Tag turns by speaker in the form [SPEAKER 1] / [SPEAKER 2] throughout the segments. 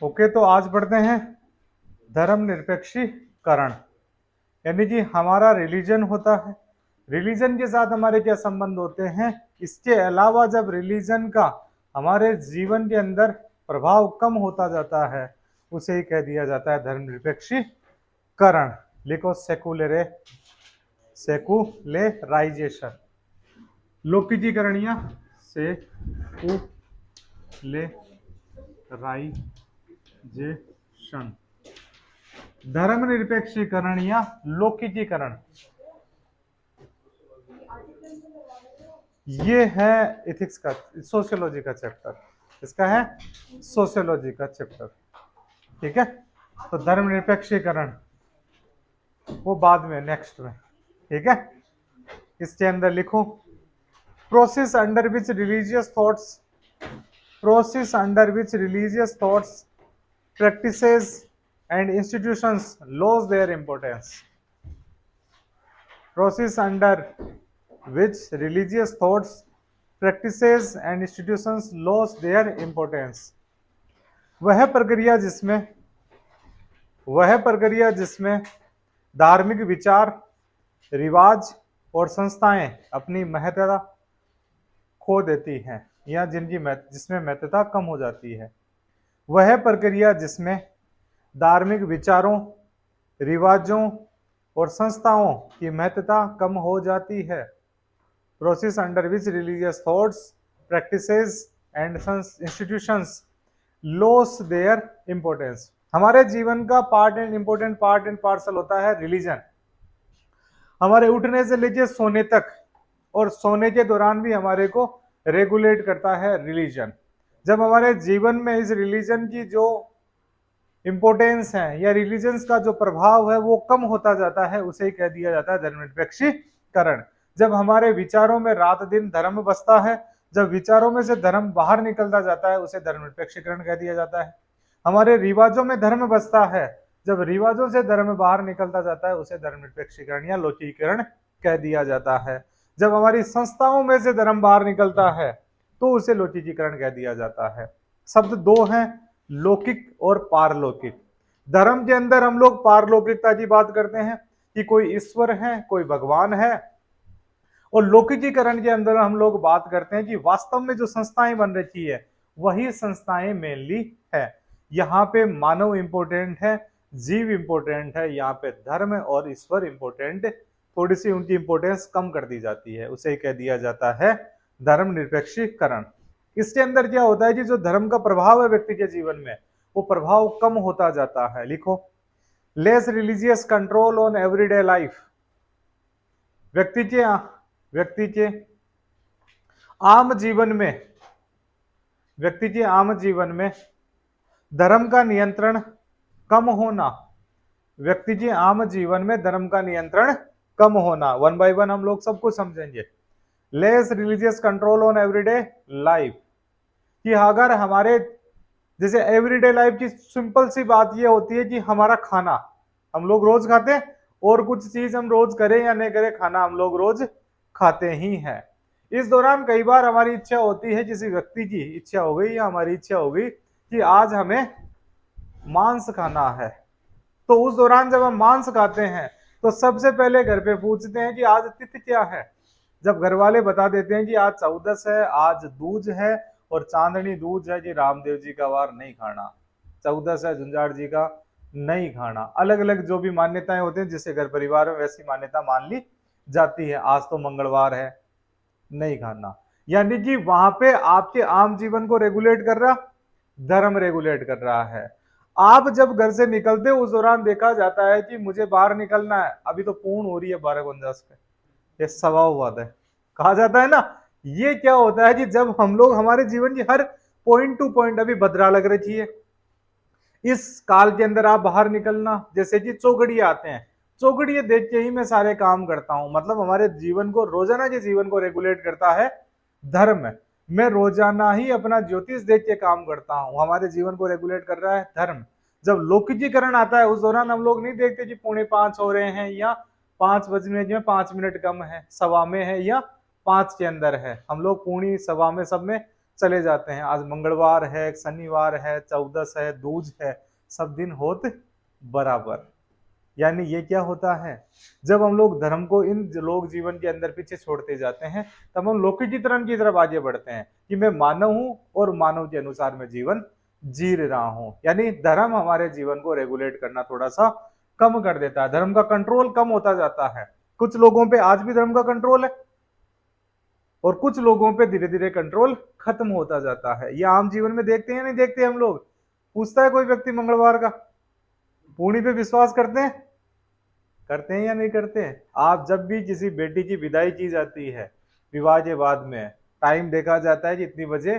[SPEAKER 1] Okay, तो आज पढ़ते हैं धर्मनिरपेक्षीकरण। यानी कि हमारा रिलीजन होता है, रिलीजन के साथ हमारे क्या संबंध होते हैं, इसके अलावा जब रिलीजन का हमारे जीवन के अंदर प्रभाव कम होता जाता है उसे ही कह दिया जाता है धर्मनिरपेक्षीकरण। लिखो सेकुलेराइजेशन, लौकिकीकरण या सेकुलेराइजेशन, धर्मनिरपेक्षीकरण या लौकिकीकरण। ये है एथिक्स का, सोशियोलॉजी का चैप्टर। इसका है सोशियोलॉजी का चैप्टर, ठीक है। तो धर्मनिरपेक्षीकरण वो बाद में, नेक्स्ट में, ठीक है। इसके अंदर लिखो process under which religious thoughts practices and institutions lose their importance. Process under which religious thoughts, practices and institutions lose their importance. वह प्रक्रिया जिसमें धार्मिक विचार, रिवाज और संस्थाएं अपनी महत्ता खो देती हैं या जिसमें महत्ता कम हो जाती है। वह प्रक्रिया जिसमें धार्मिक विचारों, रिवाजों और संस्थाओं की महत्ता कम हो जाती है। Process under which religious thoughts, practices and institutions loss their importance. हमारे जीवन का इम्पोर्टेंट पार्ट एंड पार्सल होता है रिलीजन। हमारे उठने से लेकर सोने तक, और सोने के दौरान भी हमारे को रेगुलेट करता है रिलीजन। जब हमारे जीवन में इस रिलीजन की जो इंपॉर्टेंस है या रिलीजन्स का जो प्रभाव है वो कम होता जाता है, उसे ही कह दिया जाता है धर्मनिरपेक्षीकरण। जब हमारे विचारों में रात दिन धर्म बसता है, जब विचारों में से धर्म बाहर निकलता जाता है, उसे धर्मनिरपेक्षीकरण कह दिया जाता है। हमारे रिवाजों में धर्म बसता है, जब रिवाजों से धर्म बाहर निकलता जाता है, उसे धर्मनिरपेक्षीकरण या लौकिकीकरण कह दिया जाता है। जब हमारी संस्थाओं में से धर्म बाहर निकलता है तो उसे लौकिकीकरण कह दिया जाता है। शब्द दो हैं, लौकिक और पारलौकिक। धर्म के अंदर हम लोग पारलौकिकता की बात करते हैं कि कोई ईश्वर है, कोई भगवान है, और लौकिकीकरण के अंदर हम लोग बात करते हैं कि वास्तव में जो संस्थाएं बन रखी है वही संस्थाएं मेनली है। यहाँ पे मानव इंपोर्टेंट है, जीव इंपोर्टेंट है, यहाँ पे धर्म और ईश्वर इंपोर्टेंट, थोड़ी सी उनकी इंपोर्टेंस कम कर दी जाती है, उसे कह दिया जाता है धर्मनिरपेक्षीकरण। इसके अंदर क्या होता है कि जो धर्म का प्रभाव है व्यक्ति के जीवन में, वो प्रभाव कम होता जाता है। लिखो less religious control on everyday life. व्यक्ति के आम जीवन में धर्म का नियंत्रण कम होना। व्यक्ति के आम जीवन में धर्म का नियंत्रण कम होना। वन बाय वन हम लोग सब कुछ समझेंगे। Less religious control on everyday life, कि अगर हमारे जैसे एवरीडे लाइफ की सिंपल सी बात ये होती है कि हमारा खाना हम लोग रोज खाते हैं, और कुछ चीज हम रोज करें या नहीं करें, खाना हम लोग रोज खाते ही हैं। इस दौरान कई बार हमारी इच्छा होती है, किसी व्यक्ति की इच्छा हो गई या हमारी इच्छा हो गई कि आज हमें मांस खाना है, तो उस दौरान जब हम मांस खाते हैं तो सबसे पहले घर पे पूछते हैं कि आज तिथि क्या है। जब घर वाले बता देते हैं कि आज 14 है, आज दूज है और चांदनी दूज है, कि रामदेव जी का वार नहीं खाना, 14 है, झुंझाड़ जी का नहीं खाना। अलग अलग जो भी मान्यताएं होती हैं, जिससे घर परिवार में वैसी मान्यता मान ली जाती है। आज तो मंगलवार है, नहीं खाना। यानी कि वहां पे आपके आम जीवन को रेगुलेट कर रहा धर्म रेगुलेट कर रहा है। आप जब घर से निकलते उस दौरान देखा जाता है कि मुझे बाहर निकलना है, अभी तो पूर्ण हो रही है 12:49 पे, ये सवा हुआ है, कहा जाता है ना। ये क्या होता है कि जब हम लोग हमारे जीवन की हर पॉइंट टू पॉइंट अभी बदला लग रही है, इस काल के अंदर आप बाहर निकलना, जैसे कि चौकड़िए आते हैं, चौकड़िए देख के ही मैं सारे काम करता हूं। मतलब हमारे जीवन को, रोजाना के जीवन को रेगुलेट करता है धर्म। मैं रोजाना ही अपना ज्योतिष देख के काम करता हूं, हमारे जीवन को रेगुलेट कर रहा है धर्म। जब लौकिकीकरण आता है उस दौरान हम लोग नहीं देखते कि 4:45 हो रहे हैं या 5 बजने में 5 मिनट कम है, सवा में है या 5 के अंदर है। हम लोग पूर्णी सवा में सब में चले जाते हैं। आज मंगलवार है, शनिवार है, 14 है, दूज है, सब दिन होत बराबर। यानी ये क्या होता है, जब हम लोग धर्म को इन लोक जीवन के अंदर पीछे छोड़ते जाते हैं, तब हम लौकिकीकरण की तरफ आगे बढ़ते हैं कि मैं मानव हूं और मानव के अनुसार मैं जीवन जी रहा हूं। यानी धर्म हमारे जीवन को रेगुलेट करना थोड़ा सा कम कर देता है, धर्म का कंट्रोल कम होता जाता है। कुछ लोगों पे आज भी धर्म का कंट्रोल है और कुछ लोगों पे धीरे धीरे कंट्रोल खत्म होता जाता है। ये आम जीवन में देखते हैं नहीं देखते हम लोग? पूछता है कोई व्यक्ति मंगलवार का पूर्णी पे विश्वास करते हैं या नहीं करते हैं? आप जब भी किसी बेटी की विदाई की जाती है विवाह के बाद में, टाइम देखा जाता है कि इतनी बजे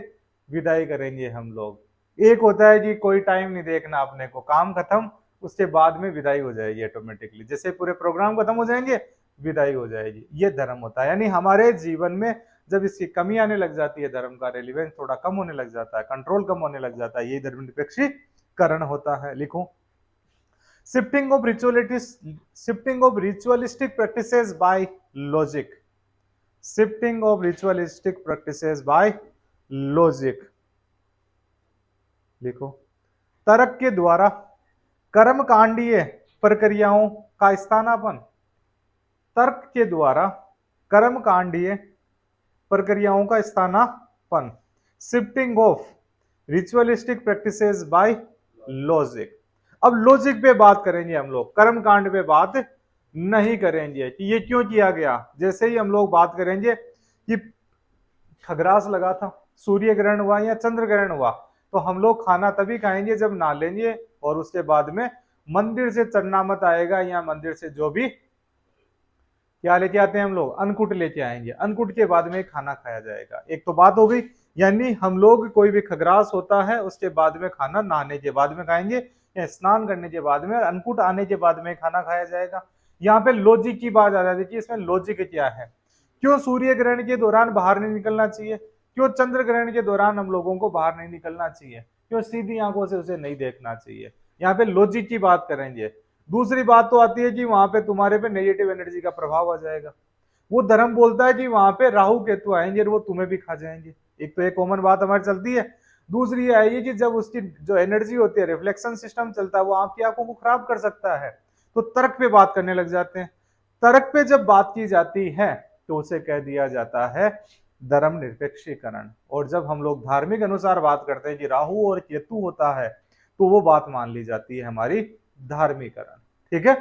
[SPEAKER 1] विदाई करेंगे हम लोग। एक होता है कि कोई टाइम नहीं देखना, अपने को काम खत्म, उसके बाद में विदाई हो जाएगी ऑटोमेटिकली, जैसे पूरे प्रोग्राम खत्म हो जाएंगे विदाई हो जाएगी। ये धर्म होता है। यानी हमारे जीवन में जब इसकी कमी आने लग जाती है, धर्म का रेलिवेंस थोड़ा कम होने लग जाता है, कंट्रोल कम होने लग जाता है, ये धर्मनिरपेक्षीकरण होता है। लिखो, shifting of ritualistic practices by logic, shifting of ritualistic practices by logic। लिखो, तर्क के द्वारा कर्मकांडीय प्रक्रियाओं का स्थानापन्न, तर्क के द्वारा कर्मकांडीय प्रक्रियाओं का स्थानापन्न, shifting of ritualistic practices by logic. अब लॉजिक पे बात करेंगे हम लोग, कर्म कांड पे बात नहीं करेंगे कि ये क्यों किया गया। जैसे ही हम लोग बात करेंगे कि खग्रास लगा था, सूर्य ग्रहण हुआ या चंद्र ग्रहण हुआ, तो हम लोग खाना तभी खाएंगे जब नहा लेंगे और उसके बाद में मंदिर से चरणामत आएगा या मंदिर से जो भी क्या लेके आते हैं हम लोग, अन्नकूट लेके आएंगे, अन्नकूट के बाद में खाना खाया जाएगा। एक तो बात हो गई, यानी हम लोग कोई भी खग्रास होता है उसके बाद में खाना नहाने के बाद में खाएंगे या स्नान करने के बाद में, अन्नकूट आने के बाद में खाना खाया जाएगा। यहाँ पे लॉजिक की बात आ जाती है कि इसमें लॉजिक क्या है, क्यों सूर्य ग्रहण के दौरान बाहर नहीं निकलना चाहिए, क्यों चंद्र ग्रहण के दौरान हम लोगों को बाहर नहीं निकलना चाहिए, क्यों सीधी आंखों से उसे नहीं देखना चाहिए। यहाँ पे लॉजिक की बात करेंगे। दूसरी बात तो आती है कि वहां पे तुम्हारे पे नेगेटिव एनर्जी का प्रभाव आ जाएगा। वो धर्म बोलता है कि वहां पे राहु केतु आएंगे और वो तुम्हें भी खा जाएंगे। एक तो एक कॉमन बात हमारी चलती है। दूसरी आएगी कि जब उसकी जो एनर्जी होती है, रिफ्लेक्शन सिस्टम चलता है, वो आपकी आंखों को खराब कर सकता है। तो तर्क पे बात करने लग जाते हैं। तर्क पे जब बात की जाती है तो उसे कह दिया जाता है धर्म निरपेक्षीकरण। और जब हम लोग धार्मिक अनुसार बात करते हैं कि राहु और केतु होता है, तो वो बात मान ली जाती है हमारी धार्मीकरण। ठीक है,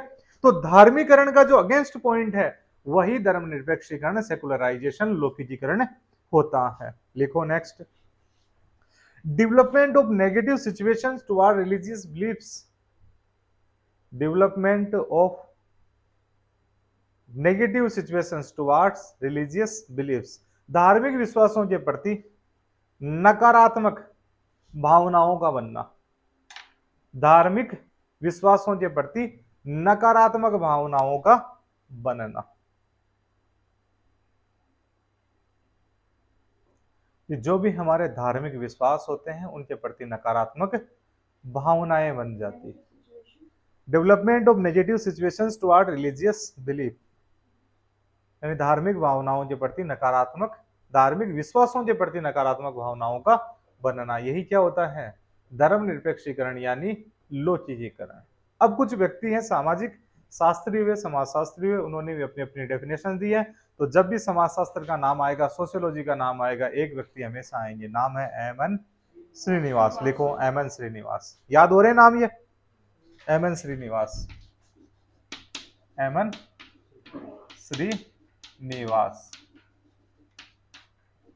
[SPEAKER 1] तो धार्मीकरण का जो अगेंस्ट पॉइंट है वही धर्मनिरपेक्षीकरण, सेकुलराइजेशन, लौकिकीकरण होता है। लिखो next, development of negative situations toward religious beliefs, development of negative situations towards religious beliefs, धार्मिक विश्वासों के प्रति नकारात्मक भावनाओं का बनना, धार्मिक विश्वासों के प्रति नकारात्मक भावनाओं का बनना। जो भी हमारे धार्मिक विश्वास होते हैं उनके प्रति नकारात्मक भावनाएं बन जाती। Development of negative situations toward religious belief, यानी धार्मिक भावनाओं के प्रति नकारात्मक, धार्मिक विश्वासों के प्रति नकारात्मक भावनाओं का बनना, यही क्या होता है, धर्मनिरपेक्षीकरण यानी लौकिकीकरण। अब कुछ व्यक्ति हैं सामाजिक शास्त्री हुए, समाजशास्त्री हुए, उन्होंने भी अपनी अपनी डेफिनेशन दी है। तो जब भी समाजशास्त्र का नाम आएगा, सोशियोलॉजी का नाम आएगा, एक व्यक्ति हमेशा आएंगे, नाम है एम.एन. श्रीनिवास। लिखो एम.एन. श्रीनिवास, याद हो रहे नाम ये, M N. Srinivas, M N. Srinivas,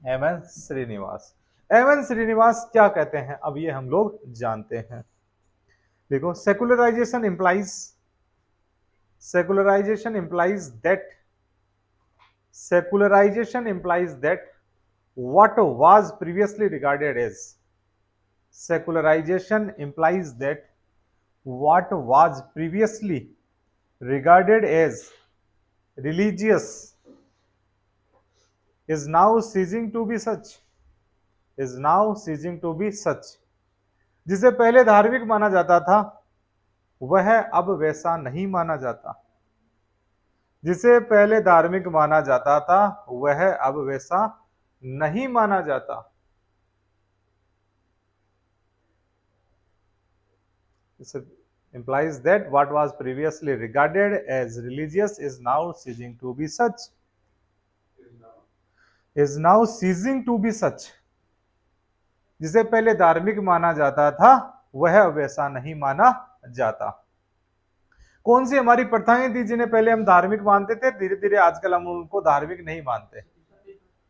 [SPEAKER 1] M N. Srinivas. M N. Srinivas क्या कहते हैं, अब ये हम लोग जानते हैं। देखो, secularisation implies that what was previously regarded as, secularization implies that what was previously regarded as religious is now ceasing to be such, is now ceasing to be such। जिसे पहले धार्मिक माना जाता था वह अब वैसा नहीं माना जाता, जिसे पहले धार्मिक माना जाता था वह अब वैसा नहीं माना जाता। implies that what was previously regarded as religious is now ceasing to be such. Is now ceasing to be such. जिसे पहले धार्मिक माना जाता था वह वैसा नहीं माना जाता। कौन सी हमारी प्रथाएं थी जिन्हें पहले हम धार्मिक मानते थे, धीरे धीरे आजकल हम उनको धार्मिक नहीं मानते।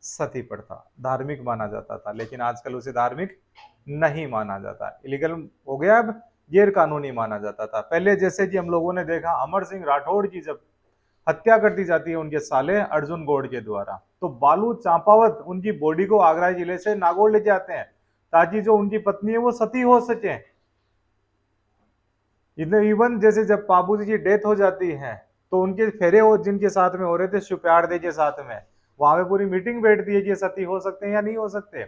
[SPEAKER 1] सती प्रथा धार्मिक माना जाता था, लेकिन आजकल उसे धार्मिक नहीं माना जाता, इलीगल हो गया, अब गैर कानूनी माना जाता था। पहले जैसे कि हम लोगों ने देखा अमर सिंह राठौड़ की जब हत्या कर दी जाती है उनके साले अर्जुन गौड़ के द्वारा, तो बालू चांपावत उनकी बॉडी को आगरा जिले से नागौर ले जाते हैं ताकि जो उनकी पत्नी है वो सती हो सके। इवन जैसे जब बाबूजी की डेथ हो जाती है तो उनके फेरे हो जिनके साथ में हो रहे थे शुप्याड़ के साथ में, वहां पे पूरी मीटिंग बैठती है कि सती हो सकते हैं या नहीं हो सकते।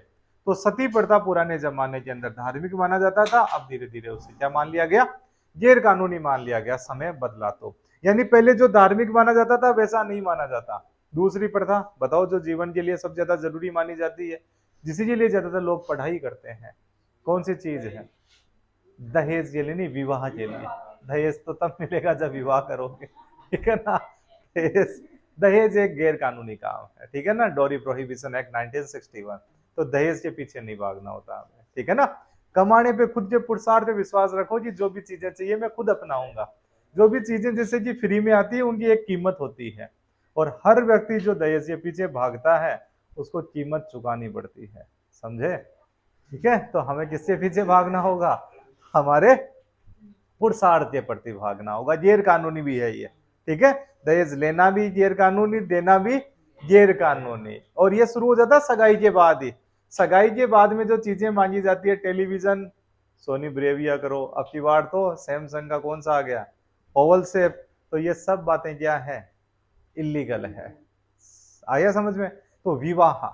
[SPEAKER 1] तो सती प्रथा पुराने जमाने के अंदर धार्मिक माना जाता था, अब धीरे धीरे उसे क्या मान लिया गया, गैर कानूनी मान लिया गया, समय बदला तो। यानी पहले जो धार्मिक माना जाता था वैसा नहीं माना जाता। दूसरी प्रथा बताओ जो जीवन के लिए सबसे ज्यादा जरूरी मानी जाती है, जिसी के लिए ज्यादातर लोग पढ़ाई करते हैं, कौन सी चीज है, दहेज के लिए नहीं, विवाह के लिए। दहेज तो तब मिलेगा जब विवाह करोगे, ठीक है ना। दहेज एक गैर कानूनी काम है, ठीक है ना, डोरी प्रोहिबिशन एक्ट 1961। तो दहेज के पीछे नहीं भागना होता हमें, ठीक है ना। कमाने पे खुद के पुरुषार्थ पे विश्वास रखो कि जो भी चीजें चाहिए मैं खुद अपनाऊंगा। जो भी चीजें जैसे कि फ्री में आती है उनकी एक कीमत होती है, और हर व्यक्ति जो दहेज के पीछे भागता है उसको कीमत चुकानी पड़ती है, समझे, ठीक है। तो हमें किसके पीछे भागना होगा, हमारे पुरुषार्थ के प्रति भागना होगा। गैर कानूनी भी है ये, ठीक है। दहेज लेना भी गैर कानूनी, देना भी गैर कानूनी। और ये शुरू हो जाता है सगाई के बाद ही। सगाई के बाद में जो चीजें मांगी जाती है, टेलीविजन, सोनी ब्रेविया करो, अब की बार तो सैमसंग का कौन सा आ गया, ओवल शेप, तो ये सब बातें क्या है, इलीगल है। आया समझ में। तो विवाह,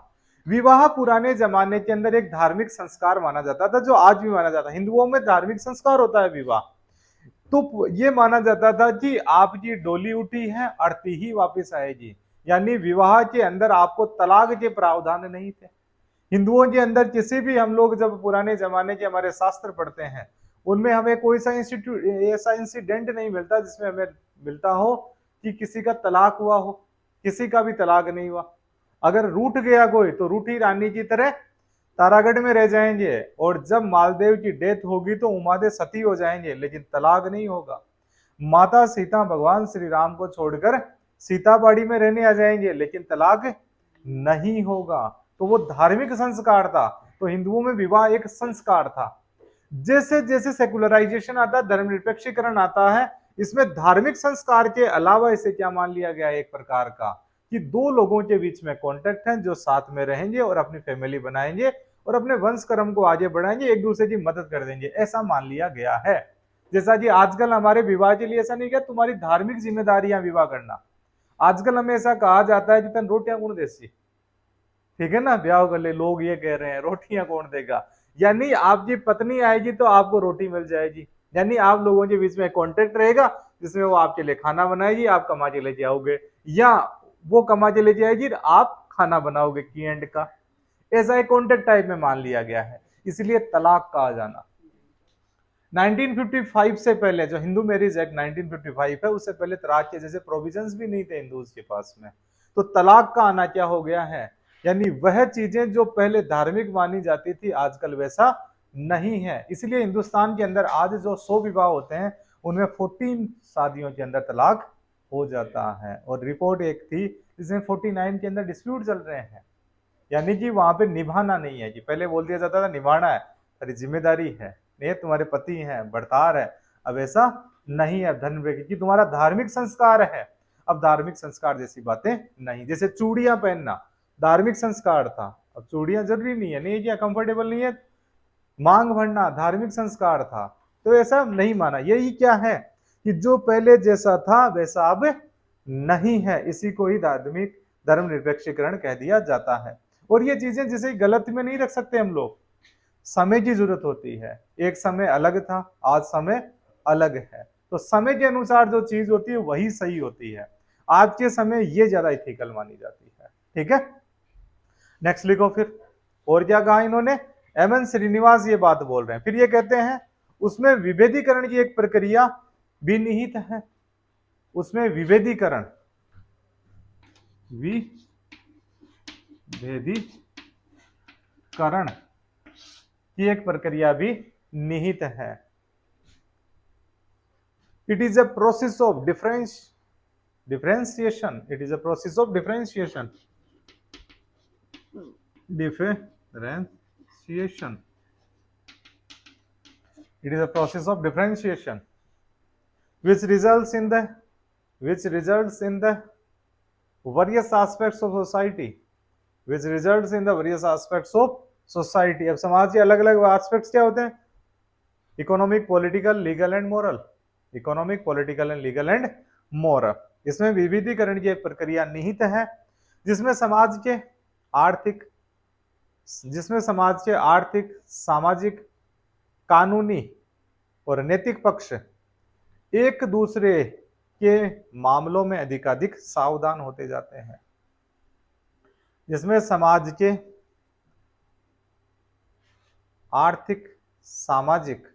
[SPEAKER 1] विवाह पुराने जमाने के अंदर एक धार्मिक संस्कार माना जाता था, जो आज भी माना जाता है। हिंदुओं में धार्मिक संस्कार होता है विवाह। तो ये माना जाता था कि आपकी डोली उठी है, अर्थी ही वापस आएगी, यानी विवाह के अंदर आपको तलाक के प्रावधान नहीं थे। हिंदुओं के अंदर किसी भी, हम लोग जब पुराने जमाने के हमारे शास्त्र पढ़ते हैं उनमें हमें कोई सा ऐसा इंसिडेंट नहीं मिलता जिसमें हमें मिलता हो कि किसी का तलाक हुआ हो। किसी का भी तलाक नहीं हुआ। अगर रूठ गया कोई तो रूठी रानी की तरह तारागढ़ में रह जाएंगे, और जब मालदेव की डेथ होगी तो उमादे सती हो जाएंगे, लेकिन तलाक नहीं होगा। माता सीता भगवान श्री राम को छोड़कर सीताबाड़ी में रहने आ जाएंगे, लेकिन तलाक नहीं होगा। तो वो धार्मिक संस्कार था। तो हिंदुओं में विवाह एक संस्कार था। जैसे जैसे सेकुलराइजेशन आता है, धर्मनिरपेक्षीकरण आता है, इसमें धार्मिक संस्कार के अलावा इसे क्या मान लिया गया, एक प्रकार का कि दो लोगों के बीच में कॉन्टेक्ट है, जो साथ में रहेंगे और अपनी फैमिली बनाएंगे और अपने वंश कर्म को आगे बढ़ाएंगे, एक दूसरे की मदद कर देंगे, ऐसा मान लिया गया है। जैसा कि आजकल हमारे विवाह के लिए ऐसा नहीं किया तुम्हारी धार्मिक जिम्मेदारियां विवाह करना। आजकल हमें ऐसा कहा जाता है कि तन रोटियां कौन देसी, ठीक है ना, ब्याह कर ले, लोग ये कह रहे हैं रोटियां कौन देगा, यानी आपकी पत्नी आएगी तो आपको रोटी मिल जाएगी। यानी आप लोगों के बीच में कॉन्टेक्ट रहेगा जिसमें वो आपके लिए खाना बनाएगी, आप कमा के लेके आओगे, या वो कमा के लेके आएगी आप खाना बनाओगे की एंड का। ऐसा एक कॉन्टेक्ट टाइप में मान लिया गया है, इसलिए तलाक का आ जाना। 1955 से पहले जो हिंदू मैरिज एक्ट 1955 है, उससे पहले तलाक के जैसे प्रोविजंस भी नहीं थे हिंदूज के पास में। तो तलाक का आना क्या हो गया है, यानी वह चीजें जो पहले धार्मिक मानी जाती थी आजकल वैसा नहीं है। इसलिए हिंदुस्तान के अंदर आज जो 100 विवाह होते हैं उनमें 14 शादियों के अंदर तलाक हो जाता है। और रिपोर्ट एक थी जिसमें 49 के अंदर डिस्प्यूट चल रहे हैं, यानी कि वहां पे निभाना नहीं है। कि पहले बोल दिया जाता था निभाना है, अरे जिम्मेदारी है, नहीं तुम्हारे पति हैं, बर्तार है। अब ऐसा नहीं है, धन की तुम्हारा धार्मिक संस्कार है। अब धार्मिक संस्कार जैसी बातें नहीं। जैसे चूड़ियां पहनना धार्मिक संस्कार था, अब चूड़ियां जरूरी नहीं है, नहीं क्या कंफर्टेबल नहीं है, मांग भरना धार्मिक संस्कार था, तो ऐसा नहीं माना। यही क्या है कि जो पहले जैसा था वैसा अब नहीं है, इसी को ही धार्मिक धर्मनिरपेक्षीकरण कह दिया जाता है। और ये चीजें जैसे गलत में नहीं रख सकते हम लोग, समय की जरूरत होती है। एक समय अलग था, आज समय अलग है, तो समय के अनुसार जो चीज होती है वही सही होती है। आज के समय ये ज्यादा इथिकल मानी जाती है, ठीक है। नेक्स्ट लिखो फिर, और क्या कहा इन्होंने, एमएन श्रीनिवास ये बात बोल रहे हैं। फिर ये कहते हैं उसमें विभेदीकरण की एक प्रक्रिया भी निहित है। उसमें विभेदीकरण की एक प्रक्रिया भी निहित है। It is a process of differentiation. It is a process of differentiation. It is a process of differentiation which results in the various aspects of society. Which results in the various aspects of society. अब समाज के अलग अलग aspects क्या होते हैं? Economic, political, legal and moral. Economic, political and legal and moral. इसमें विविधीकरण की एक प्रक्रिया निहित है जिसमें समाज के आर्थिक, सामाजिक, कानूनी और नैतिक पक्ष एक दूसरे के मामलों में अधिकाधिक सावधान होते जाते हैं। जिसमें समाज के आर्थिक, सामाजिक,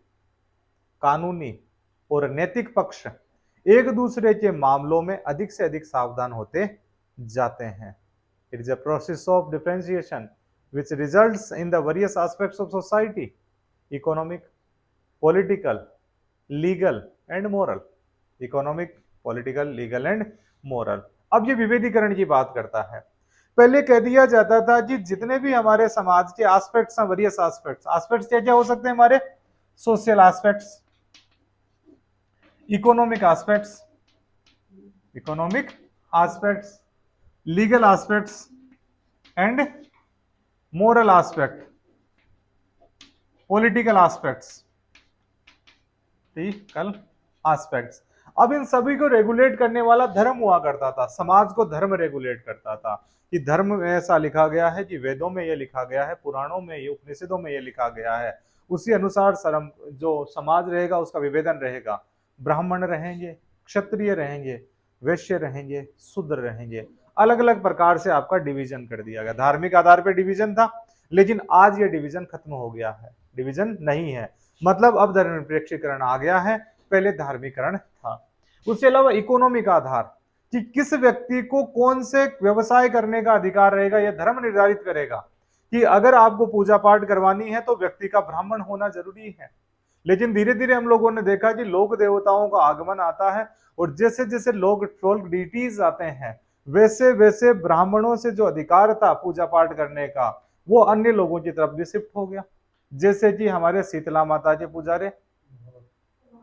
[SPEAKER 1] कानूनी और नैतिक पक्ष एक दूसरे के मामलों में अधिक से अधिक सावधान होते जाते हैं। It is a process of differentiation which results in the various aspects of society, economic, political, legal and moral. Economic, political, legal and moral. अब ये विभेदीकरण की बात करता है। पहले कह दिया जाता था कि जितने भी हमारे समाज के एस्पेक्ट्स हैं, वेरियस एस्पेक्ट्स क्या क्या हो सकते हैं हमारे? Social aspects, economic aspects, legal aspects and moral aspect, political aspects. अब इन सभी को रेगुलेट करने वाला धर्म हुआ करता था। समाज को धर्म रेगुलेट करता था कि धर्म में ऐसा लिखा गया है, कि वेदों में ये लिखा गया है, पुराणों में ये, उपनिषदों में ये लिखा गया है, उसी अनुसार जो समाज रहेगा उसका विभेदन रहेगा। ब्राह्मण रहेंगे, क्षत्रिय रहेंगे, वैश्य रहेंगे, शूद्र रहेंगे। अलग अलग प्रकार से आपका डिवीजन कर दिया गया। धार्मिक आधार पर डिवीजन था, लेकिन आज ये डिवीजन खत्म हो गया है, डिवीजन नहीं है। मतलब अब धर्मनिरपेक्षीकरण आ गया है, पहले धार्मीकरण था। उसके अलावा इकोनॉमिक आधार, कि किस व्यक्ति को कौन से व्यवसाय करने का अधिकार रहेगा, यह धर्म निर्धारित करेगा। कि अगर आपको पूजा पाठ करवानी है तो व्यक्ति का ब्राह्मण होना जरूरी है। लेकिन धीरे धीरे हम लोगों ने देखा कि लोक देवताओं का आगमन आता है, और जैसे जैसे लोग फोल्क डीटीज आते हैं, वैसे वैसे ब्राह्मणों से जो अधिकार था पूजा पाठ करने का, वो अन्य लोगों की तरफ भी शिफ्ट हो गया। जैसे कि हमारे शीतला माता के पुजारी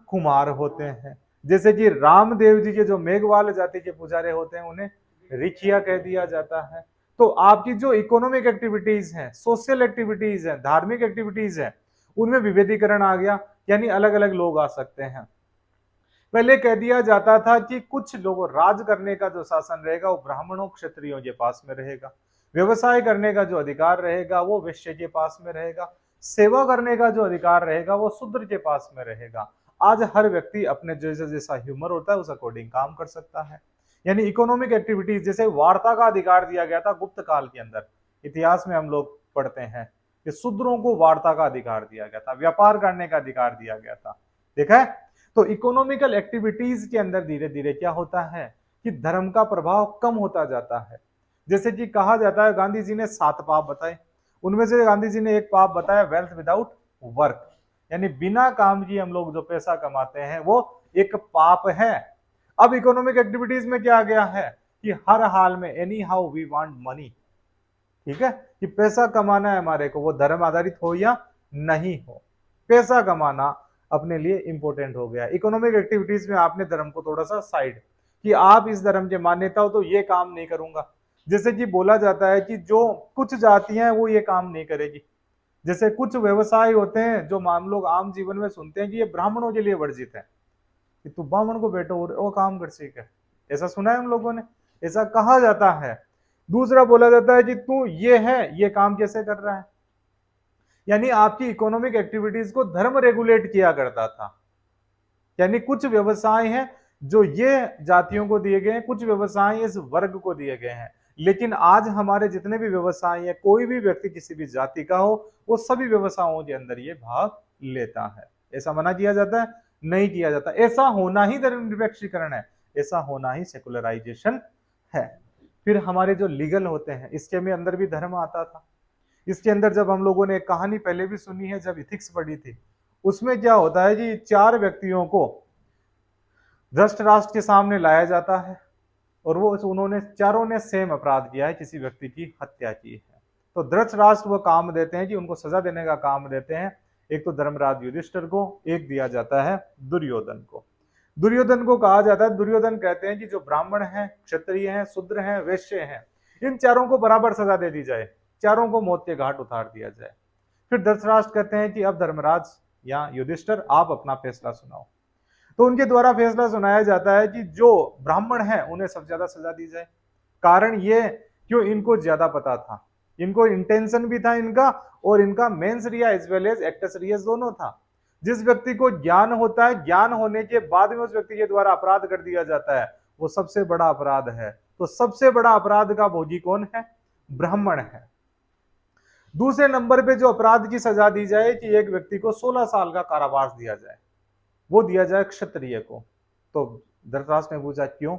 [SPEAKER 1] कुमार होते हैं, जैसे कि रामदेव जी के जो मेघवाल जाति के पुजारी होते हैं उन्हें रिखिया कह दिया जाता है। तो आपकी जो इकोनॉमिक एक्टिविटीज हैं, सोशल एक्टिविटीज हैं, धार्मिक एक्टिविटीज हैं, उनमें विभेदीकरण आ गया, यानी अलग अलग लोग आ सकते हैं। पहले कह दिया जाता था कि कुछ लोगों राज करने का जो शासन रहेगा वो ब्राह्मणों, क्षत्रियों के पास में रहेगा। व्यवसाय करने का जो अधिकार रहेगा वो वैश्य के पास में रहेगा। सेवा करने का जो अधिकार रहेगा वो शूद्र के पास में रहेगा। आज हर व्यक्ति अपने जैसा जैसा ह्यूमर होता है उस अकॉर्डिंग काम कर सकता है। यानी इकोनॉमिक एक्टिविटीज, जैसे वार्ता का अधिकार दिया गया था गुप्त काल के अंदर, इतिहास में हम लोग पढ़ते हैं कि शूद्रों को वार्ता का अधिकार दिया गया था, व्यापार करने का अधिकार दिया गया था। देखा है? तो इकोनॉमिकल एक्टिविटीज के अंदर धीरे धीरे क्या होता है कि धर्म का प्रभाव कम होता जाता है। जैसे कि कहा जाता है, गांधी जी ने 7 पाप बताए, उनमें से गांधी जी ने एक पाप बताया वेल्थ विदाउट वर्क, यानी बिना काम किए हम लोग जो पैसा कमाते हैं वो एक पाप है। अब इकोनॉमिक एक्टिविटीज में क्या आ गया है कि हर हाल में anyhow we want money, ठीक है, कि पैसा कमाना है हमारे को, वो धर्म आधारित हो या नहीं हो, पैसा कमाना अपने लिए इंपॉर्टेंट हो गया। इकोनॉमिक एक्टिविटीज में आपने धर्म को थोड़ा सा साइड, कि आप इस धर्म के मान्यता हो तो ये काम नहीं करूंगा। जैसे कि बोला जाता है कि जो कुछ जातियां हैं वो ये काम नहीं करेगी। जैसे कुछ व्यवसाय होते हैं जो हम लोग आम जीवन में सुनते हैं कि ये ब्राह्मणों के लिए वर्जित है, कि तू ब्राह्मण को बैठो और वो काम कर सीखे, ऐसा सुना है हम लोगों ने, ऐसा कहा जाता है। दूसरा बोला जाता है कि तू ये है, ये काम कैसे कर रहा है। यानी आपकी इकोनॉमिक एक्टिविटीज को धर्म रेगुलेट किया करता था। यानी कुछ व्यवसाय हैं जो ये जातियों को दिए गए हैं, कुछ व्यवसाय इस वर्ग को दिए गए हैं। लेकिन आज हमारे जितने भी व्यवसाय है, कोई भी व्यक्ति किसी भी जाति का हो, वो सभी व्यवसायों के अंदर ये भाग लेता है। ऐसा मना किया जाता है? नहीं किया जाता। ऐसा होना ही धर्मनिरपेक्षीकरण है, ऐसा होना ही सेकुलराइजेशन है। फिर हमारे जो लीगल होते हैं, इसके में अंदर भी धर्म आता था। इसके अंदर जब हम लोगों ने एक कहानी पहले भी सुनी है, जब इथिक्स पढ़ी थी, उसमें क्या होता है कि 4 व्यक्तियों को धृष्ट राष्ट्र के सामने लाया जाता है और वो उन्होंने चारों ने सेम अपराध किया है, किसी व्यक्ति की हत्या की है। तो धृष्ट राष्ट्र वो काम देते हैं कि उनको सजा देने का काम देते हैं। एक तो धर्मराज युधिष्ठिर को, एक दिया जाता है दुर्योधन को। दुर्योधन को कहा जाता है, दुर्योधन कहते हैं कि जो ब्राह्मण हैं, क्षत्रिय हैं, शूद्र हैं, वैश्य हैं, इन चारों को बराबर सजा दे दी जाए, चारों को मौत के घाट उतार दिया जाए। फिर धृतराष्ट्र कहते हैं कि अब धर्मराज या युधिष्ठिर आप अपना फैसला सुनाओ। तो उनके द्वारा फैसला सुनाया जाता है कि जो ब्राह्मण है उन्हें सबसे ज्यादा सजा दी जाए। कारण ये क्यों, इनको ज्यादा पता था, इनको इंटेंशन भी था इनका, और इनका mens rea as well as actus reus दोनों था। जिस व्यक्ति को ज्ञान होता है, ज्ञान होने के बाद में उस व्यक्ति के द्वारा अपराध कर दिया जाता है, वो सबसे बड़ा अपराध है। तो सबसे बड़ा अपराध का भोगी कौन है? ब्राह्मण है। दूसरे नंबर पे जो अपराध की सजा दी जाए कि एक व्यक्ति को 16 साल का कारावास दिया जाए, वो दिया जाए क्षत्रिय को। तो धृतराष्ट्र ने पूछा क्यों?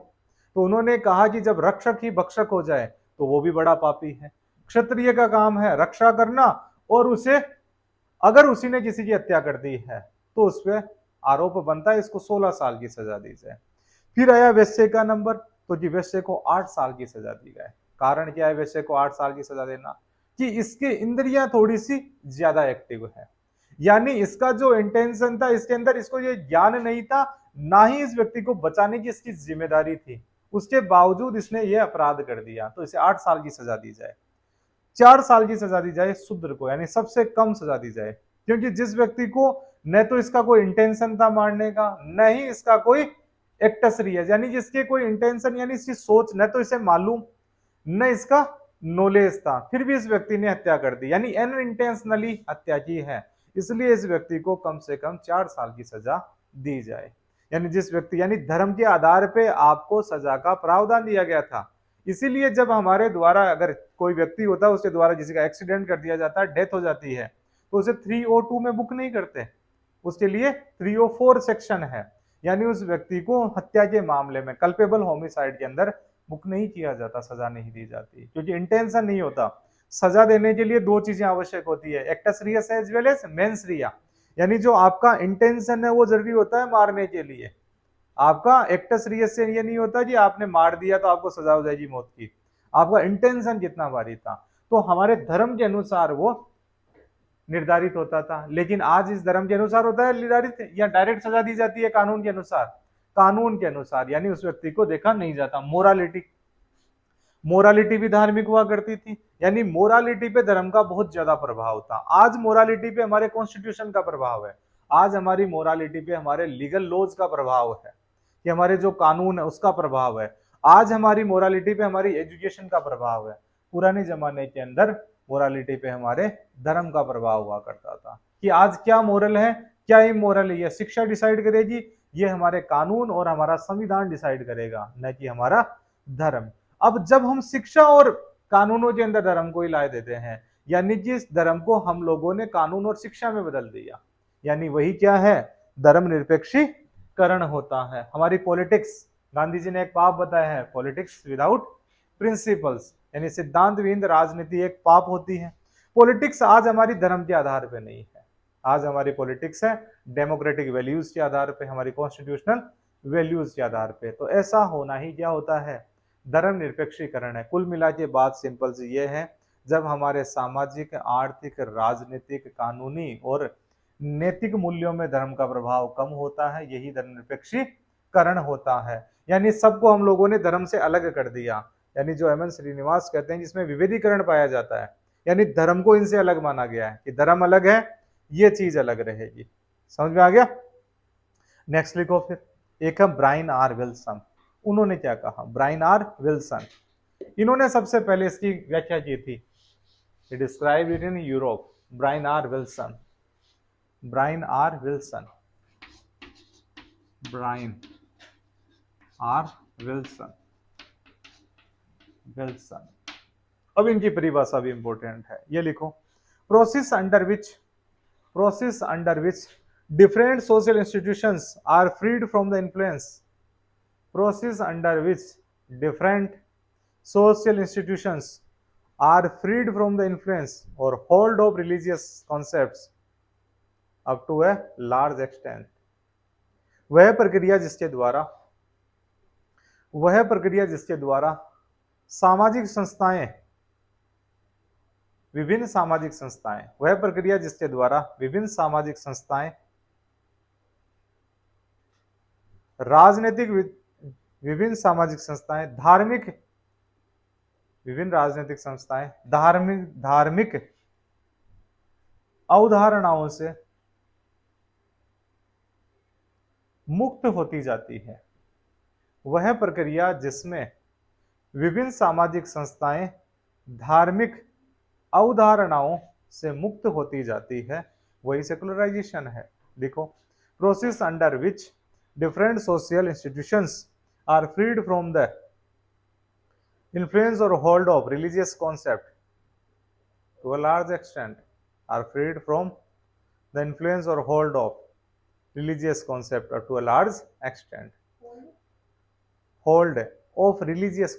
[SPEAKER 1] तो उन्होंने कहा कि जब रक्षक ही भक्षक हो जाए तो वो भी बड़ा पापी है। क्षत्रिय का काम है रक्षा करना, और उसे अगर उसी ने किसी की हत्या कर दी है तो उस पर आरोप बनता है, इसको 16 साल की सजा दी जाए। फिर आया वैश्य का नंबर, तो जी वैश्य को 8 साल की सजा दी गई। कारण क्या है वैश्य को 8 साल की सजा देना? कि इसके इंद्रियां थोड़ी सी ज्यादा एक्टिव है, यानी इसका जो इंटेंशन था, इसके अंदर इसको ये ज्ञान नहीं था, ना ही इस व्यक्ति को बचाने की इसकी जिम्मेदारी थी, उसके बावजूद इसने ये अपराध कर दिया, तो इसे 8 साल की सजा दी जाए। 4 साल की सजा दी जाए शूद्र को, यानी सबसे कम सजा दी जाए, क्योंकि जिस व्यक्ति को न तो इसका कोई इंटेंशन था मारने का, न ही इसका कोई एक्टस रियस, यानी जिसके कोई इंटेंशन यानी इसकी सोच, न तो इसे मालूम न इसका नॉलेज था, फिर भी इस व्यक्ति ने हत्या कर दी, यानी अनइंटेंशनली हत्या की है, इसलिए इस व्यक्ति को कम से कम 4 साल की सजा दी जाए। यानी जिस व्यक्ति, यानी धर्म के आधार पे आपको सजा का प्रावधान दिया गया था। इसीलिए जब हमारे द्वारा अगर कोई व्यक्ति होता है, उसके द्वारा किसी का एक्सीडेंट कर दिया जाता है, डेथ हो जाती है, तो उसे 302 में बुक नहीं करते, उसके लिए 304 सेक्शन है, यानी उस व्यक्ति को हत्या के मामले में कल्पेबल होमिसाइड के अंदर बुक नहीं किया जाता, सजा नहीं दी जाती, क्योंकि इंटेंशन नहीं होता। सजा देने के लिए 2 चीजें आवश्यक होती है, actus reus as well as mens rea, यानी जो आपका इंटेंशन है वो जरूरी होता है मारने के लिए। आपका एक्टस रियस से ये नहीं होता कि आपने मार दिया तो आपको सजा हो जाएगी मौत की, आपका इंटेंशन कितना भारी था, तो हमारे धर्म के अनुसार वो निर्धारित होता था। लेकिन आज इस धर्म के अनुसार होता है निर्धारित, या डायरेक्ट सजा दी जाती है कानून के अनुसार? कानून के अनुसार, यानी उस व्यक्ति को देखा नहीं जाता। मोरालिटी, मोरालिटी भी धार्मिक हुआ करती थी, यानी मोरालिटी पे धर्म का बहुत ज्यादा प्रभाव था। आज मोरालिटी पे हमारे कॉन्स्टिट्यूशन का प्रभाव है, आज हमारी मोरालिटी पे हमारे लीगल लॉज का प्रभाव है, कि हमारे जो कानून है उसका प्रभाव है। आज हमारी मोरालिटी पे हमारी एजुकेशन का प्रभाव है। पुराने जमाने के अंदर मोरालिटी पे हमारे धर्म का प्रभाव हुआ करता था, कि आज क्या मोरल है क्या इमोरल है, ये शिक्षा डिसाइड करेगी, ये हमारे कानून और हमारा संविधान डिसाइड करेगा, न कि हमारा धर्म। अब जब हम शिक्षा और कानूनों के अंदर धर्म को ही लाए देते हैं, यानी कि इस धर्म को हम लोगों ने कानून और शिक्षा में बदल दिया, यानी वही क्या है, धर्मनिरपेक्षीकरण होता है। हमारी पॉलिटिक्स, गांधी जी ने एक पाप बताया है, पॉलिटिक्स विदाउट प्रिंसिपल्स, यानी सिद्धांत विहीन राजनीति एक पाप होती है। पॉलिटिक्स आज हमारी धर्म के आधार पे नहीं है, आज हमारी पॉलिटिक्स है डेमोक्रेटिक वैल्यूज के आधार पे, हमारी कॉन्स्टिट्यूशनल वैल्यूज के आधार पे। तो ऐसा होना ही क्या होता है, धर्मनिरपेक्षीकरण है। कुल मिला के बात सिंपल सी ये है, जब हमारे सामाजिक, आर्थिक, राजनीतिक, कानूनी और नैतिक मूल्यों में धर्म का प्रभाव कम होता है, यही धर्मनिरपेक्षीकरण होता है। यानी सबको हम लोगों ने धर्म से अलग कर दिया, यानी जो एम एन श्रीनिवास कहते हैं जिसमें विभेदीकरण पाया जाता है, यानी धर्म को इनसे अलग माना गया है कि धर्म अलग है, ये चीज अलग रहेगी। समझ में आ गया? नेक्स्ट लिखो फिर, एक है ब्रायन आर विल्सन। उन्होंने क्या कहा, ब्रायन आर विल्सन, इन्होंने सबसे पहले इसकी व्याख्या की थी, describe it in Europe. Bryan R Wilson, Bryan R Wilson, Bryan R Wilson, Wilson. अब इनकी परिभाषा भी इंपॉर्टेंट है, ये लिखो, process under which Different social institutions are freed from the influence process under which different social institutions are freed from the influence or hold of religious concepts up to a large extent. वह प्रक्रिया जिसके द्वारा सामाजिक संस्थाएं विभिन्न सामाजिक संस्थाएं वह प्रक्रिया जिसके द्वारा विभिन्न सामाजिक संस्थाएं राजनीतिक विभिन्न सामाजिक संस्थाएं धार्मिक विभिन्न राजनीतिक संस्थाएं धार्मिक अवधारणाओं से मुक्त होती जाती है। वह प्रक्रिया जिसमें विभिन्न सामाजिक संस्थाएं धार्मिक अवधारणाओं से मुक्त होती जाती है वही सेकुलराइजेशन है। देखो, process under which different social institutions are freed from the influence or hold of religious concept to a large extent are freed from the influence or hold of religious concept or to a large extent hold of religious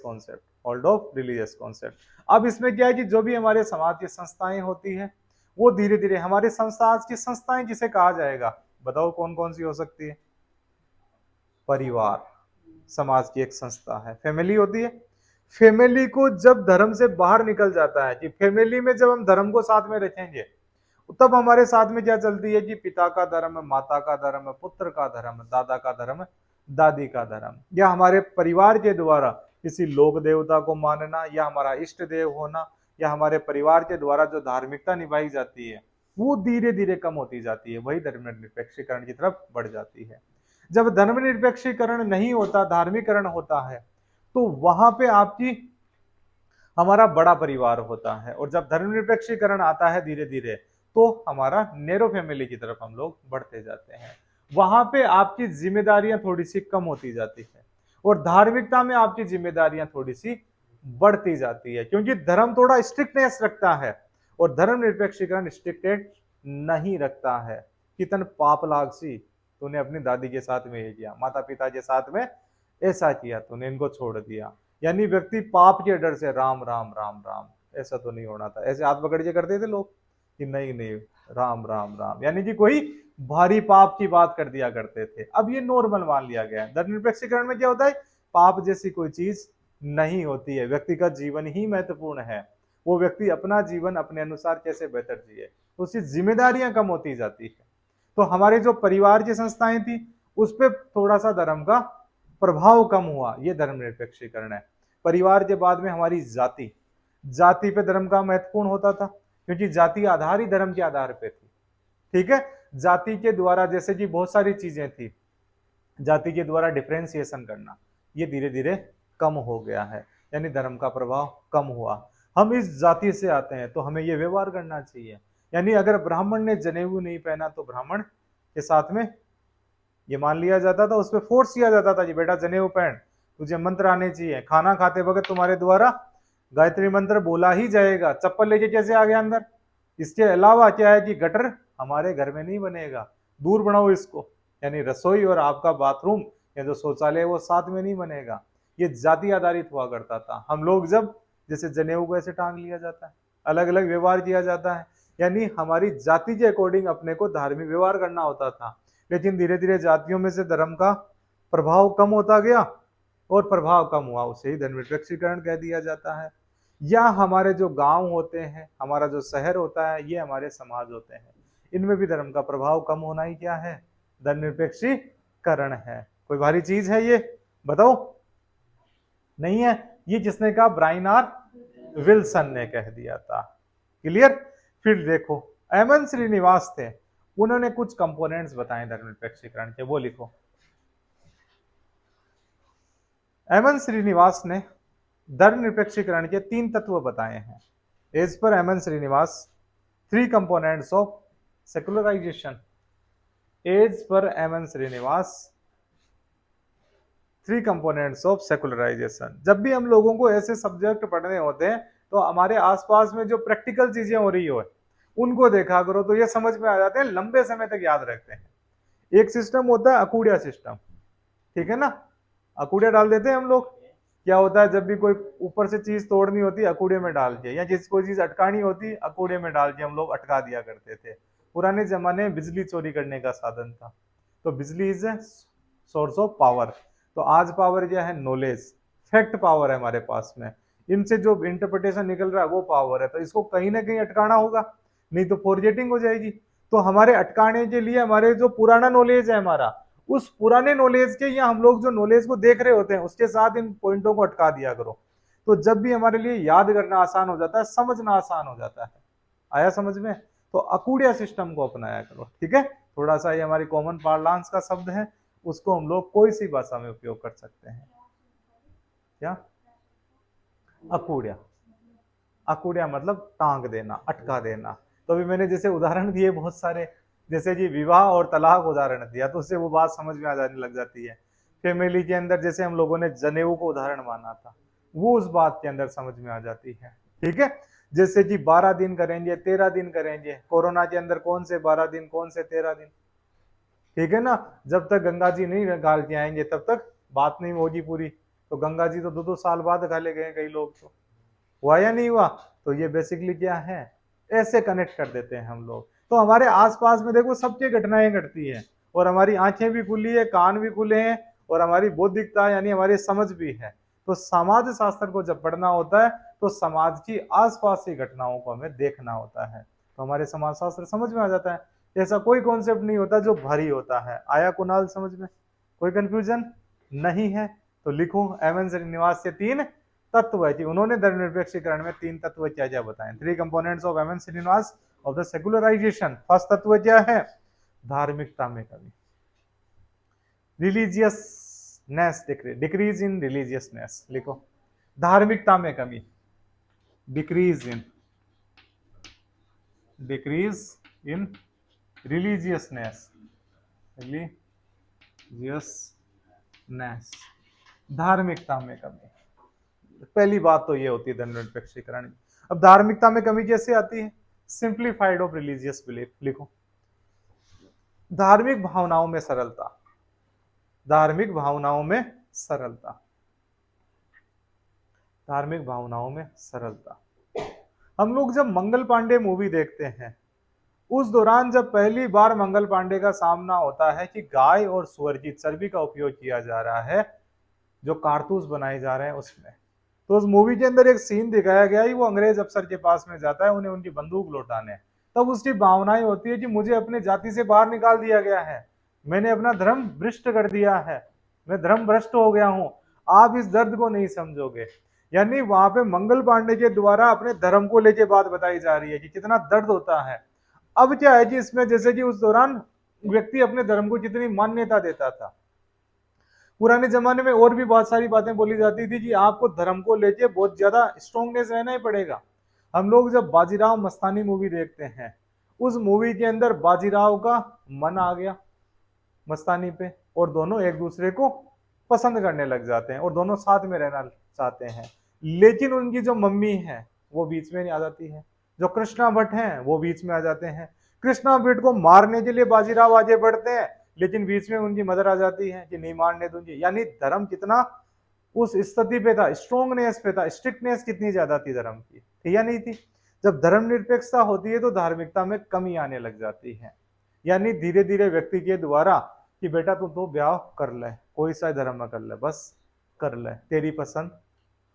[SPEAKER 1] concept अब इसमें क्या है कि जो भी हमारे समाज की संस्थाएं होती हैं वो धीरे धीरे हमारे समाज की संस्थाएं जिसे कहा जाएगा, बताओ कौन कौन सी हो सकती है? परिवार समाज की एक संस्था है, फैमिली होती है। फैमिली को जब धर्म से बाहर निकल जाता है कि फैमिली में जब हम धर्म को साथ में रखेंगे तब हमारे साथ में क्या चलती है कि पिता का धर्म, माता का धर्म, पुत्र का धर्म, दादा का धर्म, दादी का धर्म, या हमारे परिवार के द्वारा किसी लोक देवता को मानना या हमारा इष्ट देव होना या हमारे परिवार के द्वारा जो धार्मिकता निभाई जाती है वो धीरे धीरे कम होती जाती है, वही धर्मनिरपेक्षीकरण की तरफ बढ़ जाती है। जब धर्मनिरपेक्षीकरण नहीं होता, धार्मिकरण होता है, तो वहां पे आपकी हमारा बड़ा परिवार होता है, और जब धर्मनिरपेक्षीकरण आता है धीरे धीरे तो हमारा नैरो फैमिली की तरफ हम लोग बढ़ते जाते हैं। वहां पे आपकी जिम्मेदारियां थोड़ी सी कम होती जाती है और धार्मिकता में आपकी जिम्मेदारियां थोड़ी सी बढ़ती जाती है, क्योंकि धर्म थोड़ा स्ट्रिक्टनेस रखता है और धर्मनिरपेक्षीकरण स्ट्रिक्टेड नहीं रखता है। कितन पाप लागसी, तूने अपनी दादी के साथ में ये किया, माता पिता के साथ में ऐसा किया, तूने इनको छोड़ दिया, यानी व्यक्ति पाप के डर से राम राम राम राम, ऐसा तो नहीं होना था, ऐसे हाथ पकड़ के करते थे लोग कि नहीं नहीं राम राम राम, यानी कि कोई भारी पाप की बात कर दिया करते थे। अब ये नॉर्मल मान लिया गया है। धर्मनिरपेक्षीकरण में क्या होता है, पाप जैसी कोई चीज नहीं होती है, व्यक्ति का जीवन ही महत्वपूर्ण है, वो व्यक्ति अपना जीवन अपने अनुसार कैसे बेहतर जिए, उसकी जिम्मेदारियां कम होती जाती है। तो हमारे जो परिवार की संस्थाएं थी उस पर थोड़ा सा धर्म का प्रभाव कम हुआ, ये धर्मनिरपेक्षीकरण है। परिवार के बाद में हमारी जाति पे धर्म का महत्वपूर्ण होता था, क्योंकि जाति आधार ही धर्म के आधार पे थी। ठीक है, जाति के द्वारा जैसे कि बहुत सारी चीजें थी, जाति के द्वारा डिफरेंशिएशन करना ये धीरे धीरे कम हो गया है, यानी धर्म का प्रभाव कम हुआ। हम इस जाति से आते हैं तो हमें ये व्यवहार करना चाहिए, यानी अगर ब्राह्मण ने जनेऊ नहीं पहना तो ब्राह्मण के साथ में ये मान लिया जाता था, उस पर फोर्स किया जाता था कि बेटा जनेऊ पहन, तुझे मंत्र आने चाहिए, खाना खाते वक्त तुम्हारे द्वारा गायत्री मंत्र बोला ही जाएगा। चप्पल लेके कैसे आ गया अंदर? इसके अलावा क्या है कि गटर हमारे घर में नहीं बनेगा, दूर बनाओ इसको, यानी रसोई और आपका बाथरूम या जो शौचालय वो साथ में नहीं बनेगा। ये जाति आधारित हुआ करता था। हम लोग जब जैसे जनेऊ को ऐसे टांग लिया जाता है, अलग अलग व्यवहार किया जाता है, यानी हमारी जाति के अकॉर्डिंग अपने को धार्मिक व्यवहार करना होता था। लेकिन धीरे धीरे जातियों में से धर्म का प्रभाव कम होता गया, और प्रभाव कम हुआ उसे ही धर्मनिरपेक्षीकरण कह दिया जाता है। या हमारे जो गांव होते हैं, हमारा जो शहर होता है, ये हमारे समाज होते हैं, इनमें भी धर्म का प्रभाव कम होना ही क्या है, धर्मनिरपेक्षीकरण है। कोई भारी चीज है ये, बताओ? नहीं है। ये जिसने कहा, ब्रायन आर विल्सन ने कह दिया था। क्लियर? फिर देखो, एमएन श्रीनिवास थे, उन्होंने कुछ कंपोनेंट्स बताए धर्मनिरपेक्षीकरण के, वो लिखो। एमएन श्रीनिवास ने धर्मनिरपेक्षीकरण के 3 तत्व बताए हैं। As per MN Srinivas 3 components of secularisation. As per MN Srinivas 3 components of secularisation. जब भी हम लोगों को ऐसे सब्जेक्ट पढ़ने होते हैं तो हमारे आसपास में जो प्रैक्टिकल चीजें हो रही हो उनको देखा करो, तो ये समझ में आ जाते हैं, लंबे समय तक याद रखते हैं। एक सिस्टम होता है अकूड़िया सिस्टम, ठीक है ना, अकूड़िया डाल देते हैं हम लोग। क्या होता है, जब भी कोई ऊपर से चीज तोड़नी होती है अकूड़े में डाल के, या जिस कोई चीज अटकानी होती अकूड़े में डाल के हम लोग अटका दिया करते थे। पुराने जमाने में बिजली चोरी करने का साधन था। तो बिजली is a source of power. तो आज पावर क्या है, नॉलेज, फैक्ट पावर है हमारे पास में। इनसे जो इंटरप्रिटेशन निकल रहा है वो पावर है। तो इसको कहीं ना कहीं अटकाना होगा, नहीं तो फॉरगेटिंग हो जाएगी। तो हमारे अटकाने के लिए हमारे जो पुराना नॉलेज है हमारा, उस पुराने नॉलेज के, या हम लोग जो नॉलेज को देख रहे होते हैं उसके साथ इन पॉइंटों को अटका दिया करो। तो जब भी हमारे लिए याद करना आसान हो जाता है, समझना आसान हो जाता है। आया समझ में? तो अकूड़िया सिस्टम को अपनाया करो, ठीक है। थोड़ा सा ये हमारी कॉमन पार्लांस का शब्द है, उसको हम लोग कोई सी भाषा में उपयोग कर सकते हैं। क्या? अकूड़िया, अकूड़िया मतलब टांग देना, अटका देना। तो अभी मैंने जैसे उदाहरण दिए बहुत सारे, जैसे जी विवाह और तलाक उदाहरण दिया, तो उससे वो बात समझ में आ जाने लग जाती है। फैमिली के अंदर जैसे हम लोगों ने जनेऊ को उदाहरण माना था, वो उस बात के अंदर समझ में आ जाती है, ठीक है। जैसे कि 12 दिन करेंगे, 13 दिन करेंगे, कोरोना के अंदर कौन से 12 दिन, कौन से 13 दिन, ठीक है ना। जब तक गंगा जी नहीं गाल के आएंगे तब तक बात नहीं होगी पूरी। तो गंगा जी तो 2-2 साल बाद गाले गए कई लोग, तो हुआ या नहीं हुआ? तो ये बेसिकली क्या है, ऐसे कनेक्ट कर देते हैं हम लोग। तो हमारे आसपास में देखो सबकी घटनाएं घटती है, और हमारी आंखें भी खुली है, कान भी खुले हैं, और हमारी बौद्धिकता यानी हमारी समझ भी है। तो समाज शास्त्र को जब पढ़ना होता है तो समाज की आसपास की घटनाओं को हमें देखना होता है, तो हमारे समाज शास्त्र समझ में आ जाता है। ऐसा कोई कॉन्सेप्ट नहीं होता जो भारी होता है। आया कुणाल समझ में? कोई कंफ्यूजन नहीं है? तो लिखो, एम श्रीनिवास के 3 तत्व है कि उन्होंने धर्मनिरपेक्षीकरण में 3 तत्व क्या क्या बताए। 3 components of M Srinivas of the secularisation. First तत्व क्या है, धार्मिकता में कमी, रिलीजियसनेस डिक्रीज इन रिलीजियसनेस। लिखो, धार्मिकता में कमी, डिक्रीज इन रिलीजियसनेस, धार्मिकता में कमी। पहली बात तो ये होती है धर्मनिरपेक्षीकरण। अब धार्मिकता में कमी कैसे आती है, सिंप्लीफाइड ऑफ रिलीजियस बिलीफ। लिखो, धार्मिक भावनाओं में सरलता, धार्मिक भावनाओं में सरलता, धार्मिक भावनाओं में सरलता। हम लोग जब मंगल पांडे मूवी देखते हैं, उस दौरान जब पहली बार मंगल पांडे का सामना होता है कि गाय और सुअर की चर्बी का उपयोग किया जा रहा है, जो कारतूस बनाए जा रहे हैं उसमें, तो उस मूवी के अंदर एक सीन दिखाया गया है, वो अंग्रेज अफसर के पास में जाता है उन्हें उनकी बंदूक लौटाने। तब उसकी भावनाएं होती है कि मुझे अपने जाति से बाहर निकाल दिया गया है, मैंने अपना धर्म भ्रष्ट कर दिया है, मैं धर्म भ्रष्ट हो गया हूं, आप इस दर्द को नहीं समझोगे। यानी वहां पे मंगल पांडे के द्वारा अपने धर्म को लेके बात बताई जा रही है कि कितना दर्द होता है। अब क्या है कि इसमें जैसे कि उस दौरान व्यक्ति अपने धर्म को कितनी मान्यता देता था। पुराने जमाने में और भी बहुत सारी बातें बोली जाती थी कि आपको धर्म को लेके बहुत ज्यादा स्ट्रॉन्गनेस रहना ही पड़ेगा। हम लोग जब बाजीराव मस्तानी मूवी देखते हैं, उस मूवी के अंदर बाजीराव का मन आ गया मस्तानी पे, और दोनों एक दूसरे को पसंद करने लग जाते हैं और दोनों साथ में रहना चाहते हैं। लेकिन उनकी जो मम्मी है वो बीच में नहीं आ जाती है, जो कृष्णा भट्ट हैं वो बीच में आ जाते हैं। कृष्णा भट्ट को मारने के लिए बाजीराव आगे बढ़ते हैं, लेकिन बीच में उनकी मदर आ जाती है कि नहीं मारने दूंगी। यानी धर्म कितना उस स्थिति पे था, स्ट्रॉन्गनेस पे था, स्ट्रिक्टनेस कितनी ज्यादा थी धर्म की, थी या नहीं थी? जब धर्म निरपेक्षता होती है तो धार्मिकता में कमी आने लग जाती है। यानी धीरे धीरे व्यक्ति के द्वारा कि बेटा तू तो ब्याह कर ले, कोई सा धर्म में कर ले, बस कर ले, तेरी पसंद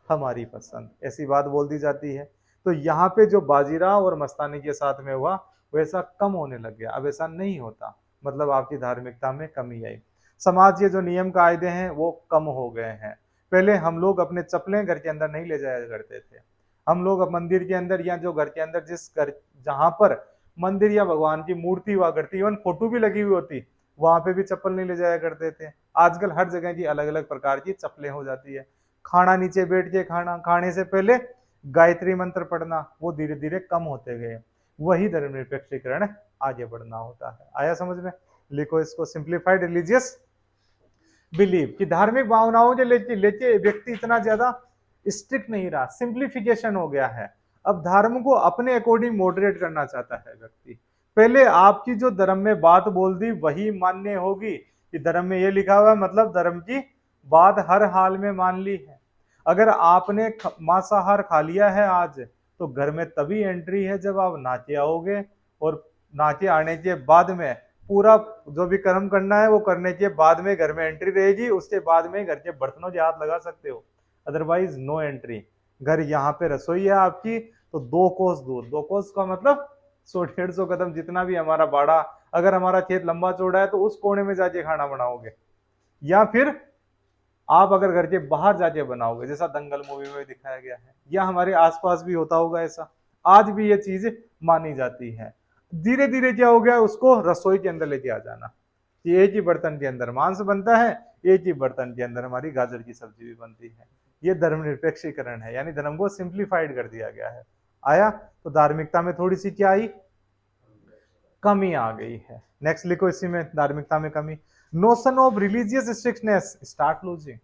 [SPEAKER 1] हमारी पसंद, ऐसी बात बोल दी जाती है। तो यहाँ पे जो बाजीराव और मस्तानी के साथ में हुआ वैसा कम होने लग गया, अब ऐसा नहीं होता, मतलब आपकी धार्मिकता में कमी आई। समाज के जो नियम कायदे हैं वो कम हो गए हैं। पहले हम लोग अपने चप्पलें घर के अंदर नहीं ले जाया करते थे। हम लोग अब मंदिर के अंदर या जो घर के अंदर जिस घर जहां पर मंदिर या भगवान की मूर्ति हुआ करती, इवन फोटो भी लगी हुई होती, वहां पे भी चप्पल नहीं ले जाया करते थे। आजकल हर जगह की अलग अलग प्रकार की चप्पलें हो जाती है। खाना नीचे बैठ के खाना, खाने से पहले गायत्री मंत्र पढ़ना, वो धीरे धीरे कम होते गए। वही धर्मनिरपेक्षीकरण आगे बढ़ना होता है। आया समझ में? लिखो इसको, सिंप्लीफाइड रिलीजियस बिलीव, कि धार्मिक भावनाओं के लेके व्यक्ति इतना ज्यादा स्ट्रिक्ट नहीं रहा, सिंप्लीफिकेशन हो गया है। अब धर्म को अपने अकॉर्डिंग मॉडरेट करना चाहता है व्यक्ति। पहले आपकी जो धर्म में बात बोल दी वही मान्य होगी, कि धर्म में ये लिखा हुआ है मतलब धर्म की बात हर हाल में मान ली है। अगर आपने मांसाहार खा लिया है आज, तो घर में तभी एंट्री है जब आप नाचे आओगे, और नाचे आने के बाद में पूरा जो भी कर्म करना है वो करने के बाद में घर में एंट्री रहेगी, उसके बाद में घर के बर्तनों के हाथ लगा सकते हो, अदरवाइज नो एंट्री। घर यहाँ पे रसोई है आपकी, तो 2 कोस दूर, 2 कोस का मतलब 100-150 कदम, जितना भी हमारा बाड़ा, अगर हमारा खेत लंबा चौड़ा है तो उस कोने में जाके खाना बनाओगे, या फिर आप अगर घर के बाहर जाके बनाओगे, जैसा दंगल मूवी में दिखाया गया है, या हमारे आसपास भी होता होगा ऐसा, आज भी ये चीज मानी जाती है। धीरे धीरे क्या हो गया, उसको रसोई के अंदर लेके आ जाना, कि एक ही बर्तन के अंदर मांस बनता है, एक ही बर्तन के अंदर हमारी गाजर की सब्जी भी बनती है। ये धर्मनिरपेक्षीकरण है, यानी धर्म को सिंप्लीफाइड कर दिया गया है। आया, तो धार्मिकता में थोड़ी सी क्या आई, कमी आ गई है। नेक्स्ट लिखो इसी में, धार्मिकता में कमी। Notion of religious strictness start losing,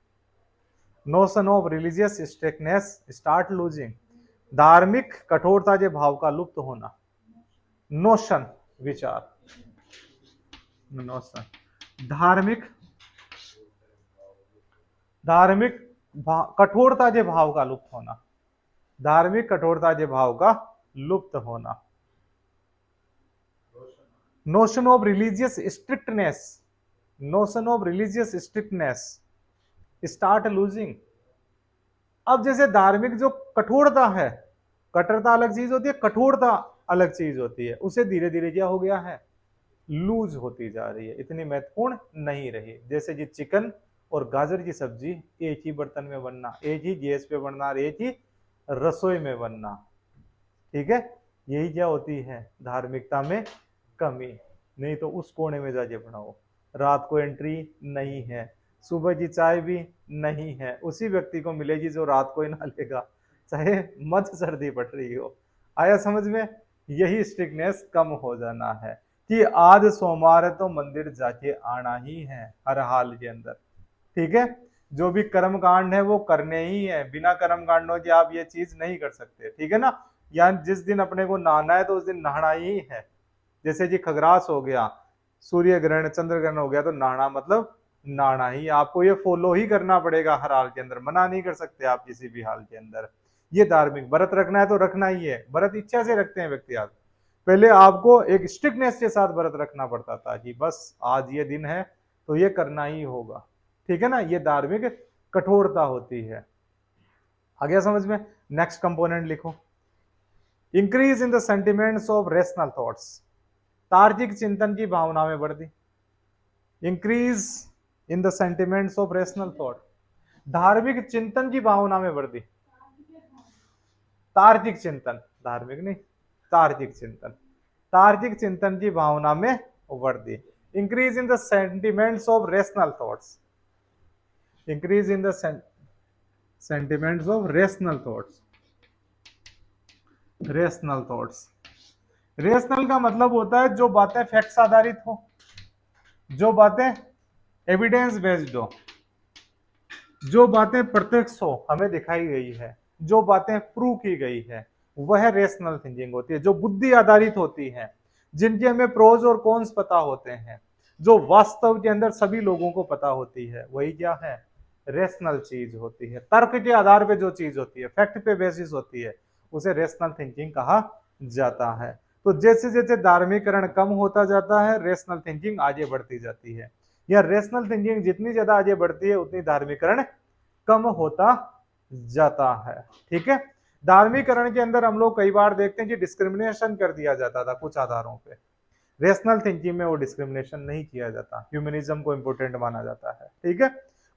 [SPEAKER 1] notion of religious strictness start losing, धार्मिक कठोरता के भाव का लुप्त होना। नोशन विचार, नोशन धार्मिक, धार्मिक कठोरता के भाव का लुप्त होना, धार्मिक कठोरता के भाव का लुप्त होना। Notion of religious strictness, notion of religious strictness start losing. अब जैसे धार्मिक जो कठोरता है, कट्टरता अलग चीज होती है, कठोरता अलग चीज होती है, उसे धीरे धीरे क्या हो गया है, लूज होती जा रही है, इतनी महत्वपूर्ण नहीं रही। जैसे कि चिकन और गाजर की सब्जी एक ही बर्तन में बनना, एक ही गैस पे बनना, एक ही रसोई में बनना, ठीक है, यही क्या होती है धार्मिकता में कमी। नहीं तो उस कोने में जाके बनाओ, रात को एंट्री नहीं है, सुबह की चाय भी नहीं है, उसी व्यक्ति को मिलेगी जो रात को ही ना लेगा, चाहे मत सर्दी पड़ रही हो। आया समझ में, यही स्ट्रिक्टनेस कम हो जाना है, कि आज सोमवार है तो मंदिर जाके आना ही है हर हाल के अंदर, ठीक है। जो भी कर्म कांड है वो करने ही है, बिना कर्म कांडों के आप ये चीज नहीं कर सकते, ठीक है ना। या जिस दिन अपने को नहाना है तो उस दिन नहाना ही है। जैसे जी खगरास हो गया, सूर्य ग्रहण, चंद्र ग्रहण हो गया, तो नहाना मतलब नहाना ही, आपको ये फॉलो ही करना पड़ेगा हर हाल के अंदर, मना नहीं कर सकते आप किसी भी हाल के अंदर। ये धार्मिक, व्रत रखना है तो रखना ही है, व्रत इच्छा से रखते हैं व्यक्ति। आज पहले आपको एक स्ट्रिक्टनेस के साथ व्रत रखना पड़ता था, कि बस आज ये दिन है तो ये करना ही होगा, ठीक है ना, ये धार्मिक कठोरता होती है। आ गया समझ में। नेक्स्ट कंपोनेंट लिखो, increase in the sentiments of rational thoughts, तार्किक चिंतन की भावना में बढ़ती। Increase in the sentiments of rational thought, धार्मिक चिंतन की भावना में बढ़ती। तार्किक चिंतन, धार्मिक नहीं, तार्किक चिंतन, तार्किक चिंतन की भावना में वृद्धि। Increase in the sentiments of rational thoughts, increase in the sentiments of rational thoughts, rational thoughts. Rational का मतलब होता है जो बातें फैक्ट्स आधारित हो, जो बातें एविडेंस बेस्ड हो, जो बातें प्रत्यक्ष हो, हमें दिखाई गई है, जो बातें प्रूव की गई है, वह रेशनल थिंकिंग होती है, जो बुद्धि आधारित होती है, जिनके हमें प्रोज और कॉन्स पता होते हैं, जो वास्तव के अंदर सभी लोगों को पता होती है, वही क्या है, रेशनल चीज होती है। तर्क के आधार पे जो चीज होती है, फैक्ट पे बेसिस होती है, उसे रेशनल थिंकिंग कहा जाता है। तो जैसे जैसे धार्मिकरण कम होता जाता है, रेशनल थिंकिंग आगे बढ़ती जाती है, या रेशनल थिंकिंग जितनी ज्यादा आगे बढ़ती है उतनी धार्मिकरण कम होता जाता है, ठीक है। धार्मिकरण के अंदर हम लोग कई बार देखते हैं कि डिस्क्रिमिनेशन कर दिया जाता था कुछ आधारों पे, रेशनल थिंकिंग में वो डिस्क्रिमिनेशन नहीं किया जाता, ह्यूमनिज्म को इंपोर्टेंट माना जाता है, ठीक है।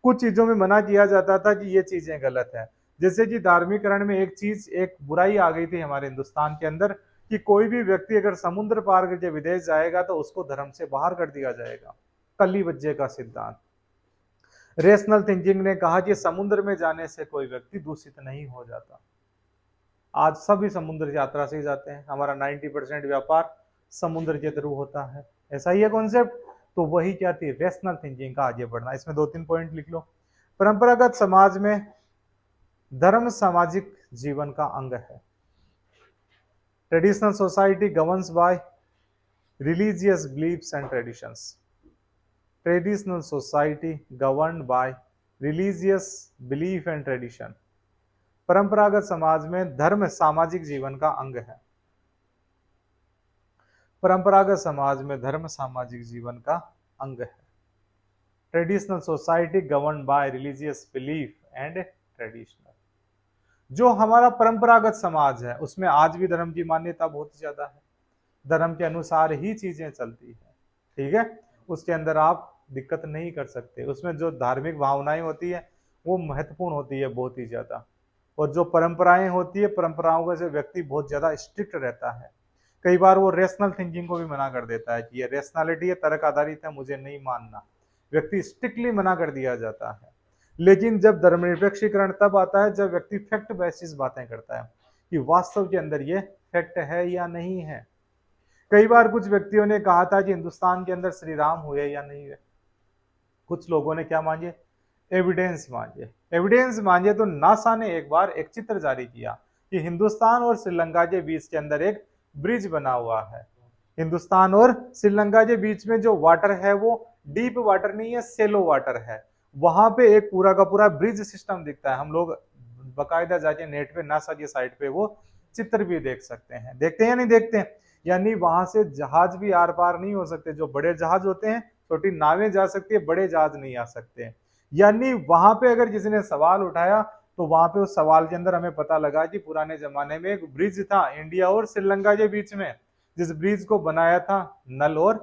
[SPEAKER 1] कुछ चीजों में मना किया जाता था कि ये चीजें गलत है। जैसे कि धार्मिकरण में एक चीज, एक बुराई आ गई थी हमारे हिंदुस्तान के अंदर, कि कोई भी व्यक्ति अगर समुद्र पार करके विदेश जाएगा तो उसको धर्म से बाहर कर दिया जाएगा, कली वज्जे का सिद्धांत। रेशनल थिंकिंग ने कहा कि समुद्र में जाने से कोई व्यक्ति दूषित नहीं हो जाता। आज सभी समुद्र यात्रा से ही जाते हैं, हमारा 90% व्यापार समुद्र के थ्रू होता है, ऐसा ही है कॉन्सेप्ट। तो वही क्या थी, रेशनल थिंकिंग का आगे बढ़ना। इसमें 2-3 पॉइंट लिख लो। परंपरागत समाज में धर्म सामाजिक जीवन का अंग है। Traditional society governs by religious beliefs and traditions. Traditional society governed by religious belief and tradition. परंपरागत समाज में धर्म सामाजिक जीवन का अंग है। परंपरागत समाज में धर्म सामाजिक जीवन का अंग है। Traditional society govern by religious belief and traditional. जो हमारा परंपरागत समाज है उसमें आज भी धर्म की मान्यता बहुत ज्यादा है। धर्म के अनुसार ही चीजें चलती है, ठीक है। उसके अंदर आप दिक्कत नहीं कर सकते। उसमें जो धार्मिक भावनाएं होती है वो महत्वपूर्ण होती है बहुत ही ज्यादा। और जो परंपराएं होती है, परंपराओं से व्यक्ति बहुत ज्यादा स्ट्रिक्ट रहता है। कई बार वो रेशनल थिंकिंग को भी मना कर देता है कि ये रेशनैलिटी है, तर्क आधारित है, मुझे नहीं मानना। व्यक्ति स्ट्रिक्टली मना कर दिया जाता है। लेकिन जब धर्मनिरपेक्षीकरण तब आता है जब व्यक्ति फैक्ट बेसिस बातें करता है कि वास्तव के अंदर ये फैक्ट है या नहीं है। कई बार कुछ व्यक्तियों ने कहा था कि हिंदुस्तान के अंदर श्री राम हुए या नहीं हुए। कुछ लोगों ने क्या मांगे? एविडेंस मांगे। एविडेंस मांगे तो नासा ने एक बार एक चित्र जारी किया कि हिंदुस्तान और श्रीलंका के बीच के अंदर एक ब्रिज बना हुआ है। हिंदुस्तान और श्रीलंका के बीच में जो वाटर है वो डीप वाटर नहीं है, सेलो वाटर है। वहां पे एक पूरा का पूरा ब्रिज सिस्टम दिखता है। हम लोग बकायदा जाके नेट पे नासा की साइट पे वो चित्र भी देख सकते हैं। देखते हैं या नहीं देखते हैं? यानी वहां से जहाज भी आर पार नहीं हो सकते। जो बड़े जहाज होते हैं, छोटी नावें जा सकती है, बड़े जहाज नहीं आ सकते। यानी वहां पे अगर किसी ने सवाल उठाया तो वहां पे उस सवाल के अंदर हमें पता लगा कि पुराने जमाने में एक ब्रिज था इंडिया और श्रीलंका के बीच में, जिस ब्रिज को बनाया था नल और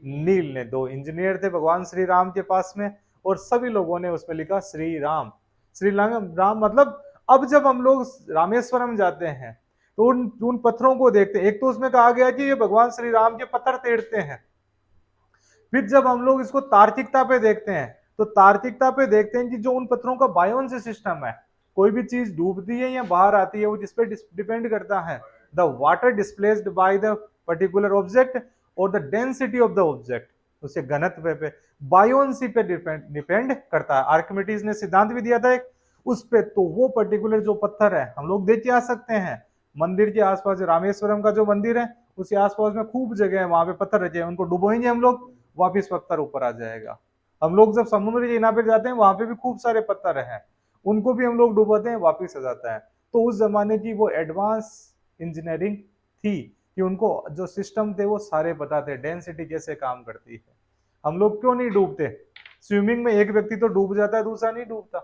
[SPEAKER 1] नील ने। दो इंजीनियर थे भगवान श्री राम के पास में, और सभी लोगों ने उसमें लिखा श्री राम। श्री राम मतलब अब जब हम लोग रामेश्वरम जाते हैं तो उन पत्थरों को देखते हैं। एक तो उसमें कहा गया कि ये भगवान श्री राम के पत्थर तेड़ते हैं। फिर जब हम लोग इसको तार्किकता पे देखते हैं तो तार्किकता पे देखते हैं कि जो उन पत्थरों का बायोन से सिस्टम है, कोई भी चीज डूबती है या बाहर आती है वो जिस पे डिपेंड करता है the water displaced by the particular object और the density of the object, उसके घनत्व पे बायोन्सी पे डिपेंड करता है। आर्किमिडीज ने सिद्धांत भी दिया था एक उस पे। तो वो पर्टिकुलर जो पत्थर है हम लोग देख के आ सकते हैं। मंदिर के आसपास, रामेश्वरम का जो मंदिर है उसके आसपास में खूब जगह है, वहां पे पत्थर रखे हैं। उनको डुबोएंगे हम लोग, वापिस पत्थर ऊपर आ जाएगा। हम लोग जब समुद्र के किनारे पे जाते हैं वहां पे भी खूब सारे पत्थर हैं, उनको भी हम लोग डुबाते हैं, वापिस आ जाता है। तो उस जमाने की वो एडवांस इंजीनियरिंग थी कि उनको जो सिस्टम थे वो सारे पता थे, डेंसिटी कैसे काम करती है। हम लोग क्यों नहीं डूबते? स्विमिंग में एक व्यक्ति तो डूब जाता है, दूसरा नहीं डूबता।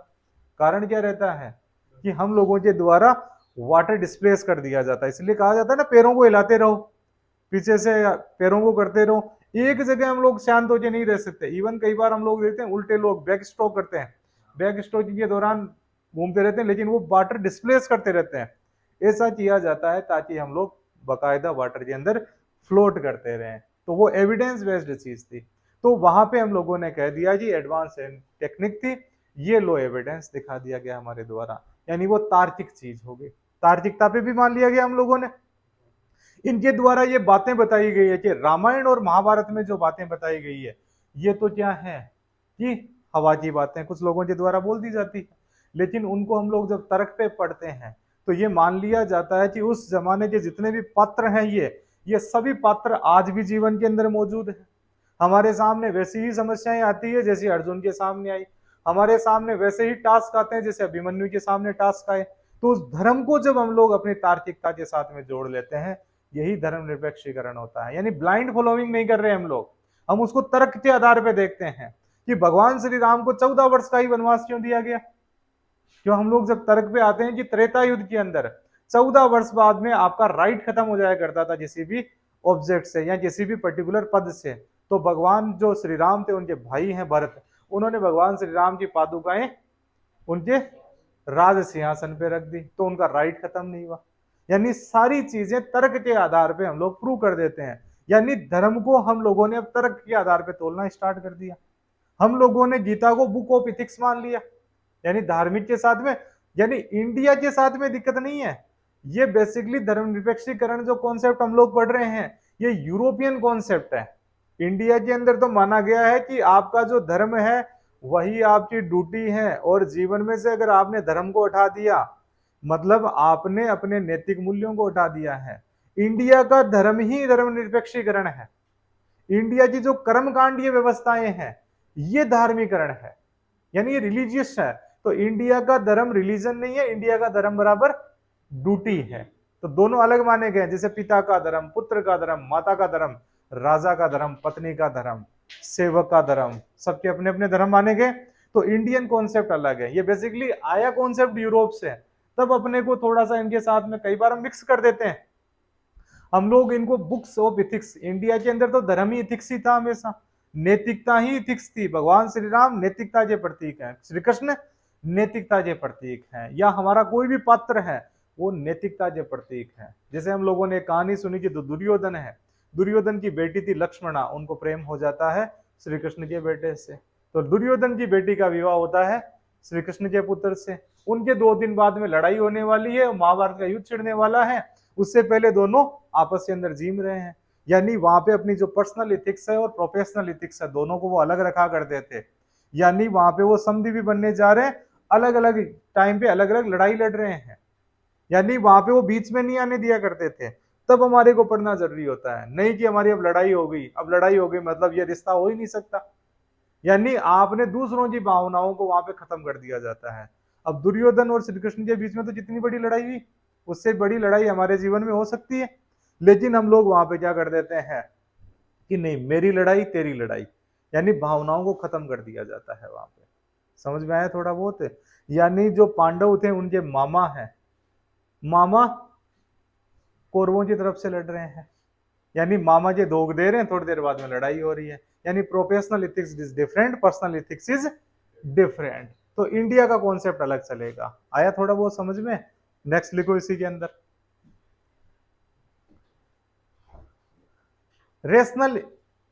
[SPEAKER 1] कारण क्या रहता है कि हम लोगों के द्वारा वाटर डिस्प्लेस कर दिया जाता है। इसलिए कहा जाता है ना, पैरों को हिलाते रहो, पीछे से पैरों को करते रहो। एक जगह हम लोग शांत होकर नहीं रह सकते। इवन कई बार हम लोग देखते हैं उल्टे लोग बैक स्ट्रोक करते हैं, बैक स्ट्रोकिंग के दौरान घूमते रहते हैं लेकिन वो वाटर डिस्प्लेस करते रहते हैं। ऐसा किया जाता है ताकि हम लोग बाकायदा वाटर के अंदर फ्लोट करते रहें। तो वो एविडेंस बेस्ड चीज थी। तो वहां पे हम लोगों ने कह दिया जी एडवांस टेक्निक थी, ये लो एविडेंस दिखा दिया गया हमारे द्वारा, यानी वो तार्किक चीज हो गई। तार्किकता पे भी मान लिया गया हम लोगों ने। इनके द्वारा ये बातें बताई गई है कि रामायण और महाभारत में जो बातें बताई गई है ये तो क्या है कि हवा की बातें कुछ लोगों के द्वारा बोल दी जाती है। लेकिन उनको हम लोग जब तर्क पे पढ़ते हैं तो ये मान लिया जाता है कि उस जमाने के जितने भी पात्र हैं ये सभी पात्र आज भी जीवन के अंदर मौजूद है। हमारे सामने वैसी ही समस्याएं आती है जैसे अर्जुन के सामने आई। हमारे सामने वैसे ही टास्क आते हैं जैसे अभिमन्यु के सामने टास्क आए। तो उस धर्म को जब हम लोग अपनी तार्किकता के साथ में जोड़ लेते हैं, यही धर्मनिरपेक्षीकरण होता है। यानी ब्लाइंड फॉलोइंग नहीं कर रहे हम लोग, हम उसको तर्क के आधार पर देखते हैं कि भगवान श्री राम को 14 वर्ष का ही वनवास क्यों दिया गया। क्यों हम लोग जब तर्क पे आते हैं कि त्रेता युद्ध के अंदर 14 वर्ष बाद में आपका राइट खत्म हो जाया करता था किसी भी ऑब्जेक्ट से या किसी भी पर्टिकुलर पद से, तो भगवान जो श्री राम थे उनके भाई हैं भरत, उन्होंने भगवान श्री राम की पादुकाएं उनके राज सिंहासन पे रख दी, तो उनका राइट खत्म नहीं हुआ। यानी सारी चीजें तर्क के आधार पे हम लोग प्रूव कर देते हैं। यानी धर्म को हम लोगों ने अब तर्क के आधार पे तोलना स्टार्ट कर दिया। हम लोगों ने गीता को बुक ऑफ इथिक्स मान लिया, यानी धार्मिक के साथ में, यानी इंडिया के साथ में दिक्कत नहीं है। ये बेसिकली धर्मनिरपेक्षीकरण जो कॉन्सेप्ट हम लोग पढ़ रहे हैं ये यूरोपियन कॉन्सेप्ट है। इंडिया के अंदर तो माना गया है कि आपका जो धर्म है वही आपकी ड्यूटी है, और जीवन में से अगर आपने धर्म को उठा दिया मतलब आपने अपने नैतिक मूल्यों को उठा दिया है। इंडिया का धर्म ही धर्मनिरपेक्षीकरण है। इंडिया की जो कर्मकांडीय व्यवस्थाएं हैं ये धार्मीकरण है, यानी ये रिलीजियस है। तो इंडिया का धर्म रिलीजन नहीं है, इंडिया का धर्म बराबर ड्यूटी है। तो दोनों अलग माने गए, जैसे पिता का धर्म, पुत्र का धर्म, माता का धर्म, राजा का धर्म, पत्नी का धर्म, सेवक का धर्म, सबके अपने अपने धर्म माने गए। तो इंडियन कॉन्सेप्ट अलग है, ये बेसिकली आया कॉन्सेप्ट यूरोप से, तब अपने को थोड़ा सा इनके साथ में कई बार हम मिक्स कर देते हैं हम लोग इनको। बुक्स ऑफ इथिक्स, इंडिया के अंदर तो धर्म ही इथिक्स ही था हमेशा, नैतिकता ही इथिक्स थी। भगवान श्री राम नैतिकता के प्रतीक है, श्री कृष्ण नैतिकता के प्रतीक है, या हमारा कोई भी पात्र है वो नैतिकता के प्रतीक है। जैसे हम लोगों ने कहानी सुनी कि दुर्योधन है, दुर्योधन की बेटी थी लक्ष्मणा, उनको प्रेम हो जाता है श्री कृष्ण के बेटे से, तो दुर्योधन की बेटी का विवाह होता है श्री कृष्ण के पुत्र से। उनके 2 दिन बाद में लड़ाई होने वाली है, महाभारत का युद्ध छिड़ने वाला है, उससे पहले दोनों आपस के अंदर जीम रहे हैं। यानी वहां पे अपनी जो पर्सनल इथिक्स है और प्रोफेशनल इथिक्स है दोनों को वो अलग रखा करते थे। यानी वहां पे वो समधी भी बनने जा रहे हैं, अलग अलग टाइम पे अलग अलग लड़ाई लड़ रहे हैं, यानी वहां पे वो बीच में नहीं आने दिया करते थे। तब हमारे को पढ़ना जरूरी होता है, नहीं कि हमारी अब लड़ाई हो गई, अब लड़ाई हो गई मतलब ये रिश्ता हो ही नहीं सकता, यानी आपने दूसरों की भावनाओं को वहां पे खत्म कर दिया जाता है। अब दुर्योधन और श्री कृष्ण के बीच में तो जितनी बड़ी लड़ाई हुई उससे बड़ी लड़ाई हमारे जीवन में हो सकती है, लेकिन हम लोग वहां पे क्या कर देते हैं कि नहीं मेरी लड़ाई तेरी लड़ाई, यानी भावनाओं को खत्म कर दिया जाता है वहां पे। समझ में आया थोड़ा बहुत? यानी जो पांडव थे उनके मामा हैं, मामा कौरवों की तरफ से लड़ रहे हैं, यानी मामा जी दोग दे रहे हैं, थोड़ी देर बाद में लड़ाई हो रही है। यानी professional ethics is different, personal ethics is different. तो इंडिया का कॉन्सेप्ट अलग चलेगा। आया थोड़ा बहुत समझ में? नेक्स्ट लिखो इसी के अंदर,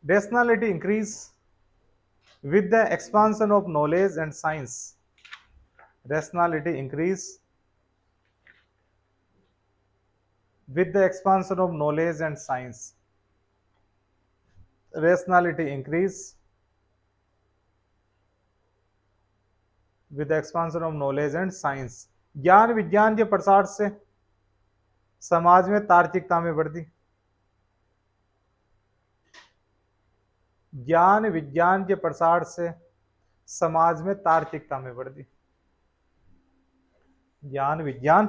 [SPEAKER 1] rationality increase with the expansion of knowledge and science. Rationality increase with the expansion of knowledge and science. Rationality increase with the expansion of knowledge and science. ज्ञान विज्ञान के प्रसार से समाज में तार्किकता में वृद्धि, ज्ञान विज्ञान के प्रसार से समाज में तार्किकता में वृद्धि, ज्ञान विज्ञान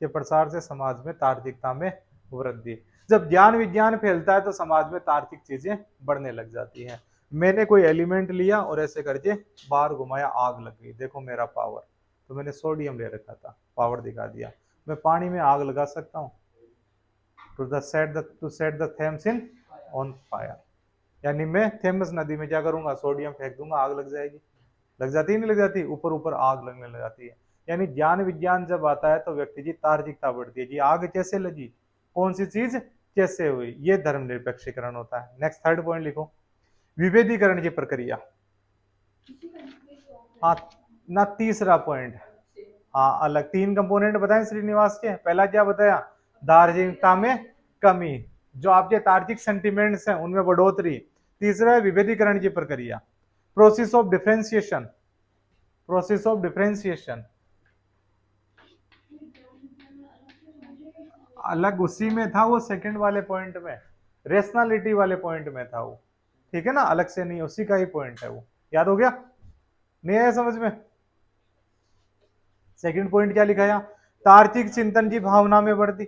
[SPEAKER 1] के प्रसार से समाज में तार्किकता में वृद्धि। जब ज्ञान विज्ञान फैलता है तो समाज में तार्किक चीजें बढ़ने लग जाती हैं। मैंने कोई एलिमेंट लिया और ऐसे करके बाहर घुमाया, आग लग गई, देखो मेरा पावर, तो मैंने सोडियम ले रखा था, पावर दिखा दिया। मैं पानी में आग लगा सकता हूँ, to set the Thames in on fire, यानी मैं थेम्स नदी में क्या करूंगा, सोडियम फेंक दूंगा, आग लग जाएगी। लग जाती है नहीं लग जाती? ऊपर ऊपर आग लगने लग जाती है। यानी ज्ञान विज्ञान जब आता है तो व्यक्ति की तार्किकता बढ़ती है कि आग कैसे लगी, कौन सी चीज कैसे हुई, ये धर्मनिरपेक्षीकरण होता है। नेक्स्ट थर्ड पॉइंट लिखो, विभेदीकरण की प्रक्रिया। हाँ ना, तीसरा पॉइंट, हाँ अलग 3 कंपोनेंट बताए श्रीनिवास के। पहला क्या बताया, दार्शनिकता में कमी, जो आपके तार्किक सेंटिमेंट्स हैं उनमें बढ़ोतरी। तीसरा है विभेदीकरण की प्रक्रिया, process of differentiation, process of differentiation अलग उसी में था, वो सेकंड वाले पॉइंट में, रेशनैलिटी वाले पॉइंट में था वो, ठीक है ना, अलग से नहीं, उसी का ही पॉइंट है वो। याद हो गया? नहीं आया समझ में? सेकंड पॉइंट क्या लिखाया, तार्किक चिंतन की भावना में वृद्धि।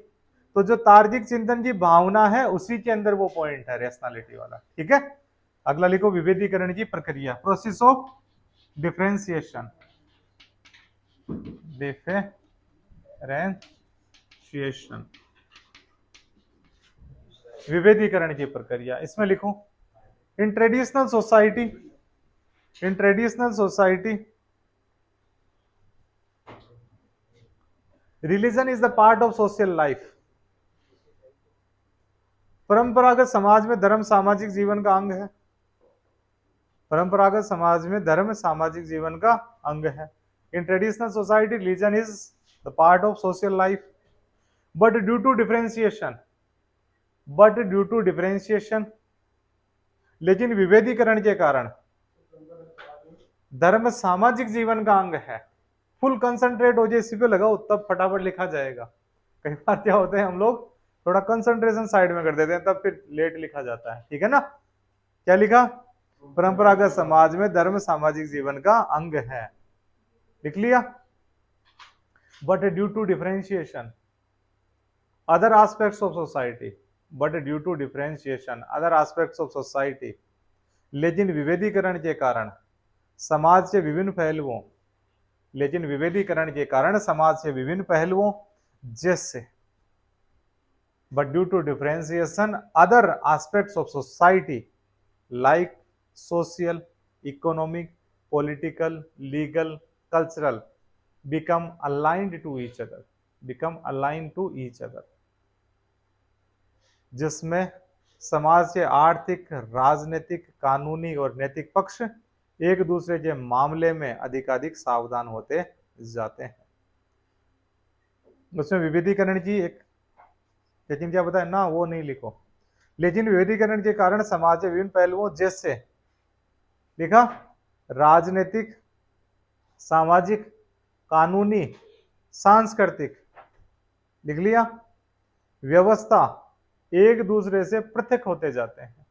[SPEAKER 1] तो जो तार्किक चिंतन की भावना है उसी के अंदर वो पॉइंट है रेशनैलिटी वाला, ठीक है। अगला लिखो, विभेदीकरण की प्रक्रिया, प्रोसेस ऑफ डिफरेंशिएशन, डिफरेंशिएशन, विभेदीकरण की प्रक्रिया। इसमें लिखो, इन traditional society, in traditional society religion is the part of social life. परंपरागत समाज में धर्म सामाजिक जीवन का अंग है, परंपरागत समाज में धर्म सामाजिक जीवन का अंग है। In traditional society religion is the part of social life, but due to differentiation, but due to differentiation, लेकिन विभेदीकरण के कारण धर्म सामाजिक जीवन का अंग है। फुल कंसंट्रेट हो जाए इसी पे लगाओ तब फटाफट लिखा जाएगा। कई बार क्या होता है हम लोग थोड़ा कंसंट्रेशन साइड में कर देते हैं तब फिर लेट लिखा जाता है, ठीक है ना। क्या लिखा? परंपरागत समाज में धर्म सामाजिक जीवन का अंग है, लिख लिया। But due to differentiation other aspects of society, but due to differentiation other aspects of society, लेकिन विभेदीकरण के कारण समाज के विभिन्न पहलुओं, लेकिन विभेदीकरण के कारण समाज के विभिन्न पहलुओं जैसे, but due to differentiation other aspects of society like social, economic, political, legal, cultural become aligned to each other, become aligned to each other, जिसमें समाज के आर्थिक, राजनीतिक, कानूनी और नैतिक पक्ष एक दूसरे के मामले में अधिकाधिक सावधान होते जाते हैं। उसमें विभेदीकरण की एक, लेकिन क्या बताया ना, वो नहीं लिखो। लेकिन विभेदीकरण के कारण समाज के विभिन्न पहलुओं जैसे, लिखा, राजनीतिक, सामाजिक, कानूनी, सांस्कृतिक, लिख लिया, व्यवस्था एक दूसरे से पृथक होते जाते हैं,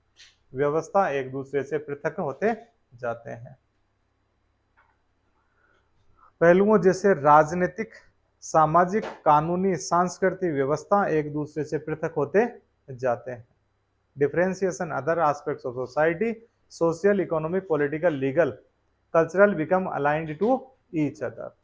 [SPEAKER 1] व्यवस्था एक दूसरे से पृथक होते जाते हैं। पहलुओं जैसे राजनीतिक, सामाजिक, कानूनी, सांस्कृतिक व्यवस्था एक दूसरे से पृथक होते जाते हैं। Differentiation other aspects of society, social, economic, political, legal, cultural become aligned to each other.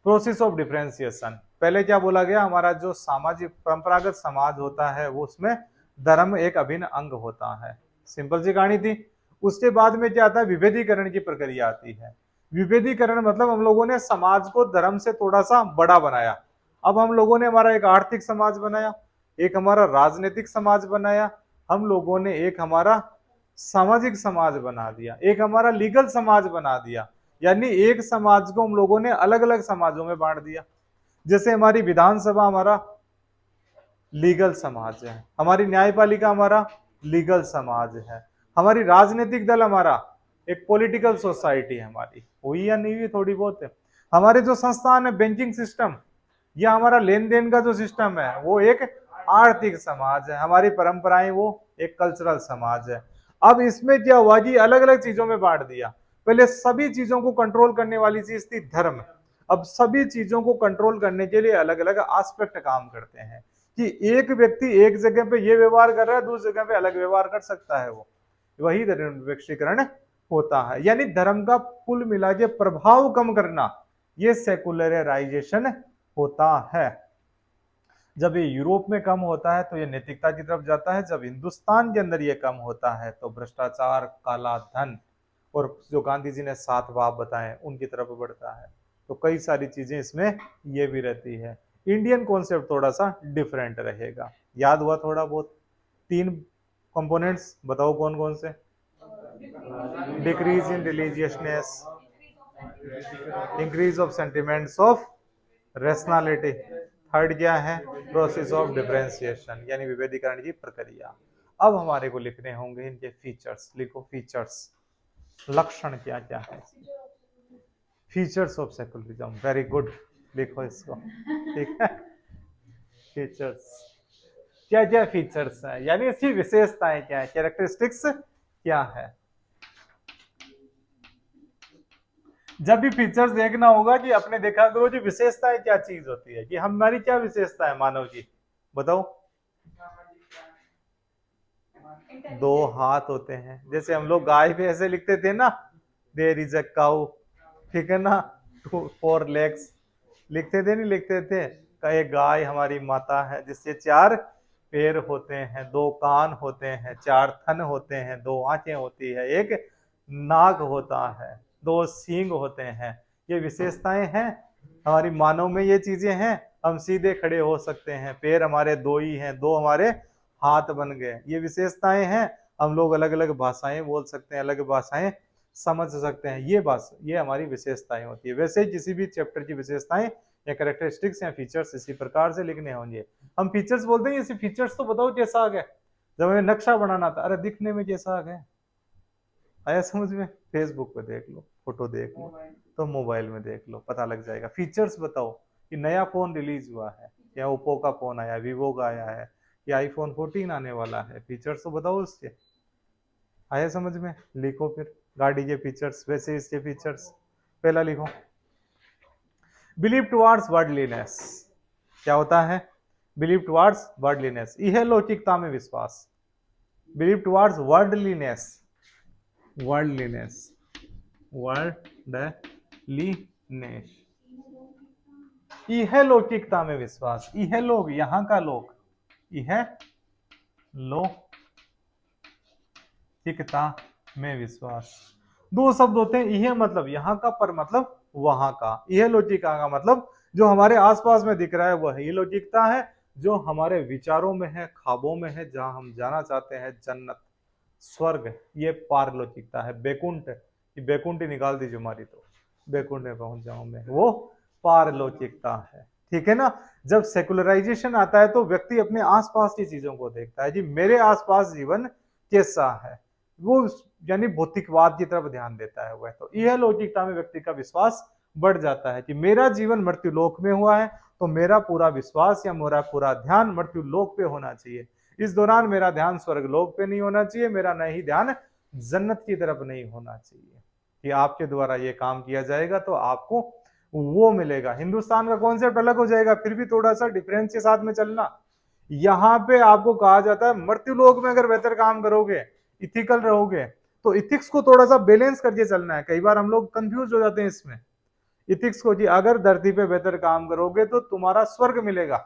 [SPEAKER 1] Process of differentiation, पहले क्या बोला गया, हमारा जो सामाजिक परंपरागत समाज होता है वो उसमें धर्म एक अभिन्न अंग होता है, सिंपल सी कहानी थी। उसके बाद में क्या आता है, विभेदीकरण की प्रक्रिया आती है। विभेदीकरण मतलब हम लोगों ने समाज को धर्म से थोड़ा सा बड़ा बनाया। अब हम लोगों ने हमारा एक आर्थिक समाज बनाया, एक हमारा राजनीतिक समाज बनाया, हम लोगों ने एक हमारा सामाजिक समाज बना दिया, एक हमारा लीगल समाज बना दिया, यानी एक समाज को हम लोगों ने अलग अलग समाजों में बांट दिया। जैसे हमारी विधानसभा हमारा लीगल समाज है, हमारी न्यायपालिका हमारा लीगल समाज है, हमारी राजनीतिक दल हमारा एक पॉलिटिकल सोसाइटी है हमारी, हुई या नहीं हुई थोड़ी बहुत है। हमारे जो संस्थान है, बैंकिंग सिस्टम या हमारा लेन देन का जो सिस्टम है वो एक आर्थिक समाज है, हमारी परंपराएं वो एक कल्चरल समाज है। अब इसमें क्या हुआ कि अलग अलग चीजों में बांट दिया। पहले सभी चीजों को कंट्रोल करने वाली चीज थी धर्म, अब सभी चीजों को कंट्रोल करने के लिए अलग अलग एस्पेक्ट काम करते हैं कि एक व्यक्ति एक जगह पे ये व्यवहार कर रहा है, दूसरी जगह पे अलग व्यवहार कर सकता है, वो वही धर्मनिरपेक्षीकरण होता है। यानी धर्म का कुल मिला के प्रभाव कम करना, ये सेकुलराइजेशन होता है। जब ये यूरोप में कम होता है तो ये नैतिकता की तरफ जाता है, जब हिंदुस्तान के अंदर ये कम होता है तो भ्रष्टाचार, काला धन और जो गांधी जी ने 7 भाव बताए उनकी तरफ बढ़ता है। तो कई सारी चीजें इसमें ये भी रहती है। इंडियन कॉन्सेप्ट थोड़ा सा डिफरेंट रहेगा, याद हुआ थोड़ा बहुत? 3 कंपोनेंट्स बताओ कौन कौन से? Decrease in religiousness, increase of sentiments of rationality, third क्या है, प्रोसेस ऑफ डिफरेंशिएशन यानी विभेदीकरण की प्रक्रिया। अब हमारे को लिखने होंगे इनके फीचर्स, लिखो फीचर्स, लक्षण क्या क्या है, features of secularism, very good, लिखो इसको, ठीक है। फीचर्स क्या क्या फीचर्स है, यानी इसकी विशेषताएं क्या है, कैरेक्टरिस्टिक्स क्या है। जब भी फीचर्स देखना होगा कि अपने देखा करो कि विशेषताएं क्या चीज होती है, कि हमारी क्या विशेषता है मानव की, बताओ। 2 हाथ होते हैं, जैसे हम लोग गाय पे ऐसे लिखते थे ना, देयर इज अ काउ, ठीक है ना, 4 legs लिखते थे, नहीं लिखते थे? एक गाय हमारी माता है जिससे 4 पैर होते हैं, 2 कान होते हैं, 4 थन होते हैं, 2 आंखें होती है, एक नाक होता है, 2 सींग होते हैं। ये विशेषताएं हैं हमारी मानव में, ये चीजें हैं। हम सीधे खड़े हो सकते हैं, पैर हमारे 2 ही हैं, 2 हमारे हाथ बन गए, ये विशेषताएं हैं। हम लोग अलग अलग भाषाएं बोल सकते हैं, अलग भाषाएं समझ सकते हैं, ये हमारी विशेषताएं होती है। वैसे ही किसी भी चैप्टर की विशेषताएं या कैरेक्टरिस्टिक्स या फीचर्स इसी प्रकार से लिखने होंगे। हम फीचर्स बोलते हैं, इसी फीचर्स तो बताओ कैसा आ गया। जब हमें नक्शा बनाना था, अरे दिखने में कैसा आ गया, आया समझ में? फेसबुक पे देख लो, फोटो देख लो, तो मोबाइल में देख लो, पता लग जाएगा। फीचर्स बताओ कि नया फोन रिलीज हुआ है, या ओप्पो का फोन आया, वीवो का आया है, या आईफोन 14 आने वाला है, फीचर्स तो बताओ उसके। आया समझ में? लिखो फिर गाड़ी के फीचर्स, वैसे इसके फीचर्स। पहला लिखो, बिलीव टुवार्ड्स वर्डलीनेस। क्या होता है? बिलीव टुवार्ड्स वर्डलीनेस, यह लौकिकता में विश्वास। बिलीव टुवार्ड्स वर्डलीनेस, वर्डलीनेस, वर्डलीनेस, यह लौकिकता में विश्वास। यह लोग, यहां का लोग, यह लौकिकता में विश्वास। दो शब्द होते हैं, यह मतलब यहां का, पर मतलब वहां का। यह लौकिकता का मतलब जो हमारे आसपास में दिख रहा है वह ये लौकिकता है, जो हमारे विचारों में है, ख्वाबों में है, जहां हम जाना चाहते हैं, जन्नत, स्वर्ग, ये पारलौकिकता है। बैकुंठ, ये बैकुंठ ही निकाल दीजिए हमारी, तो बैकुंठ में पहुंच जाऊं मैं, वो पारलौकिकता है। ठीक है ना? जब सेकुलराइजेशन आता है तो व्यक्ति अपने आसपास की चीजों को देखता है, जी मेरे आसपास जीवन कैसा है, वो यानी भौतिकवाद की तरफ ध्यान देता है वह। तो यह लौकिकता में व्यक्ति का विश्वास बढ़ जाता है कि मेरा जीवन मृत्यु लोक में हुआ है, तो मेरा पूरा विश्वास या मेरा पूरा ध्यान मृत्यु लोक पे होना चाहिए। इस दौरान मेरा ध्यान स्वर्ग लोक पे नहीं होना चाहिए, मेरा नहीं ध्यान जन्नत की तरफ नहीं होना चाहिए कि आपके द्वारा ये काम किया जाएगा तो आपको वो मिलेगा। हिंदुस्तान का कॉन्सेप्ट अलग हो जाएगा, फिर भी थोड़ा सा डिफरेंस के साथ में चलना। यहां पे आपको कहा जाता है मृत्यु लोक में अगर बेहतर काम करोगे, इथिकल रहोगे, तो इथिक्स को थोड़ा सा बैलेंस करके चलना है। कई बार हम लोग कंफ्यूज हो जाते हैं इसमें, इथिक्स को, जी अगर धरती पे बेहतर काम करोगे तो तुम्हारा स्वर्ग मिलेगा,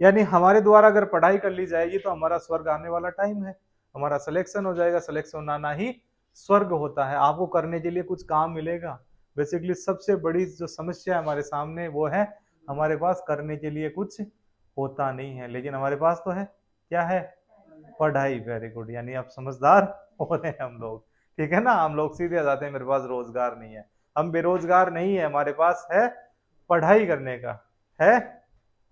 [SPEAKER 1] यानी हमारे द्वारा अगर पढ़ाई कर ली जाएगी तो हमारा स्वर्ग आने वाला टाइम है, हमारा सिलेक्शन हो जाएगा, सिलेक्शन आना ही स्वर्ग होता है, आपको करने के लिए कुछ काम मिलेगा। बेसिकली सबसे बड़ी जो समस्या है हमारे सामने वो है हमारे पास करने के लिए कुछ होता नहीं है, लेकिन हमारे पास तो है, क्या है? पढ़ाई। वेरी गुड, यानी आप समझदार हो रहे हैं हम लोग। ठीक है ना? हम लोग सीधे आ जाते हैं मेरे पास रोजगार नहीं है, हम बेरोजगार नहीं है, हमारे पास है पढ़ाई करने का है।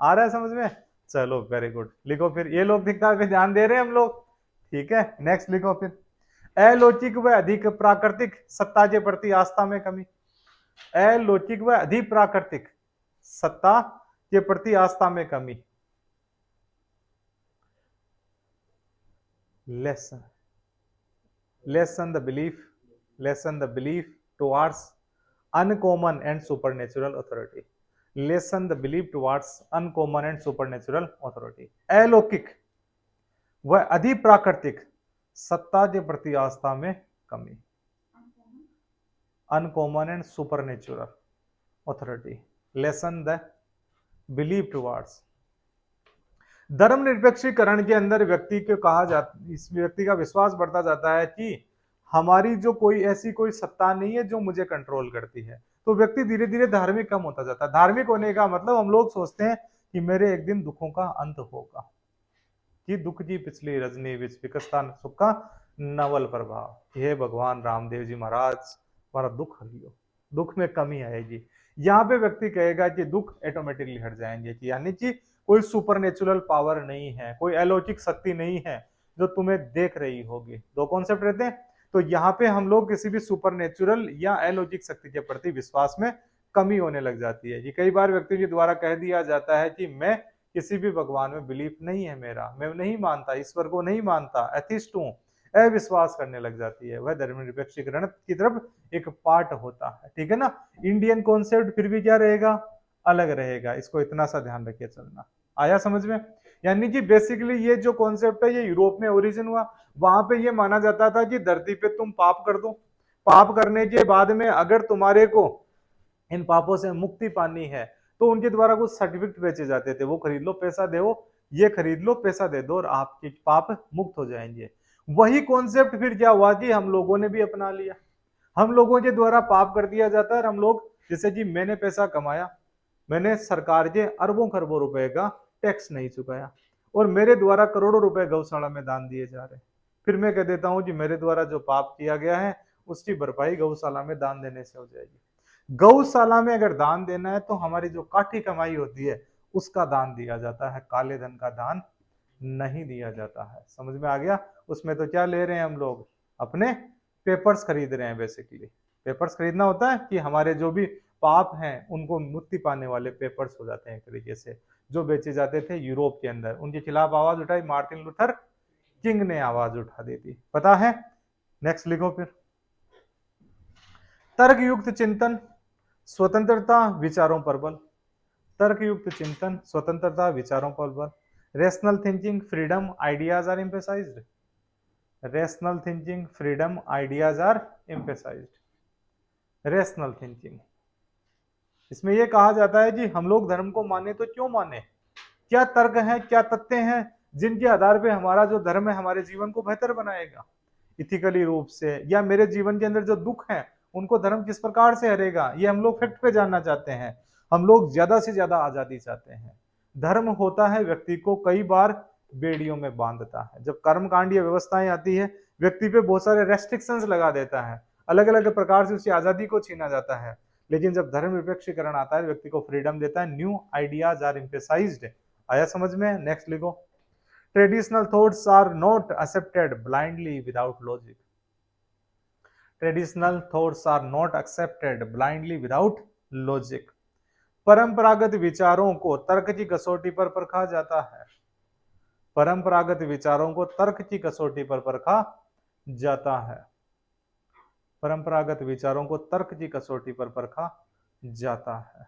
[SPEAKER 1] आ रहा है समझ में? चलो वेरी गुड, लिखो फिर, ये लौकिकता पे ध्यान दे रहे हैं हम लोग। ठीक है, नेक्स्ट लिखो फिर, अलौकिक व अधिक प्राकृतिक सत्ता के प्रति आस्था में कमी। अलौकिक व अधिक प्राकृतिक सत्ता के प्रति आस्था में कमी। Lessen, lessen the belief towards uncommon and supernatural authority. Lessen the believe towards uncommon and supernatural authority. अलौकिक व अधिप्राकृतिक सत्ता के प्रति आस्था में कमी। Uncommon and supernatural authority, lessen the believe towards. धर्मनिरपेक्षीकरण के अंदर व्यक्ति को कहा जाता, इस व्यक्ति का विश्वास बढ़ता जाता है कि हमारी जो कोई ऐसी कोई सत्ता नहीं है जो मुझे कंट्रोल करती है, तो व्यक्ति धीरे धीरे धार्मिक कम होता जाता है। धार्मिक होने का मतलब हम लोग सोचते हैं कि मेरे एक दिन दुखों का अंत होगा, कि दुख की पिछली रजनी विच विकसता सुख का नवल प्रभाव, हे भगवान रामदेव जी महाराज हमारा दुख हर लियो, दुख में कमी आएगी। यहाँ पे व्यक्ति कहेगा कि दुख ऑटोमेटिकली हट जाएंगे, कि यानी कि कोई सुपरनेचुरल पावर नहीं है, कोई अलौकिक शक्ति नहीं है जो तुम्हें देख रही होगी। दो कॉन्सेप्ट रहते हैं, तो यहाँ पे हम लोग किसी भी सुपरनेचुरल या अलौकिक शक्ति के प्रति विश्वास में कमी होने लग जाती है। ये कई बार व्यक्ति के द्वारा कह दिया जाता है कि मैं किसी भी भगवान में बिलीफ नहीं है मेरा, मैं नहीं मानता, ईश्वर को नहीं मानता, एथिस्ट हूं, अविश्वास करने लग जाती है। वह धर्मनिरपेक्षीकरण की तरफ एक पार्ट होता है। ठीक है ना? इंडियन कॉन्सेप्ट फिर भी क्या रहेगा? अलग रहेगा, इसको इतना सा ध्यान रखिए चलना। आया समझ में? यानी कि बेसिकली ये जो कॉन्सेप्ट है ये यूरोप में ओरिजिन हुआ। वहां पे ये माना जाता था कि धरती पे तुम पाप कर दो, पाप करने के बाद में अगर तुम्हारे को इन पापों से मुक्ति पानी है तो उनके द्वारा कुछ सर्टिफिकेट बेचे जाते थे, वो खरीद लो, पैसा दे, ये खरीद लो, पैसा दे दो और आपके पाप मुक्त हो जाएंगे। वही कॉन्सेप्ट फिर क्या हुआ कि हम लोगों ने भी अपना लिया, हम लोगों के द्वारा पाप कर दिया जाता है। और हम लोग जैसे कि मैंने पैसा कमाया, मैंने सरकार के अरबों खरबों रुपए का टैक्स नहीं चुकाया और मेरे द्वारा करोड़ों रुपए गौशाला में दान दिए जा रहे हैं, फिर मैं कह देता हूं कि मेरे द्वारा जो पाप किया गया है उसकी भरपाई गौशाला में दान देने से हो जाएगी। गौशाला में अगर दान देना है तो हमारी जो काठी कमाई होती है उसका दान दिया जाता है, काले धन का दान नहीं दिया जाता है। समझ में आ गया? उसमें तो क्या ले रहे हैं हम लोग? अपने पेपर्स खरीद रहे हैं। बेसिकली पेपर्स खरीदना होता है कि हमारे जो भी पाप हैं उनको मुक्ति पाने वाले पेपर्स हो जाते हैं एक तरीके से, जो बेचे जाते थे यूरोप के अंदर। उनके खिलाफ आवाज उठाई मार्टिन लूथर किंग ने आवाज उठा दी थी, पता है? नेक्स्ट लिखो फिर। तर्कयुक्त चिंतन, स्वतंत्रता, विचारों पर बल। तर्कयुक्त चिंतन, स्वतंत्रता, विचारों पर बल। Rational thinking, freedom, ideas are emphasised. Rational thinking, freedom, ideas are emphasised. Rational thinking, इसमें यह कहा जाता है कि हम लोग धर्म को माने तो क्यों माने, क्या तर्क है, क्या तथ्य हैं जिनके आधार पे हमारा जो धर्म है हमारे जीवन को बेहतर बनाएगा इथिकली रूप से, या मेरे जीवन के अंदर जो दुख है उनको धर्म किस प्रकार से हरेगा, ये हम लोग फैक्ट पे जानना चाहते हैं। हम लोग ज्यादा से ज्यादा आजादी चाहते हैं। धर्म होता है व्यक्ति को कई बार बेड़ियों में बांधता है। जब कर्मकांडीय व्यवस्थाएं आती है व्यक्ति पे बहुत सारे रेस्ट्रिक्शंस लगा देता है, अलग अलग प्रकार से उसकी आजादी को छीना जाता है। लेकिन जब धर्म निरपेक्षीकरण आता है व्यक्ति को फ्रीडम देता है, न्यू आइडियाज आर एम्फेसाइज्ड। आया समझ में? नेक्स्ट लिखो। Traditional thoughts are not accepted blindly without logic. Traditional thoughts are not accepted blindly without logic. परंपरागत विचारों को तर्क की कसौटी पर परखा जाता है। परंपरागत विचारों को तर्क की कसौटी पर परखा जाता है। परंपरागत विचारों को तर्क की कसौटी पर परखा जाता है।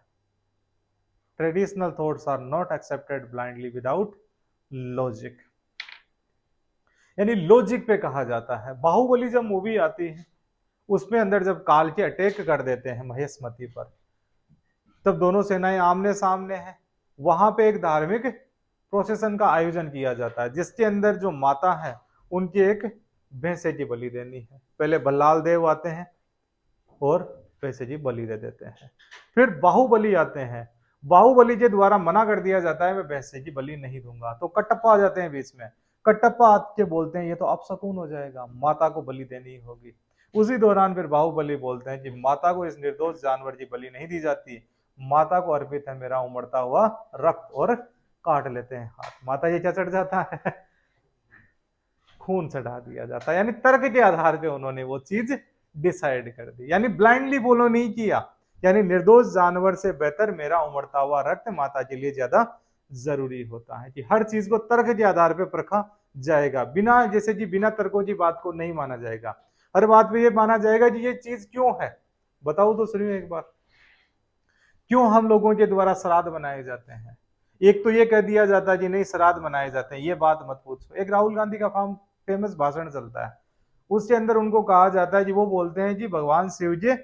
[SPEAKER 1] Traditional thoughts are not accepted blindly without logic, यानी लॉजिक पे कहा जाता है। बाहुबली जब मूवी आती है उसमें अंदर जब काल के अटैक कर देते हैं महेशमती पर, तब दोनों सेनाएं आमने सामने हैं। वहां पे एक धार्मिक प्रोसेशन का आयोजन किया जाता है जिसके अंदर जो माता है उनकी एक भैंसे की बलि देनी है। पहले बल्लाल देव आते हैं और भैंसे की बलि दे देते हैं। फिर बाहुबली आते हैं, बाहुबली के द्वारा मना कर दिया जाता है मैं भैंसे की बलि नहीं दूंगा। तो कटप्पा आ जाते हैं बीच में, कटप्पा आके बोलते हैं ये तो अपशकुन हो जाएगा, माता को बलि देनी होगी। उसी दौरान फिर बाहुबली बोलते हैं कि माता को इस निर्दोष जानवर की बलि नहीं दी जाती, माता को अर्पित है मेरा उमड़ता हुआ रक्त, और काट लेते हैं हाथ। माता ये क्या चढ़ जाता है? खून चढ़ा दिया जाता है। यानी तर्क के आधार पे उन्होंने वो चीज डिसाइड कर दी, यानी ब्लाइंडली फॉलो नहीं किया। यानी निर्दोष जानवर से बेहतर मेरा उमड़ता हुआ रक्त माता के लिए ज्यादा जरूरी होता है कि हर चीज को तर्क के आधार पे परखा जाएगा, बिना जैसे कि बिना तर्कों की बात को नहीं माना जाएगा। हर बात पे ये माना जाएगा कि ये चीज क्यों है। बताओ तो सुनिए एक बार, क्यों हम लोगों के द्वारा श्राद्ध बनाए जाते हैं? एक तो ये कह दिया जाता है कि नहीं श्राद्ध बनाए जाते हैं, ये बात मत पूछो। एक राहुल गांधी का फेमस भाषण चलता है, उसके अंदर उनको कहा जाता है कि वो बोलते हैं कि भगवान शिव जी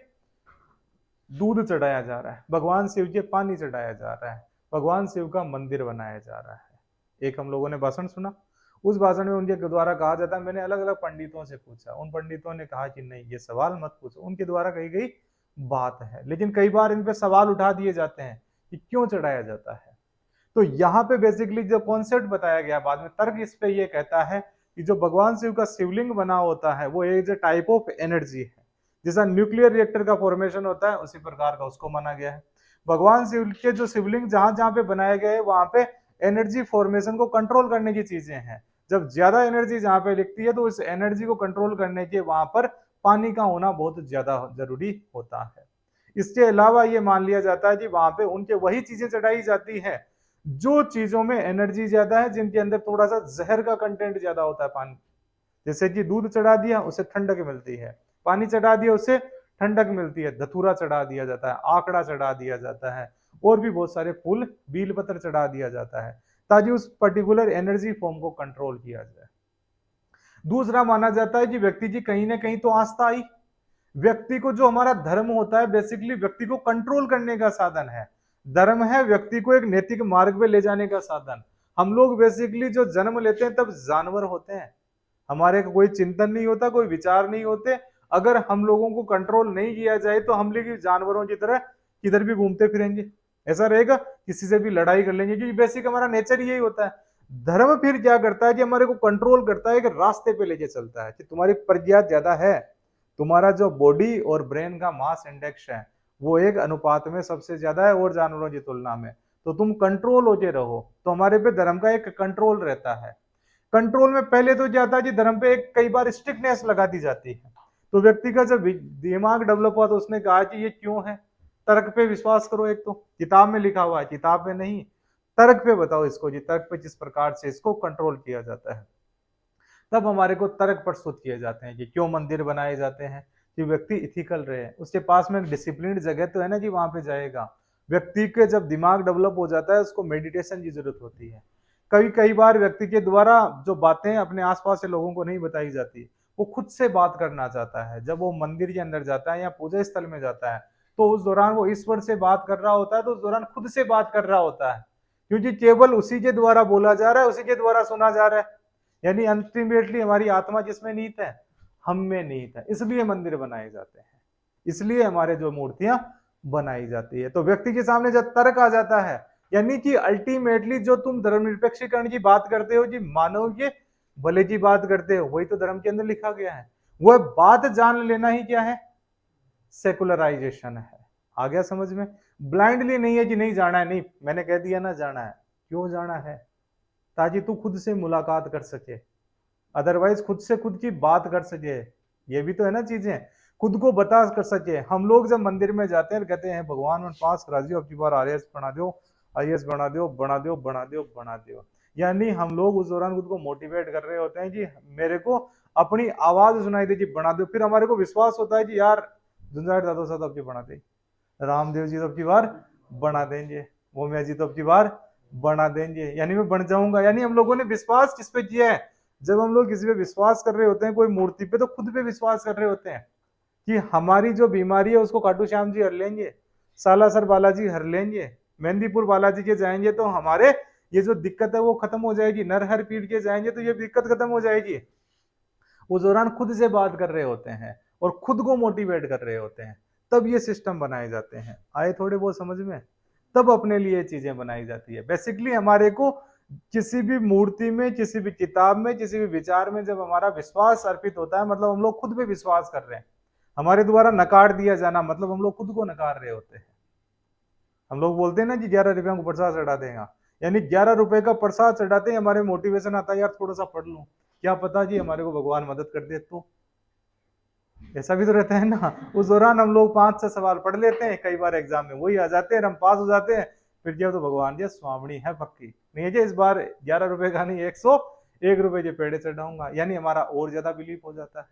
[SPEAKER 1] दूध चढ़ाया जा रहा है, भगवान शिव जी पानी चढ़ाया जा रहा है, भगवान शिव का मंदिर बनाया जा रहा है। एक हम लोगों ने भाषण सुना, उस भाषण में उनके द्वारा कहा जाता है, मैंने अलग अलग पंडितों से पूछा, उन पंडितों ने कहा कि नहीं ये सवाल मत पूछो, उनके द्वारा कही गई बात है। लेकिन कई बार इन पे सवाल उठा दिए जाते हैं कि क्यों चढ़ाया जाता है। तो यहाँ पे बेसिकली जो कॉन्सेप्ट बताया गया बाद में तर्क इस पे ये कहता है कि जो भगवान शिव का शिवलिंग बना होता है वो एक टाइप ऑफ एनर्जी है, जैसा न्यूक्लियर रिएक्टर का फॉर्मेशन होता है उसी प्रकार का उसको माना गया है। भगवान शिव के जो शिवलिंग जहां जहां पे बनाए गए वहां पे एनर्जी फॉर्मेशन को कंट्रोल करने की चीजें हैं। जब ज्यादा एनर्जी जहां पे लिखती है तो इस एनर्जी को कंट्रोल करने के वहां पर पानी का होना बहुत ज्यादा जरूरी होता है। इसके अलावा ये मान लिया जाता है कि वहां पे उनके वही चीजें चढ़ाई जाती है जो चीजों में एनर्जी ज्यादा है, जिनके अंदर थोड़ा सा जहर का कंटेंट ज्यादा होता है। पानी जैसे कि दूध चढ़ा दिया उससे ठंडक मिलती है, पानी चढ़ा दिया उससे ठंडक मिलती है, धतूरा चढ़ा दिया जाता है, आंकड़ा चढ़ा दिया जाता है, और भी बहुत सारे फूल बील पत्र चढ़ा दिया जाता है ताकि उस पर्टिकुलर एनर्जी फॉर्म को कंट्रोल किया जाए। दूसरा माना जाता है कि व्यक्ति की कहीं ना कहीं तो आस्था आई। व्यक्ति को जो हमारा धर्म होता है बेसिकली व्यक्ति को कंट्रोल करने का साधन है। धर्म है व्यक्ति को एक नैतिक मार्ग पे ले जाने का साधन। हम लोग बेसिकली जो जन्म लेते हैं तब जानवर होते हैं, हमारे को कोई चिंतन नहीं होता, कोई विचार नहीं होते। अगर हम लोगों को कंट्रोल नहीं किया जाए तो हम लोग जानवरों की तरह किधर भी घूमते फिरेंगे, ऐसा रहेगा, किसी से भी लड़ाई कर लेंगे, क्योंकि बेसिक हमारा नेचर यही होता है। धर्म फिर क्या करता है कि हमारे को कंट्रोल करता है, कि रास्ते पे लेके चलता है कि तुम्हारी प्रज्ञा ज्यादा है, तुम्हारा जो बॉडी और ब्रेन का मास इंडेक्स है वो एक अनुपात में सबसे ज्यादा है और जानवरों की तुलना में, तो तुम कंट्रोल होके रहो। तो हमारे पे धर्म का एक कंट्रोल रहता है। कंट्रोल में पहले तो क्या था कि धर्म पे एक कई बार स्ट्रिक्टनेस लगा दी जाती है, तो व्यक्ति का जब दिमाग डेवलप हुआ तो उसने कहा कि ये क्यों है, तर्क पे विश्वास करो। एक तो किताब में लिखा हुआ है, किताब में नहीं, तर्क पे बताओ इसको, जी तर्क पे किस प्रकार से इसको कंट्रोल किया जाता है। तब हमारे को तर्क प्रस्तुत किए जाते हैं कि क्यों मंदिर बनाए जाते हैं, कि व्यक्ति इथिकल रहे, उसके पास में एक डिसिप्लिन जगह तो है ना जी, वहां पे जाएगा। व्यक्ति के जब दिमाग डेवलप हो जाता है उसको मेडिटेशन की जरूरत होती है। कई बार व्यक्ति के द्वारा जो बातें अपने आसपास के लोगों को नहीं बताई जाती, वो खुद से बात करना चाहता है। जब वो मंदिर के अंदर जाता है या पूजा स्थल में जाता है तो उस दौरान वो ईश्वर से बात कर रहा होता है, तो उस दौरान खुद से बात कर रहा होता है, क्योंकि केवल उसी के द्वारा बोला जा रहा है, उसी के द्वारा सुना जा रहा है। यानी अल्टीमेटली हमारी आत्मा जिसमें नीत है, हम में नीत है, इसलिए मंदिर बनाए जाते हैं, इसलिए हमारे जो मूर्तियां बनाई जाती है। तो व्यक्ति के सामने जब तर्क आ जाता है, यानी कि अल्टीमेटली जो तुम धर्मनिरपेक्षीकरण की बात करते हो जी, मानव के भले की बात करते हो, वही तो धर्म के अंदर लिखा गया है। वह बात जान लेना ही क्या है, सेकुलराइजेशन है। आ गया समझ में? ब्लाइंडली नहीं है कि नहीं जाना है, नहीं मैंने कह दिया ना जाना है। क्यों जाना है? ताकि तू खुद से मुलाकात कर सके, अदरवाइज खुद से खुद की बात कर सके। ये भी तो है ना चीजें, खुद को बता कर सके। हम लोग जब मंदिर में जाते हैं कहते हैं भगवान में पास करा दियो, अब की बार आईएएस बना दो, आईएएस बना दो, बना दो, बना दो, बना दो। यानी हम लोग उस दौरान खुद को मोटिवेट कर रहे होते हैं कि मेरे को अपनी आवाज सुनाई दे कि बना दो। फिर हमारे को विश्वास होता है कि यार झुंझार दादो साहब अब की बना दे, रामदेव जी तो अब की बार बना देंगे, ओमिया जी तो अब की बार बना देंगे, यानी मैं बन जाऊंगा। यानी हम लोगों ने विश्वास किस पे किया है? जब हम लोग किसी पे विश्वास कर रहे होते हैं, कोई मूर्ति पे, तो खुद पे विश्वास कर रहे होते हैं कि हमारी जो बीमारी है उसको खाटू श्याम जी हर लेंगे, सालासर बालाजी हर लेंगे, मेहंदीपुर बालाजी के जाएंगे तो हमारे ये जो दिक्कत है वो खत्म हो जाएगी, नरहर पीठ के जाएंगे तो ये दिक्कत खत्म हो जाएगी। उस दौरान खुद से बात कर रहे होते हैं और खुद को मोटिवेट कर रहे होते हैं, तब ये सिस्टम बनाए जाते हैं। आए थोड़े बहुत समझ में? तब अपने लिए चीजें बनाई जाती है। बेसिकली हमारे को किसी भी मूर्ति में, किसी भी किताब में, किसी भी विचार में जब हमारा विश्वास अर्पित होता है, मतलब हम लोग खुद पे विश्वास कर रहे हैं। हमारे द्वारा नकार दिया जाना मतलब हम लोग खुद को नकार रहे होते हैं। हम लोग बोलते हैं ना कि 11 रुपया को प्रसाद चढ़ा देगा, यानी 11 रुपए का प्रसाद चढ़ाते हैं, हमारे मोटिवेशन आता है यार थोड़ा सा पढ़ लूं, क्या पता जी हमारे को भगवान मदद कर दे। तो ऐसा भी तो रहता है ना। उस दौरान हम लोग 5-6 सवाल पढ़ लेते हैं, कई बार एग्जाम में वही आ जाते हैं, हम पास हो जाते हैं। फिर क्या तो भगवान जी स्वामणी है पक्की, नहीं है जी इस बार 11 रुपए का नहीं 101 रुपए के पेड़े चढ़ाऊंगा, यानी हमारा और ज्यादा बिलीव हो जाता है।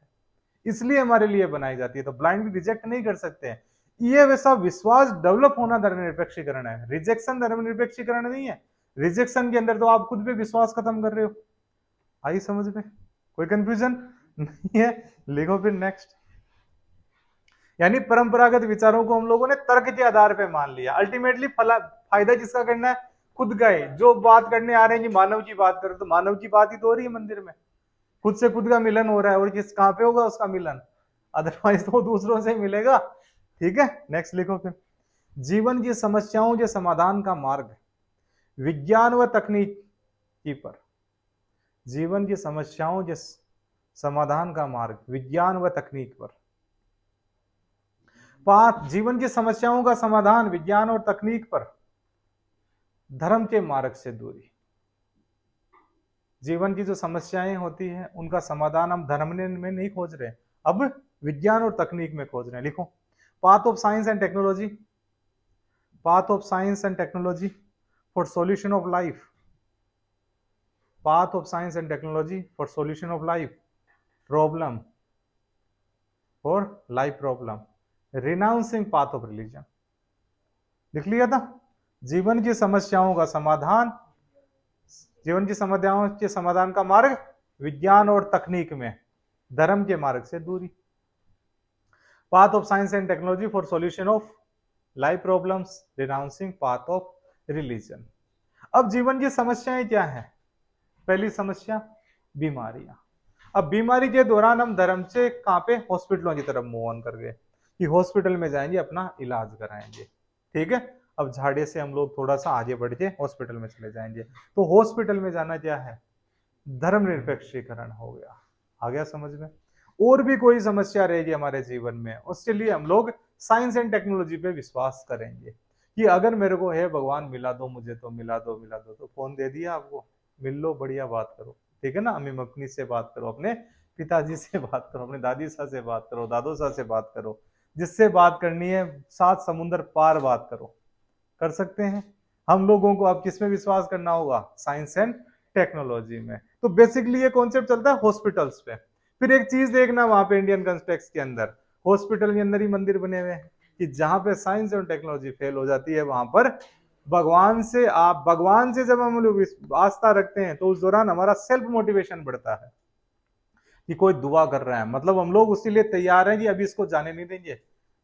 [SPEAKER 1] इसलिए हमारे लिए बनाई जाती है। तो ब्लाइंडली रिजेक्ट नहीं कर सकते। ये वैसा विश्वास डेवलप होना धर्मनिरपेक्षीकरण है, रिजेक्शन धर्मनिरपेक्षीकरण नहीं है। रिजेक्शन के अंदर तो आप खुद पे विश्वास खत्म कर रहे हो। आई समझ में? कोई कंफ्यूजन नहीं है? लिखो फिर नेक्स्ट। यानी परंपरागत विचारों को हम लोगों ने तर्क के आधार पे मान लिया। अल्टीमेटली फायदा किसका करना है? खुद का ही। जो बात करने आ रहे हैं कि मानव की बात करो, तो मानव की बात ही तो हो रही है मंदिर में, खुद से खुद का मिलन हो रहा है। और किस कहां पे होगा उसका मिलन? अदरवाइज तो दूसरों से मिलेगा। ठीक है, नेक्स्ट लिखो फिर। जीवन की समस्याओं के समाधान का मार्ग विज्ञान व तकनीकी पर। जीवन की समस्याओं के समाधान का मार्ग विज्ञान व तकनीक पर। 5 जीवन की समस्याओं का समाधान विज्ञान और तकनीक पर। धर्म के मार्ग से दूरी। जीवन की जो समस्याएं होती हैं उनका समाधान हम धर्म में नहीं खोज रहे, अब विज्ञान और तकनीक में खोज रहे हैं। लिखो, path of science and technology, path of science and technology for solution of life, path of science and technology for solution of life problem, for life problem, renouncing path of religion। लिख लिया था? जीवन की समस्याओं का समाधान, जीवन की समस्याओं के समाधान का मार्ग विज्ञान और तकनीक में, धर्म के मार्ग से दूरी। Path of science and technology for solution of life problems, renouncing path of religion. अब जीवन की समस्याएं क्या है? पहली समस्या बीमारियां। अब बीमारी के दौरान हम धर्म से कहां पे? हॉस्पिटलों की तरफ मूव ऑन कर गए कि हॉस्पिटल में जाएंगे, अपना इलाज कराएंगे। ठीक है, अब झाड़े से हम लोग थोड़ा सा आगे बढ़ के हॉस्पिटल में चले जाएंगे। तो हॉस्पिटल में जाना क्या है? धर्मनिरपेक्षीकरण हो गया। आ गया समझ में? और भी कोई समस्या रहेगी हमारे जीवन में, उसके लिए हम लोग साइंस एंड टेक्नोलॉजी पे विश्वास करेंगे कि अगर मेरे को है भगवान मिला दो, मुझे तो मिला दो, मिला दो। तो फोन दे दिया आपको, मिल लो, बढ़िया बात करो। ठीक है ना, अम्मी मम्मी से बात करो, अपने पिताजी से बात करो, अपने दादी साहब से बात करो, दादो साहब से बात करो, जिससे बात करनी है 7 समुंदर पार बात करो। कर सकते हैं हम लोगों को। अब किस में विश्वास करना होगा? साइंस एंड टेक्नोलॉजी में। तो बेसिकली ये कॉन्सेप्ट चलता है हॉस्पिटल्स पे। फिर एक चीज देखना वहां पे इंडियन कंटेक्स्ट के अंदर, हॉस्पिटल के अंदर ही मंदिर बने हुए हैं कि जहां पे साइंस और टेक्नोलॉजी फेल हो जाती है वहां पर भगवान से जब हम लोग आस्था रखते हैं तो उस दौरान हमारा सेल्फ मोटिवेशन बढ़ता है कि कोई दुआ कर रहा है, मतलब हम लोग उसके लिए तैयार हैं कि अभी इसको जाने नहीं देंगे,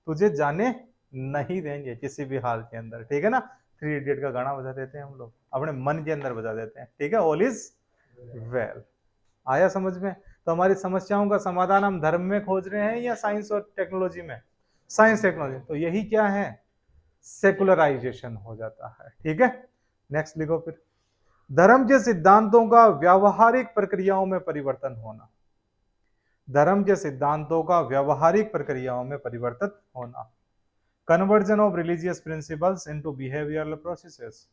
[SPEAKER 1] तुझे जाने नहीं देंगे किसी भी हाल के अंदर, ठीक है ना। 3 इडियट का गाना बजा देते हैं हम लोग, अपने मन के अंदर बजा देते हैं, ठीक है, ऑल इज वेल। आया समझ में? तो हमारी समस्याओं का समाधान हम धर्म में खोज रहे हैं या साइंस और टेक्नोलॉजी में? Science technology. तो यही क्या है, सेकुलराइजेशन हो जाता है, ठीक है। नेक्स्ट लिखो फिर, धर्म के सिद्धांतों का व्यावहारिक प्रक्रियाओं में परिवर्तन होना। धर्म के सिद्धांतों का व्यावहारिक प्रक्रियाओं में परिवर्तित होना। Conversion of religious principles into behavioural processes.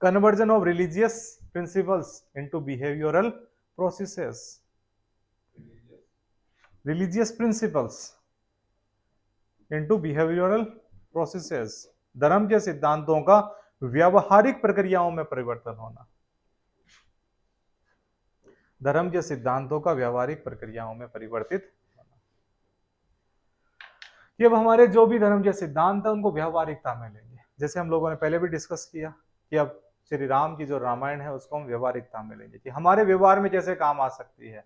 [SPEAKER 1] Conversion of religious principles into behavioural processes. Religious principles into behavioural processes. धर्म के सिद्धांतों का व्यावहारिक प्रक्रियाओं में परिवर्तन होना। धर्म के सिद्धांतों का व्यावहारिक प्रक्रियाओं में परिवर्तित होना। ये अब हमारे जो भी धर्म के सिद्धांत है उनको व्यावहारिकता में लेंगे, जैसे हम लोगों ने पहले भी डिस्कस किया कि अब श्री राम की जो रामायण है उसको हम व्यवहारिकता में लेंगे कि हमारे व्यवहार में कैसे काम आ सकती है,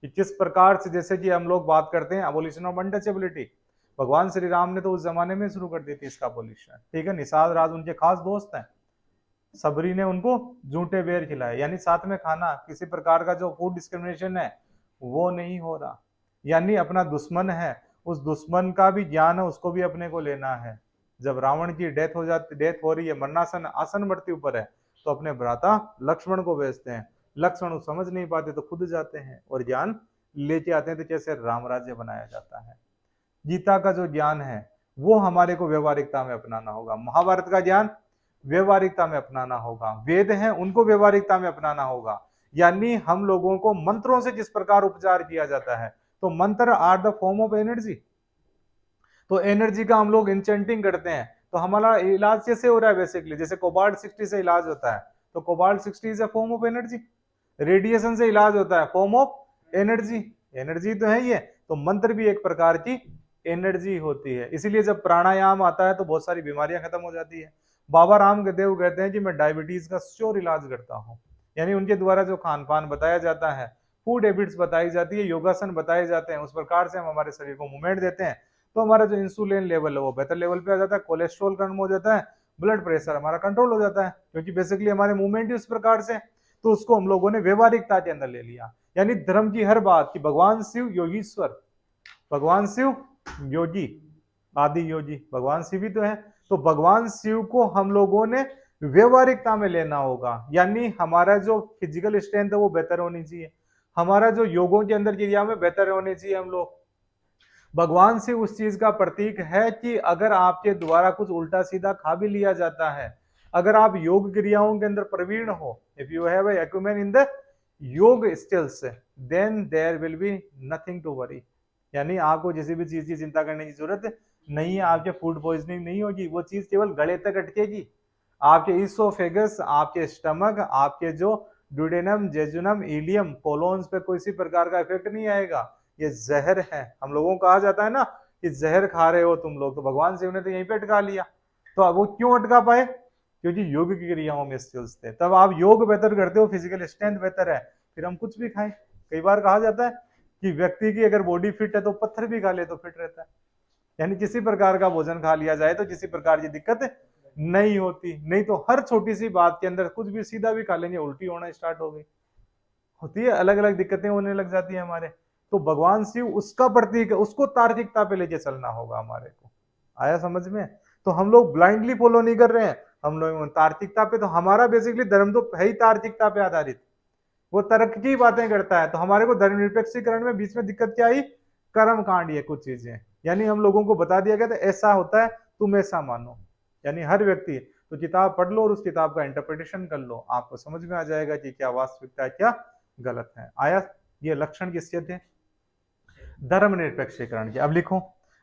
[SPEAKER 1] कि किस प्रकार से, जैसे कि हम लोग बात करते हैं अबोलिशन ऑफ अनटचेबिलिटी, भगवान श्री राम ने तो उस जमाने में शुरू कर दी थी इसका अबोलिशन, ठीक है। निषाद राज उनके खास दोस्त हैं, सबरी ने उनको झूठे बेर खिलाए, यानी साथ में खाना, किसी प्रकार का जो फूड डिस्क्रिमिनेशन है वो नहीं हो रहा, यानी अपना दुश्मन है उस दुश्मन का भी ज्ञान है, उसको भी अपने को लेना है। जब रावण की डेथ हो रही है, मरणासन आसन मृत्यु पर है, तो अपने भ्राता लक्ष्मण को भेजते हैं, लक्ष्मण को समझ नहीं पाते तो खुद जाते हैं और ज्ञान लेके आते हैं, तो कैसे राम राज्य बनाया जाता है। गीता का जो ज्ञान है वो हमारे को व्यवहारिकता में अपनाना होगा, महाभारत का ज्ञान व्यवहारिकता में अपनाना होगा, वेद हैं उनको व्यवहारिकता में अपनाना होगा। यानी हम लोगों को मंत्रों से किस प्रकार उपचार किया जाता है, तो mantra are the form of energy, तो एनर्जी का हम लोग इंचेंटिंग करते हैं, तो हमारा इलाज कैसे हो रहा है, बेसिकली जैसे कोबाल्ट 60 से इलाज होता है, तो cobalt 60 is a form of energy. Radiation से इलाज होता है, फॉर्म ऑफ एनर्जी, एनर्जी तो है ये, तो मंत्र भी एक प्रकार की एनर्जी होती है। इसीलिए जब प्राणायाम आता है तो बहुत सारी बीमारियां खत्म हो जाती है। बाबा रामदेव कहते हैं कि मैं डायबिटीज का श्योर इलाज करता हूँ, यानी उनके द्वारा जो खान पान बताया जाता है, फूड हैबिट्स बताई जाती है, योगासन बताए जाते हैं, उस प्रकार से हम हमारे शरीर को मूवमेंट देते हैं, तो हमारा जो इंसुलिन लेवल है वो बेहतर लेवल पे आ जाता है, कोलेस्ट्रॉल कम हो जाता है, ब्लड प्रेशर हमारा कंट्रोल हो जाता है, क्योंकि बेसिकली हमारे मूवमेंट ही उस प्रकार से। तो उसको हम लोगों ने व्यवहारिकता के अंदर ले लिया, यानी धर्म की हर बात कि भगवान शिव योगीश्वर, भगवान शिव योगी, आदि योगी भगवान शिव ही तो है, तो भगवान शिव को हम लोगों ने व्यवहारिकता में लेना होगा, यानी हमारा जो फिजिकल स्ट्रेंथ है वो बेहतर होनी चाहिए, हमारा जो योगों के अंदर क्रिया में बेहतर होने चाहिए हम लोग। भगवान शिव उस चीज का प्रतीक है कि अगर आपके द्वारा कुछ उल्टा सीधा खा भी लिया जाता है, अगर आप योग क्रियाओं के अंदर प्रवीण हो, if you have acumen in the yoga skills, then there will be nothing to worry, यानी आपको किसी भी चीज की चिंता करने की जरूरत नहीं है, आपके फूड पॉइजनिंग नहीं होगी, वो चीज केवल गले तक अटकेगी, आपके इसोफेगस, आपके स्टमक, आपके जो ड्यूडेनम, जेजुनम, इलियम, कोलोन्स पे कोई सी प्रकार का इफेक्ट नहीं आएगा। ये जहर है, हम लोगों को कहा जाता है ना कि जहर खा रहे हो तुम लोग, तो भगवान शिव ने तो यहीं पे अटका लिया। तो अब वो क्यों अटका पाए, क्योंकि योग की क्रियाओं में स्किल्स थे। तब आप योग बेहतर करते हो, फिजिकल स्ट्रेंथ बेहतर है, फिर हम कुछ भी खाएं। कई बार कहा जाता है कि व्यक्ति की अगर बॉडी फिट है तो पत्थर भी खा ले तो फिट रहता है, यानी किसी प्रकार का भोजन खा लिया जाए तो किसी प्रकार की दिक्कत नहीं होती, नहीं तो हर छोटी सी बात के अंदर कुछ भी सीधा भी खा लेंगे उल्टी होना स्टार्ट हो गई, होती है, अलग अलग दिक्कतें होने लग जाती है हमारे। तो भगवान शिव उसका प्रतीक है, उसको तार्किकता पे लेके चलना होगा हमारे को। आया समझ में? तो हम लोग ब्लाइंडली फॉलो नहीं कर रहे हैं, हम लोग तार्किकता पे, तो हमारा बेसिकली धर्म तो है ही तार्किकता पे आधारित, वो तर्क की बातें करता है। तो हमारे को धर्मनिरपेक्षीकरण में बीच में दिक्कत क्या आई, कर्म कांड, ये कुछ चीजें, यानी हम लोगों को बता दिया गया था ऐसा होता है तुम ऐसा मानो, यानी हर व्यक्ति तो किताब पढ़ लो और उस किताब का इंटरप्रिटेशन कर लो, आपको समझ में आ जाएगा कि क्या वास्तविकता है क्या गलत है। आया? ये लक्षण किसके थे, धर्मनिरपेक्षीकरण के। अब लिखो,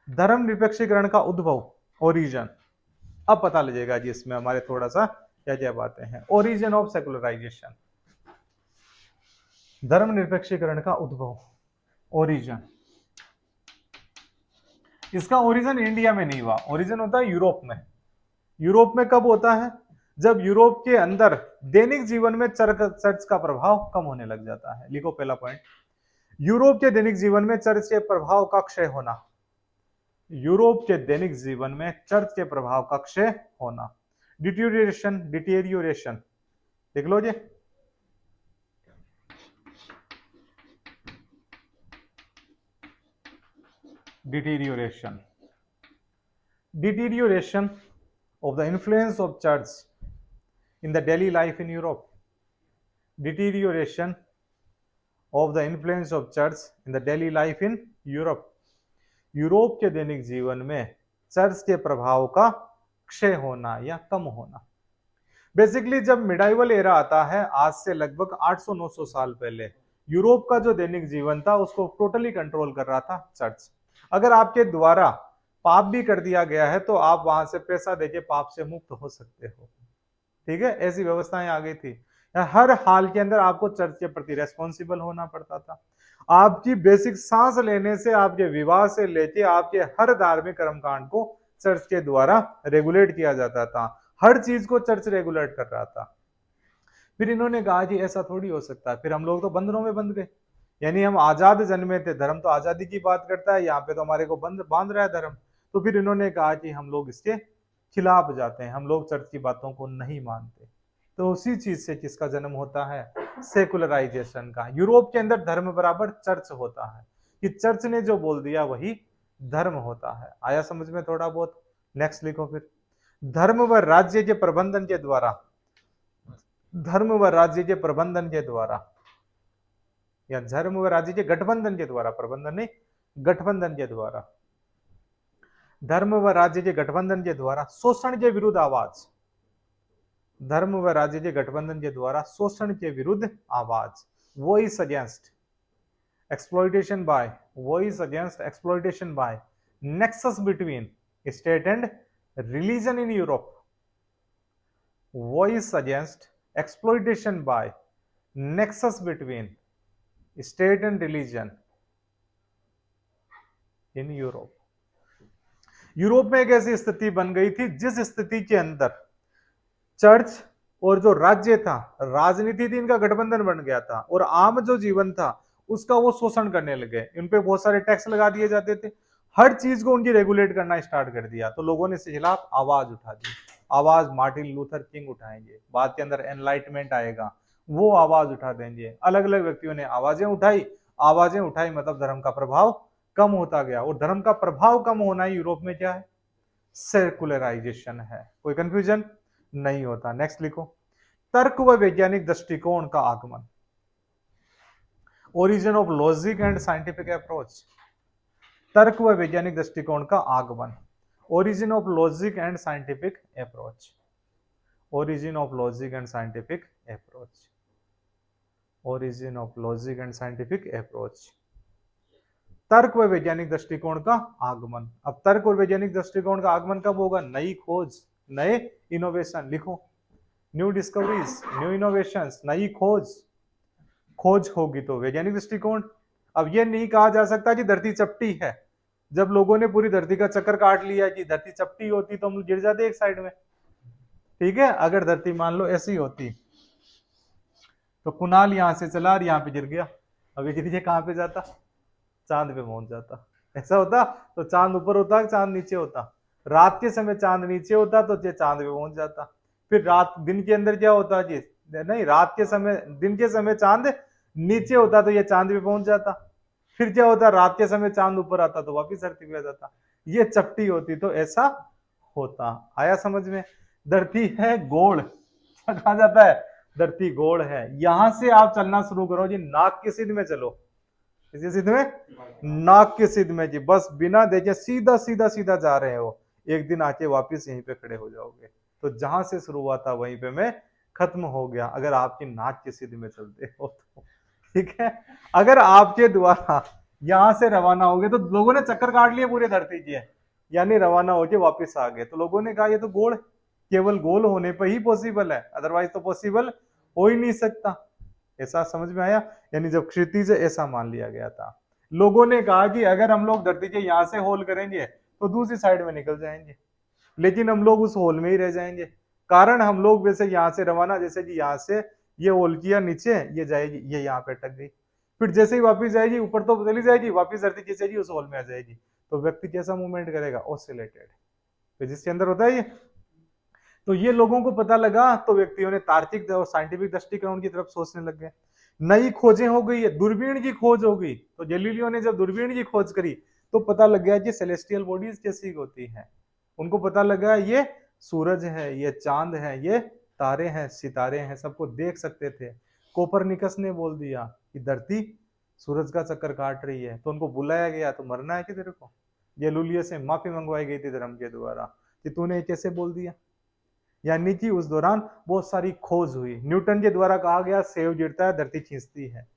[SPEAKER 1] धर्मनिरपेक्षीकरण का उद्भव, ओरिजिन, अब पता लगेगा जी इसमें हमारे थोड़ा सा क्या क्या बातें हैं। ओरिजिन ऑफ सेकुलराइजेशन, धर्मनिरपेक्षीकरण का उद्भव, ओरिजिन। इसका ओरिजिन इंडिया में नहीं हुआ, ओरिजिन होता है यूरोप में। यूरोप में कब होता है? जब यूरोप के अंदर दैनिक जीवन में चर्च का प्रभाव कम होने लग जाता है। लिखो पहला पॉइंट, यूरोप के दैनिक जीवन में चर्च के प्रभाव का क्षय होना। यूरोप के दैनिक जीवन में चर्च के प्रभाव का क्षय होना, डिटीरियोरेशन, डिटीरियोरेशन देख लो जी। Deterioration, deterioration of the influence of church in the daily life in Europe. Deterioration of the influence of church in the daily life in Europe. Europe के दैनिक जीवन में चर्च के प्रभाव का क्षय होना या कम होना। बेसिकली जब मिडाइवल एरा आता है, आज से लगभग 800-900 साल पहले, यूरोप का जो दैनिक जीवन था उसको टोटली कंट्रोल कर रहा था चर्च। अगर आपके द्वारा पाप भी कर दिया गया है तो आप वहां से पैसा देके पाप से मुक्त हो सकते हो, ठीक है, ऐसी व्यवस्थाएं आ गई थी। हर हाल के अंदर आपको चर्च के प्रति रेस्पॉन्सिबल होना पड़ता था। आपकी बेसिक सांस लेने से आपके विवाह से लेके आपके हर धार्मिक कर्मकांड को चर्च के द्वारा रेगुलेट किया जाता था। हर चीज को चर्च रेगुलेट कर रहा था। फिर इन्होंने कहा कि ऐसा थोड़ी हो सकता है, फिर हम लोग तो बंधनों में बंध गए, यानी हम आजाद जन्मे थे। धर्म तो आजादी की बात करता है, यहाँ पे तो हमारे को बांध रहा है धर्म। तो फिर इन्होंने कहा कि हम लोग इसके खिलाफ जाते हैं, हम लोग चर्च की बातों को नहीं मानते। तो उसी चीज से किसका जन्म होता है? सेकुलराइजेशन का। यूरोप के अंदर धर्म बराबर चर्च होता है, कि चर्च ने जो बोल दिया वही धर्म होता है। आया समझ में थोड़ा बहुत? नेक्स्ट लिखो फिर, धर्म व राज्य के प्रबंधन के द्वारा, धर्म व राज्य के प्रबंधन के द्वारा, या धर्म व राज्य के गठबंधन के द्वारा, प्रबंधन नहीं, गठबंधन के द्वारा, धर्म व राज्य के गठबंधन के द्वारा शोषण के विरुद्ध आवाज, धर्म व राज्य के गठबंधन के द्वारा शोषण के विरुद्ध आवाज, voice against exploitation by, voice against exploitation by, nexus between state and religion in Europe, वॉइस अगेंस्ट exploitation by nexus between state and religion in Europe. Europe में एक ऐसी स्थिति बन गई थी जिस स्थिति के अंदर चर्च और जो राज्य था, राजनीति थी, इनका गठबंधन बन गया था, और आम जो जीवन था उसका वो शोषण करने लगे। इन पे बहुत सारे टैक्स लगा दिए जाते थे, हर चीज को उनकी रेगुलेट करना स्टार्ट कर दिया। तो लोगों ने इसके खिलाफ आवाज उठा दी। आवाज मार्टिन लूथर किंग उठाएंगे, बाद के अंदर एनलाइटमेंट आएगा, वो आवाज उठा देंगे। अलग अलग व्यक्तियों ने आवाजें उठाई, आवाजें उठाई, मतलब धर्म का प्रभाव कम होता गया। और धर्म का प्रभाव कम होना ही यूरोप में क्या है? सेकुलराइजेशन है। कोई कंफ्यूजन नहीं होता। नेक्स्ट लिखो, तर्क व वैज्ञानिक दृष्टिकोण का आगमन, origin of logic and scientific approach. तर्क व वैज्ञानिक दृष्टिकोण का आगमन, origin of logic and scientific approach, origin of logic and scientific approach, origin of logic and scientific approach। तर्क व वैज्ञानिक दृष्टिकोण का आगमन। अब तर्क और वैज्ञानिक दृष्टिकोण का आगमन कब होगा? नई खोज, नए इनोवेशन। लिखो, न्यू डिस्कवरीज, न्यू इनोवेशंस, नई खोज। खोज होगी तो वैज्ञानिक दृष्टिकोण। अब यह नहीं कहा जा सकता कि धरती चपटी है। जब लोगों ने पूरी धरती का चक्कर काट लिया कि धरती चपटी होती तो हम गिर जाते एक साइड में, ठीक है। अगर धरती मान लो ऐसी होती तो कुणाल यहां से चला और यहां पे गिर गया, अब ये गिर कहां पे जाता? चांद पे पहुंच जाता। ऐसा होता तो चांद ऊपर होता कि चांद नीचे होता? रात के समय चांद नीचे होता तो चांद पे पहुंच जाता। फिर रात, दिन के अंदर क्या होता जी? नहीं, रात के समय, दिन के समय चांद नीचे होता तो ये चांद पे पहुंच जाता। फिर क्या होता? रात के समय चांद ऊपर आता तो वापिस धरती पे आ जाता। ये चपटी होती तो ऐसा होता। आया समझ में? धरती है गोल, कहा जाता है धरती गोल है। यहां से आप चलना शुरू करो जी, नाक की सीध में चलो। किसी सीध में? नाक की सीध में जी, बस बिना देखे सीधा सीधा सीधा जा रहे हो, एक दिन आके वापिस यहीं पे खड़े हो जाओगे। तो जहां से शुरू हुआ था वहीं पे मैं खत्म हो गया, अगर आपकी नाक की सीध में चलते हो तो, ठीक है। अगर आपके द्वारा यहां से रवाना हो गए तो लोगों ने चक्कर काट लिए पूरे धरती के, यानी रवाना होके वापस आ गए, तो लोगों ने कहा ये तो गोल, केवल गोल होने पर ही पॉसिबल है, अदरवाइज तो पॉसिबल हो ही नहीं सकता। ऐसा समझ में आया? यानी जब क्षितिज ऐसा मान लिया गया था। लोगों ने कहा कि अगर हम लोग धरती के यहां से होल करेंगे तो दूसरी साइड में निकल जाएंगे, लेकिन हम लोग उस होल में ही रह जाएंगे। कारण हम लोग वैसे यहाँ से रवाना, जैसे कि यहाँ से ये होल किया नीचे, ये जाएगी, ये यहाँ पे अटक गई, फिर जैसे ही वापस जाएगी ऊपर तो चली जाएगी, वापस धरती खींचेगी उस होल में आ जाएगी। तो व्यक्ति कैसा मूवमेंट करेगा? ऑसिलेटेड, फिजिक्स के अंदर होता है ये। तो ये लोगों को पता लगा तो व्यक्तियों ने तार्किक और साइंटिफिक दृष्टिकोण की तरफ सोचने लग गए। नई खोजें हो गई है, दूरबीन की खोज हो गई। तो गैलीलियो ने जब दूरबीन की खोज करी तो पता लग गया कि सेलेस्टियल बॉडीज कैसी होती हैं। उनको पता लगा ये सूरज है, ये चांद है, ये तारे हैं, सितारे हैं, सबको देख सकते थे। कोपरनिकस ने बोल दिया कि धरती सूरज का चक्कर काट रही है, तो उनको बुलाया गया, तो मरना है कि तेरे को? गैलीलियो से माफी मंगवाई गई थी धर्म के द्वारा कि तूने कैसे बोल दिया। यानी कि उस दौरान बहुत सारी खोज हुई। न्यूटन के द्वारा कहा गया सेब गिरता है धरती खींचती है,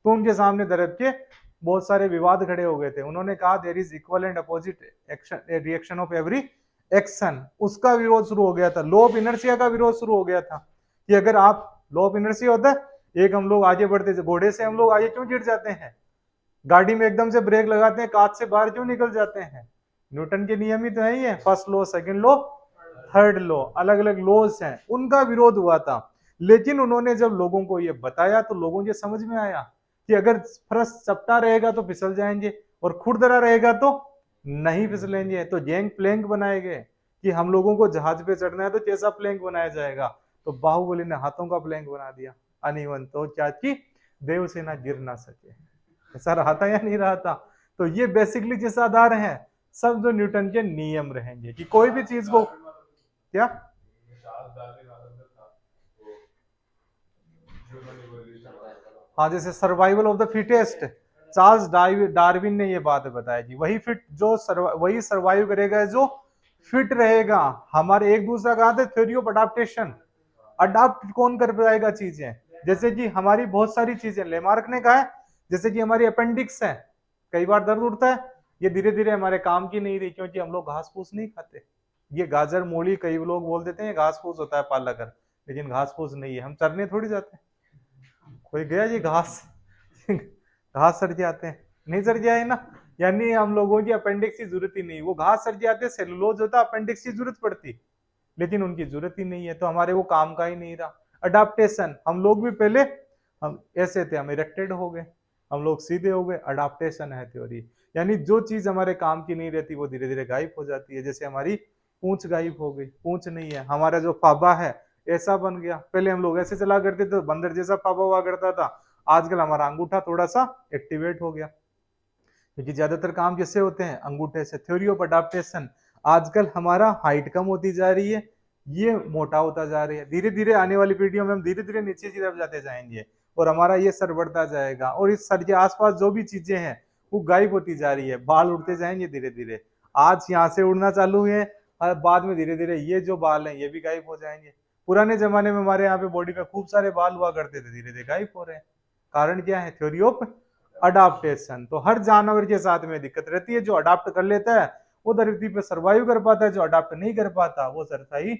[SPEAKER 1] तो उनके सामने धरती के बहुत सारे विवाद खड़े हो गए थे। उन्होंने कहा there is equal and opposite action reaction of every action, उसका विरोध शुरू हो गया था। लॉ ऑफ इनर्शिया का विरोध शुरू हो गया था कि अगर आप, लॉ ऑफ इनर्शिया होता है, एक हम लोग आगे बढ़ते, घोड़े से हम लोग आगे क्यों गिर जाते हैं, गाड़ी में एकदम से ब्रेक लगाते हैं, कांच से बाहर क्यों निकल जाते हैं? न्यूटन के नियम ही तो है ये, first law, second law, third law, अलग अलग लॉज हैं, उनका विरोध हुआ था। लेकिन उन्होंने जब लोगों को ये बताया तो लोगों के समझ में आया कि अगर फर्श चपटा रहेगा तो फिसल जाएंगे और खुरदरा रहेगा तो नहीं फिसलेंगे। तो गैंग प्लैंक बनाए गए कि हम लोगों को जहाज पे चढ़ना है तो कैसा प्लैंक बनाया जाएगा। तो बाहुबली ने हाथों का प्लैंक बना दिया, अनिवन तो चाची देवसेना गिर ना सके। ऐसा रहा था या नहीं रहा था? तो ये बेसिकली जिस आधार है सब जो न्यूटन के नियम रहेंगे कि कोई भी चीज को क्या, हाँ, जैसे survival of the fittest, Charles Darwin ने ये बात बताई कि वही फिट जो वही सर्वाइव करेगा जो फिट रहेगा। हमारे एक दूसरा कहा था थ्योरी ऑफ अडाप्टेशन, अडाप्ट कौन कर पाएगा चीजें। जैसे कि हमारी बहुत सारी चीजें लेमार्क ने कहा है, जैसे कि हमारी अपेंडिक्स है, कई बार दर्द उठता है, ये धीरे धीरे हमारे काम की नहीं रही क्योंकि हम लोग घास फूस नहीं खाते। ये गाजर मूली कई लोग बोल देते हैं घास फूस होता है पालक, लेकिन घास फूस नहीं है, हम चरने थोड़ी जाते हैं। कोई गया जी घास घास सर जाते हैं, नहीं सर जाए ना, यानी हम लोगों की अपेंडिक्स की जरूरत ही नहीं, वो घास सर जाते, सेलुलोज होता, अपेंडिक्स की जरूरत पड़ती, लेकिन उनकी जरूरत ही नहीं है, तो हमारे वो काम का ही नहीं रहा। अडाप्टेशन, हम लोग भी पहले हम ऐसे थे, हम इरेक्टेड हो गए, हम लोग सीधे हो गए, अडाप्टेशन है थ्योरी। यानी जो चीज हमारे काम की नहीं रहती वो धीरे धीरे गायब हो जाती है। जैसे हमारी पूंछ गायब हो गई, पूंछ नहीं है, हमारा जो पाबा है ऐसा बन गया। पहले हम लोग ऐसे चला करते थे, बंदर जैसा पाबा हुआ करता था, आजकल हमारा अंगूठा थोड़ा सा एक्टिवेट हो गया, क्योंकि ज्यादातर काम कैसे होते हैं, अंगूठे से। थ्योरी ऑफ अडाप्टेशन, आजकल हमारा हाइट कम होती जा रही है, ये मोटा होता जा रही है, धीरे धीरे आने वाली पीढ़ियों में हम धीरे धीरे नीचे की तरफ जाते जाएंगे और हमारा ये सर बढ़ता जाएगा, और इस सर के आसपास जो भी चीजें हैं वो गायब होती जा रही है, बाल उड़ते जाएंगे धीरे धीरे। आज यहाँ से उड़ना चालू है और बाद में धीरे धीरे ये जो बाल हैं ये भी गायब हो जाएंगे। पुराने जमाने में हमारे यहाँ पे बॉडी में खूब सारे बाल हुआ करते थे, धीरे धीरे गायब हो रहे हैं। कारण क्या है? Theory of adaptation. तो हर जानवर के साथ में दिक्कत रहती है, जो अडाप्ट कर लेता है वो धरती पे सर्वाइव कर पाता है, जो अडाप्ट नहीं कर पाता वो सरसाई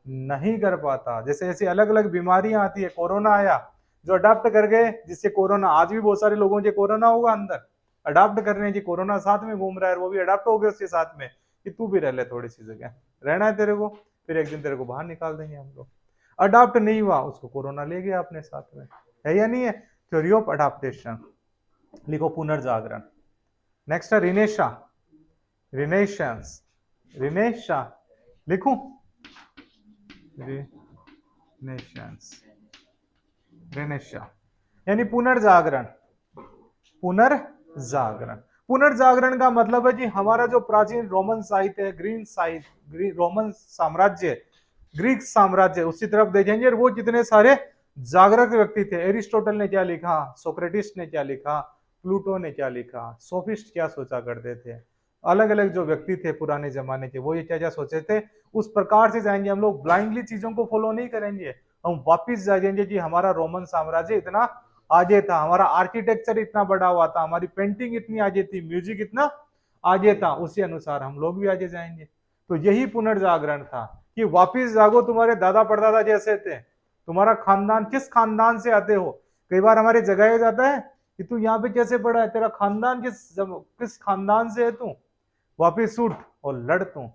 [SPEAKER 1] नहीं कर पाता। जैसे ऐसी अलग अलग बीमारियां आती है, कोरोना आया, जो अडाप्ट कर गए जिससे कोरोना, आज भी बहुत सारे लोगों के कोरोना होगा अंदर, अडाप्ट कर रहे हैं कि कोरोना साथ में घूम रहा है, वो भी अडाप्ट हो गए उसके साथ में कि तू भी रह ले, थोड़ी सी जगह रहना है तेरे को, फिर एक दिन तेरे को बाहर निकाल देंगे हम लोग। अडाप्ट नहीं हुआ उसको कोरोना ले गया अपने साथ में, है या नहीं है? Theory of adaptation. लिखो पुनर्जागरण। नेक्स्ट है रिनेशा, रिनेशंस, रिनेशा लिखूं, रिनेशंस, रिनेशा यानी पुनर्जागरण। पुनर्जागरण, पुनर्जागरण का मतलब है कि हमारा जो प्राचीन रोमन साहित्य है, ग्रीन साहित्य, रोमन साम्राज्य, ग्रीक साम्राज्य, उसी तरफ देखेंगे और वो कितने सारे जागरूक व्यक्ति थे। एरिस्टोटल ने क्या लिखा, सोक्रेटिस ने क्या लिखा, प्लूटो ने क्या लिखा, सोफिस्ट क्या सोचा करते थे, अलग अलग जो व्यक्ति थे पुराने जमाने के, वो ये क्या क्या सोचे थे, उस प्रकार से जाएंगे। हम लोग ब्लाइंडली चीजों को फॉलो नहीं करेंगे, हम वापिस जाएंगे कि हमारा रोमन साम्राज्य इतना आगे था, हमारा आर्किटेक्चर इतना बड़ा हुआ था, हमारी पेंटिंग इतनी आगे थी, म्यूजिक इतना आगे था, उसी अनुसार हम लोग भी आगे जाएंगे। तो यही पुनर्जागरण था कि वापिस जागो, तुम्हारे दादा परदादा जैसे थे, तुम्हारा खानदान किस खानदान से आते हो, कई बार हमारे जगाया जाता है कि तू यहाँ पे कैसे पड़ा है, तेरा खानदान किस खानदान से है तू, वापिस उठ और लड़ तू।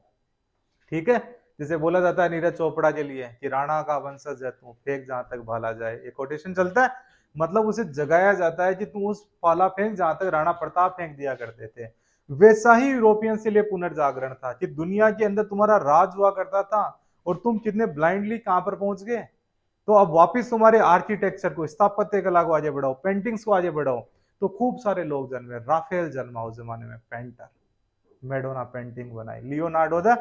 [SPEAKER 1] ठीक है, जैसे बोला जाता है नीरज चोपड़ा के लिए कि राणा का वंशज है तू, फेंक जहां तक भाला जाए, एक कोटेशन चलता है। मतलब उसे जगाया जाता है कि तू उस भाला फेंक जहां तक राणा प्रताप फेंक दिया करते थे। वैसा ही यूरोपियन के लिए पुनर्जागरण था कि दुनिया के अंदर तुम्हारा राज हुआ करता था और तुम कितने ब्लाइंडली कहां पर पहुंच गए। तो अब वापिस तुम्हारे आर्किटेक्चर को, स्थापत्य कला को आगे बढ़ाओ, पेंटिंग्स को आगे बढ़ाओ। तो खूब सारे लोग जन्मे, राफेल जन्मा उस जमाने में, पेंटर, मेडोना पेंटिंग बनाई, लियोनार्डो द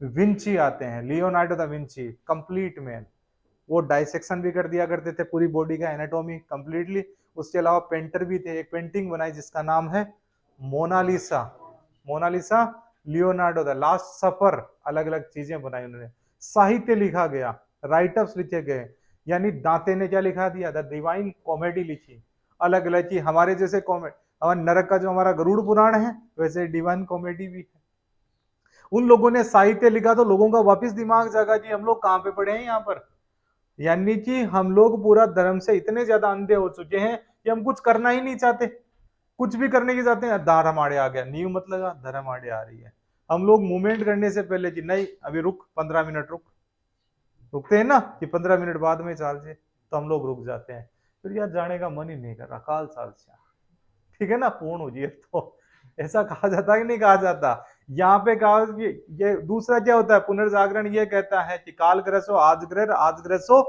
[SPEAKER 1] विंची आते हैं, Leonardo da Vinci complete man, वो डाइसेक्शन भी कर दिया करते थे पूरी बॉडी का एनाटॉमी कंप्लीटली। उसके अलावा पेंटर भी थे, एक पेंटिंग बनाई जिसका नाम है Mona Lisa, Mona Lisa, Leonardo the last supper, अलग अलग चीजें बनाई उन्होंने। साहित्य लिखा गया, राइटअप्स लिखे गए, यानी दांते ने क्या लिखा दिया, द डिवाइन कॉमेडी लिखी, अलग अलग की, हमारे जैसे कॉमेडी, हमारे नरक का जो हमारा गरुड़ पुराण है वैसे डिवाइन कॉमेडी भी है। उन लोगों ने साहित्य लिखा तो लोगों का वापस दिमाग जागा कि हम लोग कहां पे पड़े हैं यहाँ पर, यानी कि हम लोग पूरा धर्म से इतने ज्यादा अंधे हो चुके हैं कि हम कुछ करना ही नहीं चाहते, कुछ भी करने की जाते हैं, धर्म आड़े आ गया, नींव मत लगा, धर्म आड़े आ रही है। हम लोग मूवमेंट करने से पहले कि नहीं अभी रुक, 15 मिनट रुक, रुकते हैं ना कि 15 मिनट बाद में चल जाए, तो हम लोग रुक जाते हैं, फिर यार जाने का मन ही नहीं कर रहा, काल साल से, ठीक है ना, पूर्ण हो जाए। तो ऐसा कहा जाता है कि नहीं कहा जाता। यहाँ पे कहा कि ये दूसरा क्या होता है, पुनर्जागरण ये कहता है कि काल ग्रसो आज ग्रह, आज ग्रसो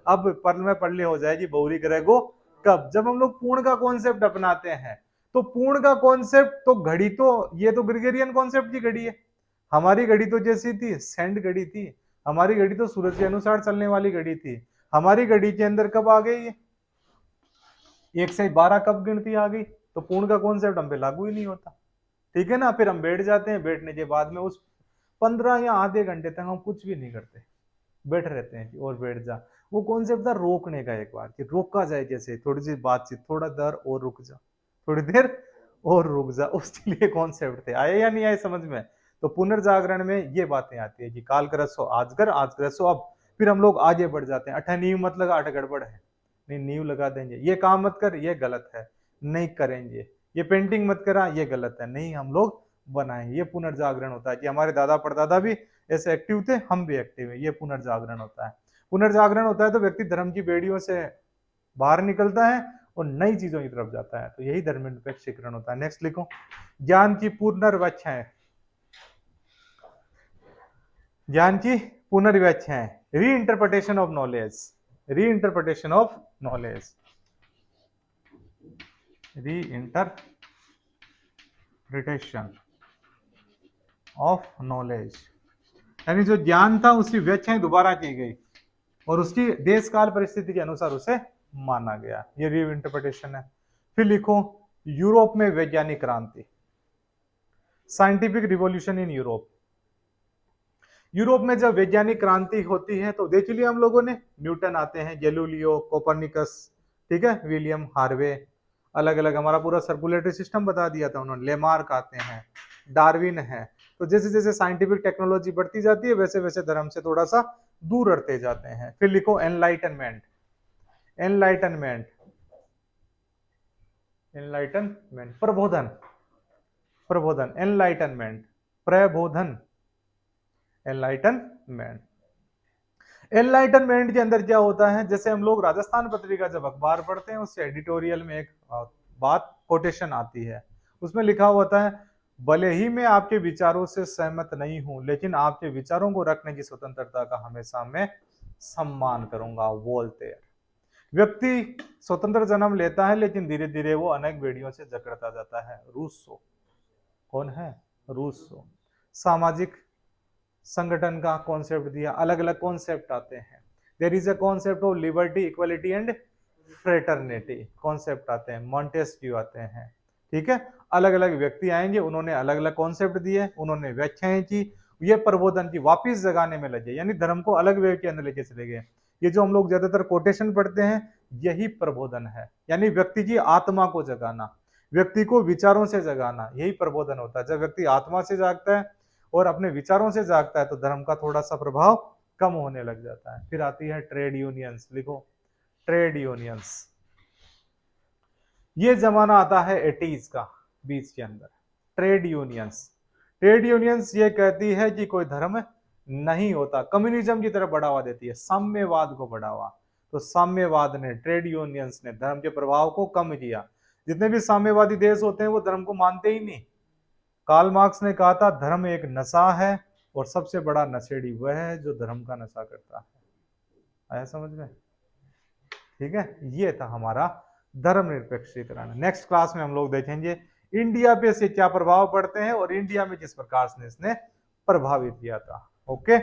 [SPEAKER 1] अब पर्ल में पड़ले हो जाएगी, बहुरी ग्रह को कब, जब हम लोग पूर्ण का कॉन्सेप्ट अपनाते हैं। तो पूर्ण का कॉन्सेप्ट तो घड़ी, तो ये तो ग्रिगोरियन कॉन्सेप्ट की घड़ी है, हमारी घड़ी तो जैसी थी सैंड घड़ी थी, हमारी घड़ी तो सूरज के अनुसार चलने वाली घड़ी थी। हमारी घड़ी के अंदर कब आ गई, 1 से 12 कब गिनती आ गई, तो पूर्ण का कॉन्सेप्ट हम पे लागू ही नहीं होता। ठीक है ना, फिर हम बैठ जाते हैं, बैठने के बाद में उस 15 या आधे घंटे तक हम कुछ भी नहीं करते, बैठ रहते हैं और बैठ जा। वो कॉन्सेप्ट था रोकने का, एक बार कि रोका जाए, जैसे थोड़ी सी बातचीत, थोड़ा देर और रुक जा, थोड़ी देर और रुक जा, उसके लिए कॉन्सेप्ट थे। आए या नहीं आए समझ में। तो पुनर्जागरण में ये बातें आती है कि काल ग्रसो आजगर, आज ग्रसो अब, फिर हम लोग आगे बढ़ जाते हैं। अठा नींव मत लगा, अठ गड़बड़ है, नहीं नींव लगा देंगे, ये काम मत कर, ये गलत है, नहीं करेंगे, ये पेंटिंग मत करा, ये गलत है, नहीं हम लोग बनाएंगे। ये पुनर्जागरण होता है कि हमारे दादा परदादा भी ऐसे एक्टिव थे, हम भी एक्टिव है, ये पुनर्जागरण होता है। पुनर्जागरण होता है तो व्यक्ति धर्म की बेड़ियों से बाहर निकलता है और नई चीजों की तरफ जाता है, तो यही धर्म निरपेक्षीकरण होता है। नेक्स्ट लिखो, ज्ञान की पुनर्व्याख्याएं, ज्ञान की पुनर्व्याख्याएं, री इंटरप्रिटेशन ऑफ नॉलेज, री इंटरप्रिटेशन ऑफ नॉलेज, री इंटरप्रिटेशन ऑफ नॉलेज, यानी जो ज्ञान था उसकी व्याख्याएं दोबारा की गई और उसकी देश काल परिस्थिति के अनुसार उसे माना गया, ये री इंटरप्रिटेशन है। फिर लिखो, यूरोप में वैज्ञानिक क्रांति, scientific revolution in Europe. Europe में जब वैज्ञानिक क्रांति होती है तो देख लिया हम लोगों ने, न्यूटन आते हैं, गैलीलियो, कोपरनिकस, ठीक है, विलियम हार्वे, अलग अलग हमारा पूरा सर्कुलेटरी सिस्टम बता दिया था उन्होंने, लेमार्क आते हैं, डार्विन है। तो जैसे जैसे साइंटिफिक टेक्नोलॉजी बढ़ती जाती है वैसे वैसे धर्म से थोड़ा सा दूर हटते जाते हैं। फिर लिखो एनलाइटनमेंट, एनलाइटनमेंट, एनलाइटनमेंट, प्रबोधन, प्रबोधन, एनलाइटनमेंट, प्रबोधन, एनलाइटनमेंट। एनलाइटनमेंट के अंदर क्या होता है, जैसे हम लोग राजस्थान पत्रिका जब अखबार पढ़ते हैं उससे एडिटोरियल में एक बात कोटेशन आती है, उसमें लिखा होता है, भले ही मैं आपके विचारों से सहमत नहीं हूं लेकिन आपके विचारों को रखने की स्वतंत्रता का हमेशा मैं सम्मान करूंगा। वोल्टेयर। व्यक्ति स्वतंत्र जन्म लेता है लेकिन धीरे धीरे वो अनेक बेड़ियों से जकड़ता जाता है। रूसो, कौन है, रूसो। सामाजिक संगठन का कॉन्सेप्ट दिया, अलग अलग कॉन्सेप्ट आते हैं। There is a concept of liberty, equality and fraternity, concept आते हैं, मॉन्टेस्क्यू आते हैं, ठीक है। अलग अलग व्यक्ति आएंगे, उन्होंने अलग अलग कॉन्सेप्ट दिए, उन्होंने व्याख्याएं की, ये प्रबोधन की वापिस जगाने में लगे, यानी धर्म को अलग वे के अंदर लेके चले गए। ये जो हम लोग ज्यादातर कोटेशन पढ़ते हैं यही प्रबोधन है, यानी व्यक्ति की आत्मा को जगाना, व्यक्ति को विचारों से जगाना, यही प्रबोधन होता है। जब व्यक्ति आत्मा से जागता है और अपने विचारों से जागता है तो धर्म का थोड़ा सा प्रभाव कम होने लग जाता है। फिर आती है ट्रेड यूनियंस, लिखो ट्रेड यूनियंस, ये जमाना आता है 80s का, 20 के अंदर। ट्रेड यूनियंस ये कहती है कि कोई धर्म नहीं होता, कम्युनिज्म की तरफ बढ़ावा देती है, साम्यवाद को बढ़ावा। तो साम्यवाद ने, ट्रेड यूनियंस ने धर्म के प्रभाव को कम किया। जितने भी साम्यवादी देश होते हैं वो धर्म को मानते ही नहीं। कार्ल मार्क्स ने कहा था धर्म एक नशा है और सबसे बड़ा नशेड़ी वह है जो धर्म का नशा करता है। आया समझ में? ठीक है, ये था हमारा धर्मनिरपेक्षीकरण। नेक्स्ट क्लास में हम लोग देखेंगे इंडिया पे से क्या प्रभाव पड़ते हैं और इंडिया में किस प्रकार से इसने प्रभावित किया था। ओके।